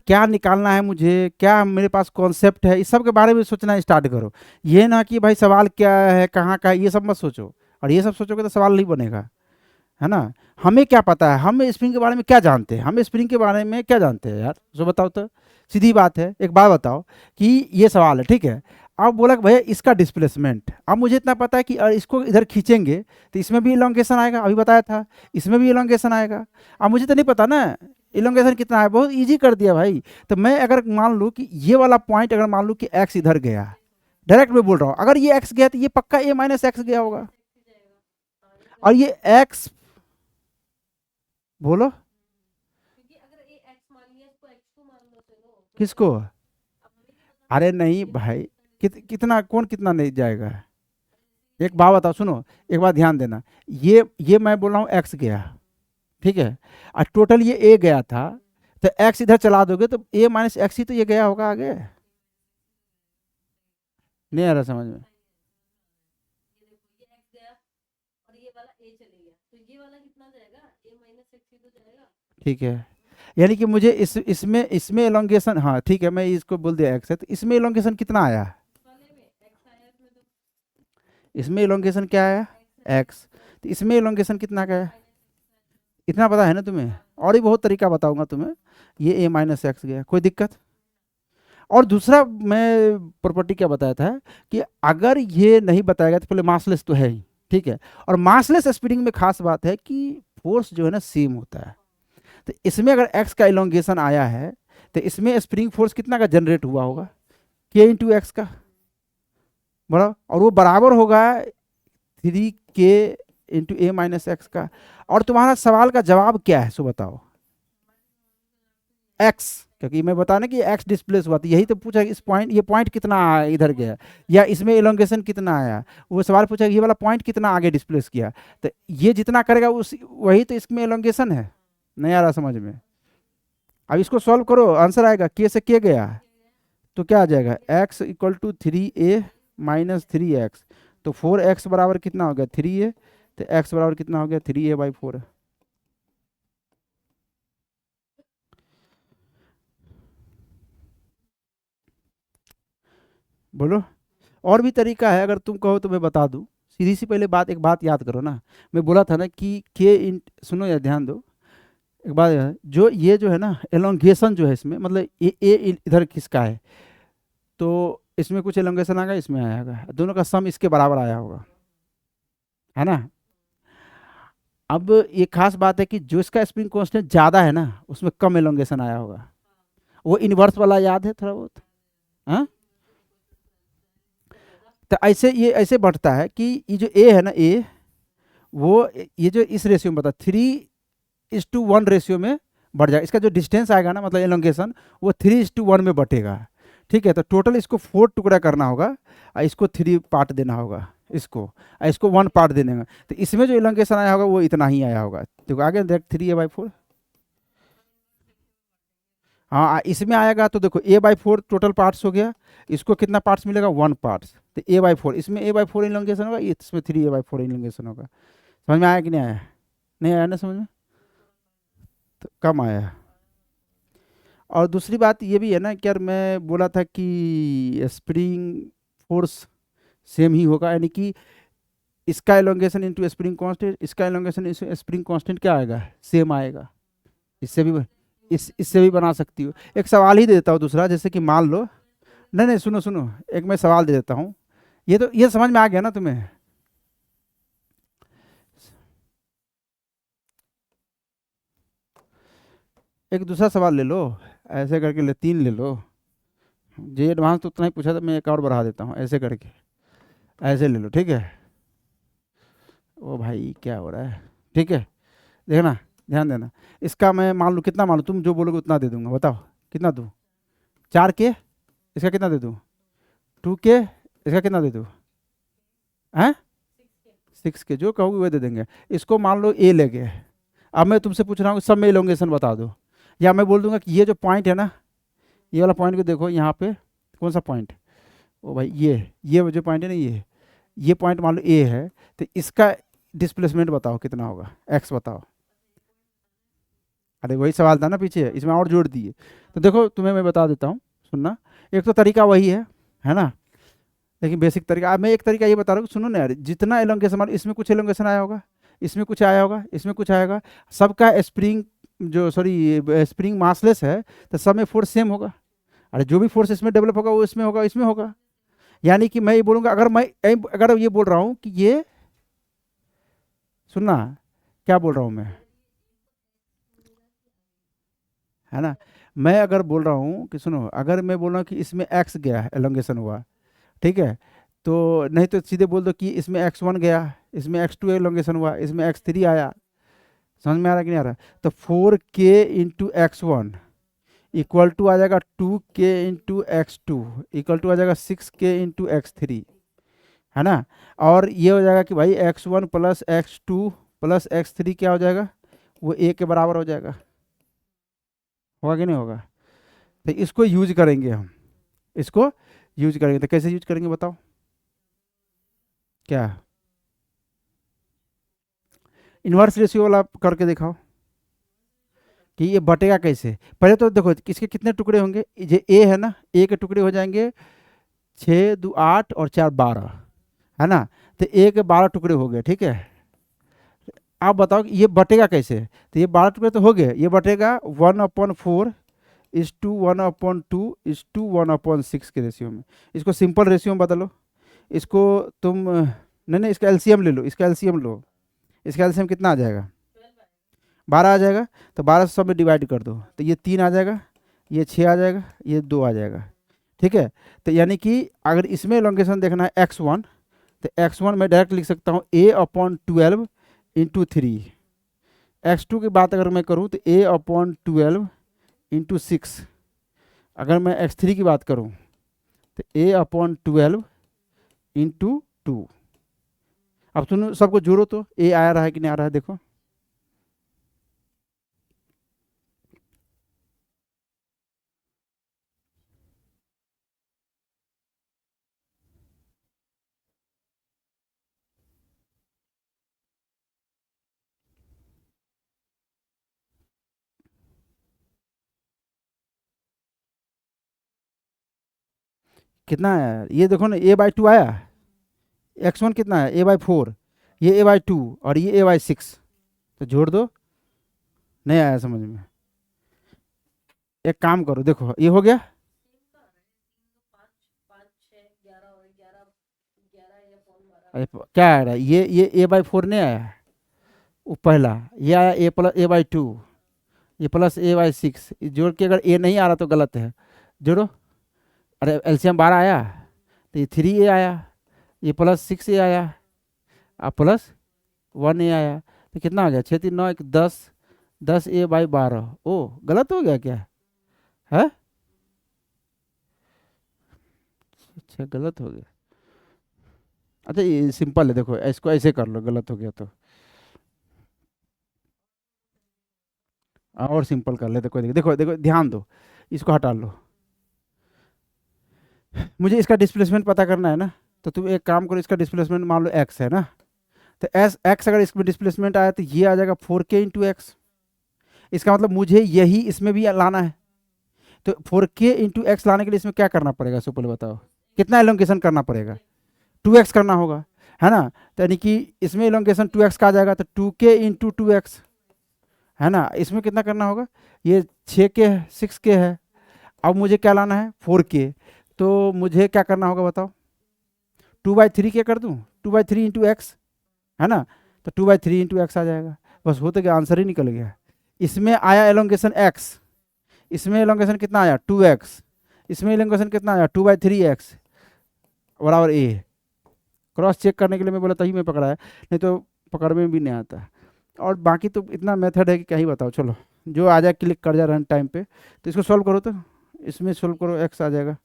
क्या निकालना है मुझे, क्या मेरे पास कॉन्सेप्ट है, इस सब के बारे में सोचना स्टार्ट करो। ये ना कि भाई सवाल क्या है, कहाँ का है, ये सब मत सोचो, और ये सब सोचोगे तो सवाल नहीं बनेगा, है ना। हमें क्या पता है, हम स्प्रिंग के बारे में क्या जानते हैं, हम स्प्रिंग के बारे में क्या जानते हैं यार, जो बताओ तो, सीधी बात है। एक बात बताओ कि ये सवाल है, ठीक है, अब बोला कि भैया इसका डिस्प्लेसमेंट, अब मुझे इतना पता है कि इसको इधर खींचेंगे तो इसमें भी इलोंगेशन आएगा, अभी बताया था, इसमें भी इलोंगेशन आएगा। अब मुझे तो नहीं पता ना इलोंगेशन कितना है, बहुत इजी कर दिया भाई। तो मैं अगर मान लूँ कि ये वाला पॉइंट, अगर मान लूँ कि एक्स इधर गया, डायरेक्ट मैं बोल रहा हूँ, अगर ये एक्स गया तो ये पक्का ए माइनस एक्स गया होगा, और ये एक्स, बोलो किसको, अरे नहीं भाई, कितना कौन कितना नहीं जाएगा? एक बात बताओ, सुनो, एक बात ध्यान देना, ये मैं बोल रहा हूँ एक्स गया, ठीक है, और टोटल ये ए गया था, तो एक्स इधर चला दोगे तो ए माइनस एक्स ही तो ये गया होगा आगे। नहीं आ रहा समझ में? ठीक है, यानी कि मुझे इसमें इसमें एलोंगेशन, हाँ ठीक है, मैं इसको बोल दिया एक्स है, तो इसमें एलोंगेशन कितना आया? इसमें एलोंगेशन क्या आया? एक्स। तो इसमें एलोंगेशन कितना का है? इतना पता है ना तुम्हें? और ही बहुत तरीका बताऊंगा तुम्हें। ये ए माइनस एक्स गया, कोई दिक्कत? और दूसरा मैं प्रॉपर्टी क्या बताया था कि अगर ये नहीं बताएगा तो पहले मासलेस तो है ही, ठीक है, और मासलेस स्प्रिंग में खास बात है कि फोर्स जो है ना सेम होता है। तो इसमें अगर एक्स का इलोंगेशन आया है तो इसमें स्प्रिंग फोर्स कितना का जनरेट हुआ होगा? के इंटू एक्स का, बड़ा, और वो बराबर होगा 3k इंटू ए माइनस एक्स का। और तुम्हारा सवाल का जवाब क्या है सो बताओ? एक्स, क्योंकि मैं बताना कि एक्स डिस्प्लेस हुआ, तो यही तो पूछा कि इस पॉइंट, ये पॉइंट कितना इधर गया, या इसमें एलोंगेशन कितना आया, वो सवाल पूछा कि ये वाला पॉइंट कितना आगे डिस्प्लेस किया, तो ये जितना करेगा उस वही तो इसमें एलोंगेशन है। नहीं आ रहा समझ में? अब इसको सॉल्व करो, आंसर आएगा के से के गया, तो क्या आ जाएगा? X equal to 3a minus 3x, तो 4x बराबर कितना हो गया? 3a, तो x बराबर कितना हो गया? 3a/4। बोलो, और भी तरीका है, अगर तुम कहो तो मैं बता दूं। सीधी सी पहले बात, एक बात याद करो ना, मैं बोला था ना कि के इन, सुनो या ध्यान दो, एक बात है, जो ये जो है ना एलोंगेशन जो है इसमें, मतलब ए इधर किसका है, तो इसमें कुछ एलोंगेशन आएगा, इसमें आएगा, दोनों का सम इसके बराबर आया होगा, है ना? अब ये खास बात है कि जो इसका स्प्रिंग कांस्टेंट ज़्यादा है ना उसमें कम एलोंगेशन आया होगा। वो इन्वर्स वाला याद है थोड़ा बहुत? हाँ, तो ऐसे ये ऐसे बढ़ता है कि ये जो ए है ना, ए वो ये जो इस रेशियो में बता 3:1 रेशियो में बढ़ जाएगा। इसका जो डिस्टेंस आएगा ना, मतलब एलोंगेशन, वो 3:1 में बटेगा, ठीक है। तो टोटल इसको 4 टुकड़ा करना होगा और इसको 3 पार्ट देना होगा, इसको और इसको 1 पार्ट देने में, तो इसमें जो एलोंगेशन आया होगा वो इतना ही आया होगा। देखो आगे देख 3a/4, हाँ इसमें आएगा, तो देखो a/4 टोटल पार्ट्स हो गया, इसको कितना पार्ट्स मिलेगा? 1 पार्ट्स, तो a/4, इसमें a/4 एलोंगेशन होगा, इसमें 3a/4 एलोंगेशन होगा। समझ में आया कि नहीं आया? नहीं आया ना समझ में? तो कम आया। और दूसरी बात ये भी है ना कि यार मैं बोला था कि स्प्रिंग फोर्स सेम ही होगा, यानी कि इसका एलोंगेशन इंटू स्प्रिंग कांस्टेंट, इसका एलोंगेशन इंटू स्प्रिंग कांस्टेंट क्या आएगा? सेम आएगा। इससे भी इससे भी बना सकती हो। एक सवाल ही दे देता हूँ दूसरा, जैसे कि मान लो, नहीं नहीं सुनो सुनो, एक मैं सवाल दे देता हूँ, ये तो ये समझ में आ गया ना तुम्हें? एक दूसरा सवाल ले लो, ऐसे करके ले, 3 ले लो। जे एडवांस तो उतना ही पूछा था, मैं एक और बढ़ा देता हूँ ऐसे करके, ऐसे ले लो, ठीक है? ओ भाई क्या हो रहा है, ठीक है, देखना, ध्यान देना। इसका मैं मान लूँ, कितना मान लूँ, तुम जो बोलोगे उतना दे दूंगा, बताओ कितना दूँ? 4k, इसका कितना दे दूँ? 2k, इसका कितना दे दूँ? हैं? 6k, जो कहोगे वह दे देंगे। इसको मान लो ए ले गए, अब मैं तुमसे पूछ रहा हूँ सब में इलोंगेशन बता दो, या मैं बोल दूंगा कि ये जो पॉइंट है ना, ये वाला पॉइंट को देखो यहाँ पे, कौन सा पॉइंट? ओ भाई ये जो पॉइंट है ना, ये पॉइंट मान लो ए है, तो इसका डिस्प्लेसमेंट बताओ कितना होगा? एक्स बताओ। अरे वही सवाल था ना पीछे, इसमें और जोड़ दिए। तो देखो तुम्हें मैं बता देता हूँ, सुनना, एक तो तरीका वही है ना, लेकिन बेसिक तरीका, अब मैं एक तरीका ये बता रहा हूँ, सुनो ना यार, जितना एलोंगेशन मान, इसमें कुछ एलोंगेशन आया होगा, इसमें कुछ आया होगा, इसमें कुछ आएगा, सबका स्प्रिंग जो सॉरी स्प्रिंग मासलेस है, तो सब में फोर्स सेम होगा। अरे जो भी फोर्स इसमें डेवलप होगा वो इसमें होगा, इसमें होगा। यानी कि मैं ये बोलूँगा, अगर ये बोल रहा हूँ कि ये, सुनना क्या बोल रहा हूँ मैं, है ना? मैं अगर बोल रहा हूँ कि सुनो, अगर मैं बोल रहा हूँ कि इसमें एक्स गया है, एलोंगेशन हुआ, ठीक है, तो नहीं तो सीधे बोल दो कि इसमें x1 गया, इसमें x2 एलोंगेशन हुआ, इसमें x3 आया। समझ में आ रहा कि नहीं आ रहा? तो 4k into x one equal to आ जाएगा 2k into x 2 equal to आ जाएगा 6k इंटू एक्स 3, है ना। और ये हो जाएगा कि भाई x1 plus x2 plus x3 क्या हो जाएगा, वो a के बराबर हो जाएगा। होगा कि नहीं होगा? तो इसको यूज करेंगे हम, इसको यूज करेंगे। तो कैसे यूज करेंगे बताओ? क्या इन्वर्स रेशियो वाला करके दिखाओ कि ये बटेगा कैसे। पहले तो देखो इसके कितने टुकड़े होंगे, ये ए है ना, ए के टुकड़े हो जाएंगे 6 2 8 और 4 12, है ना। तो ए के 12 टुकड़े हो गए, ठीक है। आप बताओ कि ये बटेगा कैसे। तो ये 12 टुकड़े तो हो गए, ये बटेगा 1/4:2:1/2:1/6 के रेशियो में। इसको सिंपल रेशियो में बदलो। इसको तुम नहीं नहीं, इसका एलसीएम ले लो, इसका एलसीएम लो। इसका एलसीएम कितना आ जाएगा? 12 आ जाएगा। तो 12 से 100 में डिवाइड कर दो, तो ये 3 आ जाएगा, ये 6 आ जाएगा, ये 2 आ जाएगा, ठीक है। तो यानी कि अगर इसमें एलोंगेशन देखना है x1, तो x1 मैं डायरेक्ट लिख सकता हूँ a/12 × 3। x2 की बात अगर मैं करूँ तो a/12 × 6। अगर मैं x3 की बात करूँ तो a/12 × 2। अब सुनो, सबको जोड़ो तो a आ रहा है कि नहीं आ रहा है, देखो। कितना आया ये देखो ना, a/2 आया। x1 कितना है, a/4, ये a/2 और ये a/6। तो जोड़ दो। नहीं आया समझ में? एक काम करो, देखो ये हो गया। अरे क्या आ रहा है, ये a/4 नहीं आया, वो पहला ये आया a+a/2, ये प्लस a/6। जोड़ के अगर a नहीं आ रहा तो गलत है, जोड़ो। अरे एलसीएम 12 आया, तो ये 3a आया, ये +6a आया, और +1a आया। तो कितना हो गया, 6 3 9 10, 10a/12। ओ गलत हो गया क्या है? अच्छा गलत हो गया। अच्छा ये सिंपल है, देखो इसको ऐसे कर लो, गलत हो गया तो और सिंपल कर लेते, कोई देखो देखो ध्यान दो, इसको हटा लो। मुझे इसका डिस्प्लेसमेंट पता करना है ना, तो तुम एक काम करो, इसका डिस्प्लेसमेंट मान लो x है ना। तो एस एक्स अगर इसमें डिस्प्लेसमेंट आया तो ये आ जाएगा 4k इंटू एक्स। इसका मतलब मुझे यही इसमें भी लाना है। तो 4k इंटू एक्स लाने के लिए इसमें क्या करना पड़ेगा, सो पहले बताओ, कितना एलोंगेशन करना पड़ेगा? 2x करना होगा, है ना। तो यानी कि इसमें एलोंगेशन 2x का आ जाएगा, तो 2k इंटू 2x, है ना। इसमें कितना करना होगा, ये 6k है, 6k है। अब मुझे क्या लाना है, 4k। तो मुझे क्या करना होगा बताओ, 2/3 क्या कर दूँ, 2/3 इंटू एक्स, है ना। तो 2/3 इंटू एक्स आ जाएगा, बस हो तो गया, आंसर ही निकल गया। इसमें आया एलोंगेशन x, इसमें एलोंगेशन कितना आया 2x, इसमें एलोंगेशन कितना आया 2/3x बराबर a। क्रॉस चेक करने के लिए मैं बोला तभी मैं पकड़ा है, नहीं तो पकड़ में भी नहीं आता। और बाकी तो इतना मेथड है कि क्या ही बताओ। चलो जो आ जाए क्लिक कर जा रहा है टाइम पे, तो इसको सॉल्व करो। तो इसमें सॉल्व करो, x आ जाएगा।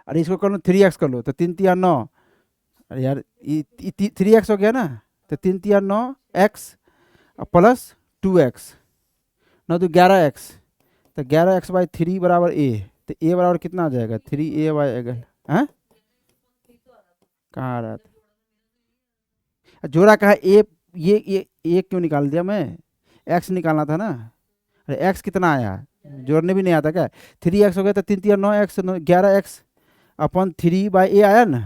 अरे इसको कर लो 3x कर लो, तो 3 3 9। अरे यार ये 3x हो गया ना, तो 3 3 9 x +2x 9 2 11x। तो 11x/3 बराबर a। तो a बराबर कितना आ जाएगा, 3a/। हाँ कहाँ आ रहा था, जोड़ा कहा a, ये क्यों निकाल दिया मैं, x निकालना था ना। अरे x कितना आया, जोड़ने भी नहीं आता क्या। 3x हो गया, तो 3 3 9 x 11x/3/a आया ना।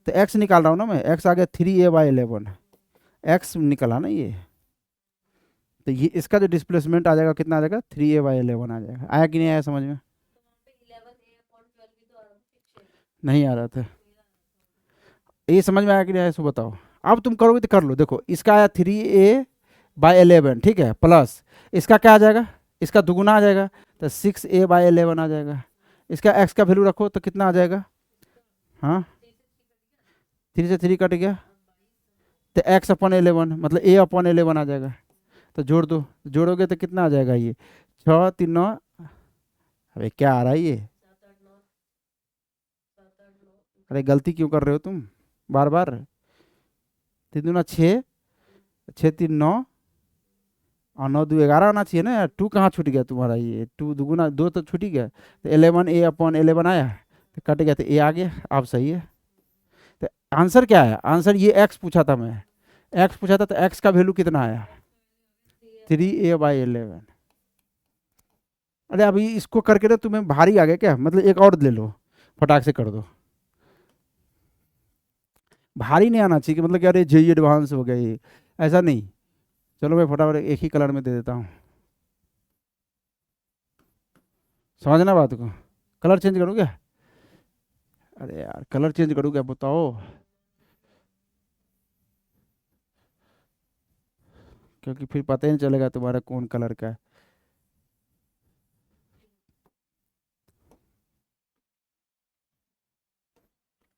तो x निकाल रहा हूँ ना मैं, x आ गया 3a/11, x निकला ना ये। तो ये इसका जो डिस्प्लेसमेंट आ जाएगा कितना आ जाएगा, 3a/11 आ जाएगा। आया कि नहीं आया समझ में? नहीं आ रहा था, ये समझ में आया कि नहीं आया, सो बताओ। अब तुम करोगे तो कर लो, देखो इसका आया 3a/11, ठीक है, प्लस इसका क्या आ जाएगा, इसका दुगुना आ जाएगा, तो 6a/11 आ जाएगा। इसका x का वैल्यू रखो तो कितना आ जाएगा, हाँ 3 से 3 कट गया, तो x/11 मतलब a/11 आ जाएगा। तो जोड़ दो, जोड़ोगे तो कितना आ जाएगा ये 6 3 9, अरे क्या आ रहा है ये, अरे गलती क्यों कर रहे हो तुम बार बार। 3 दूना 6, 6 3 9 और 9 2 11 आना चाहिए ना यार, 2 कहाँ छूट गया तुम्हारा, ये 2 दुगुना 2 तो छूट ही गया, तो 11 a अपॉन 11 आया, तो कट गया तो a आ गया। आप सही है। तो आंसर क्या है, आंसर ये x पूछा था मैं, x पूछा था, तो x का वैल्यू कितना आया 3a/11। अरे अभी इसको करके ना तुम्हें भारी आ गया क्या, मतलब एक और ले लो, फटाक से कर दो। भारी नहीं आना चाहिए कि मतलब कि अरे जेई एडवांस हो गया ये, ऐसा नहीं। चलो मैं फटाफट एक ही कलर में दे देता हूँ, समझना बात को। कलर चेंज करूँ क्या, अरे यार कलर चेंज करूँ क्या बताओ, क्योंकि फिर पता ही नहीं चलेगा तुम्हारा कौन कलर का है।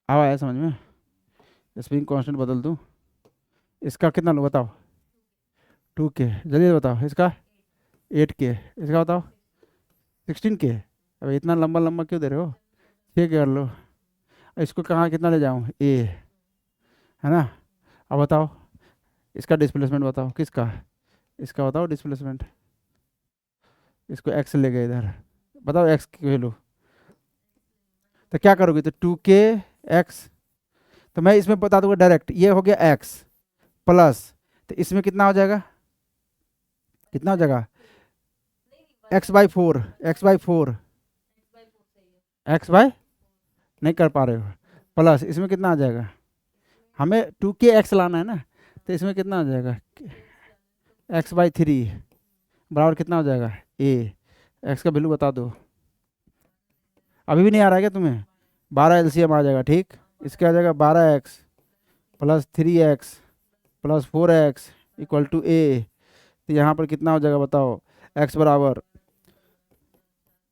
अब आया समझ में। स्प्रिंग कांस्टेंट बदल दूँ, इसका कितना लो बताओ, 2k, जल्दी बताओ इसका 8k, इसका बताओ 16k। अब इतना लंबा लंबा क्यों दे रहे हो, 6 कर लो। इसको कहाँ कितना ले जाऊँ, ए, है ना। अब बताओ इसका डिस्प्लेसमेंट बताओ किसका, इसका बताओ डिस्प्लेसमेंट, इसको एक्स ले गए इधर, बताओ एक्स की वैल्यू। तो क्या करोगे, तो 2k एक्स, तो मैं इसमें बता दूंगा डायरेक्ट, ये हो गया एक्स प्लस, तो इसमें कितना हो जाएगा, कितना हो जाएगा x/4, x/4, x/, नहीं कर पा रहे हो, प्लस इसमें कितना आ जाएगा, हमें 2k एक्स लाना है ना, तो इसमें कितना हो जाएगा x/3 बराबर कितना हो जाएगा a, एक्स का वैल्यू बता दो। अभी भी नहीं आ रहा है क्या तुम्हें, 12 एलसीएम आ जाएगा, ठीक। इसका आ जाएगा 12x plus 3x plus 4x equal to a, तो यहाँ पर कितना हो जाएगा बताओ, x बराबर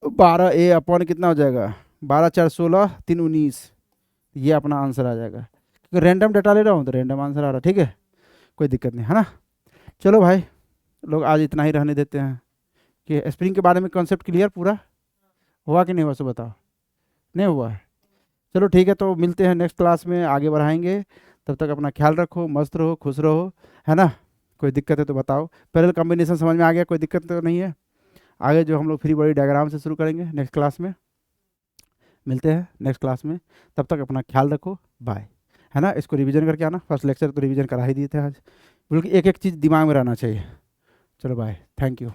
12a अपॉन कितना हो जाएगा 12 4 16 3 19, ये अपना आंसर आ जाएगा, क्योंकि रैंडम डाटा ले रहा हूँ तो रैंडम आंसर आ रहा है, ठीक है, कोई दिक्कत नहीं है ना। चलो भाई लोग आज इतना ही रहने देते हैं, कि स्प्रिंग के बारे में कॉन्सेप्ट क्लियर पूरा हुआ कि नहीं हुआ, सो बताओ, नहीं हुआ है। चलो ठीक है, तो मिलते हैं नेक्स्ट क्लास में, आगे बढ़ाएंगे। तब तक अपना ख्याल रखो, मस्त रहो, खुश रहो, है ना। कोई दिक्कत है तो बताओ, पैरेलल कॉम्बिनेशन समझ में आ गया, कोई दिक्कत तो नहीं है। आगे जो हम लोग फ्री बॉडी डायग्राम से शुरू करेंगे नेक्स्ट क्लास में, मिलते हैं नेक्स्ट क्लास में। तब तक अपना ख्याल रखो, बाय, है ना। इसको रिवीजन करके आना, फर्स्ट लेक्चर तो रिवीजन करा ही दिए थे आज, बिल्कुल एक एक चीज़ दिमाग में रहना चाहिए। चलो बाय, थैंक यू।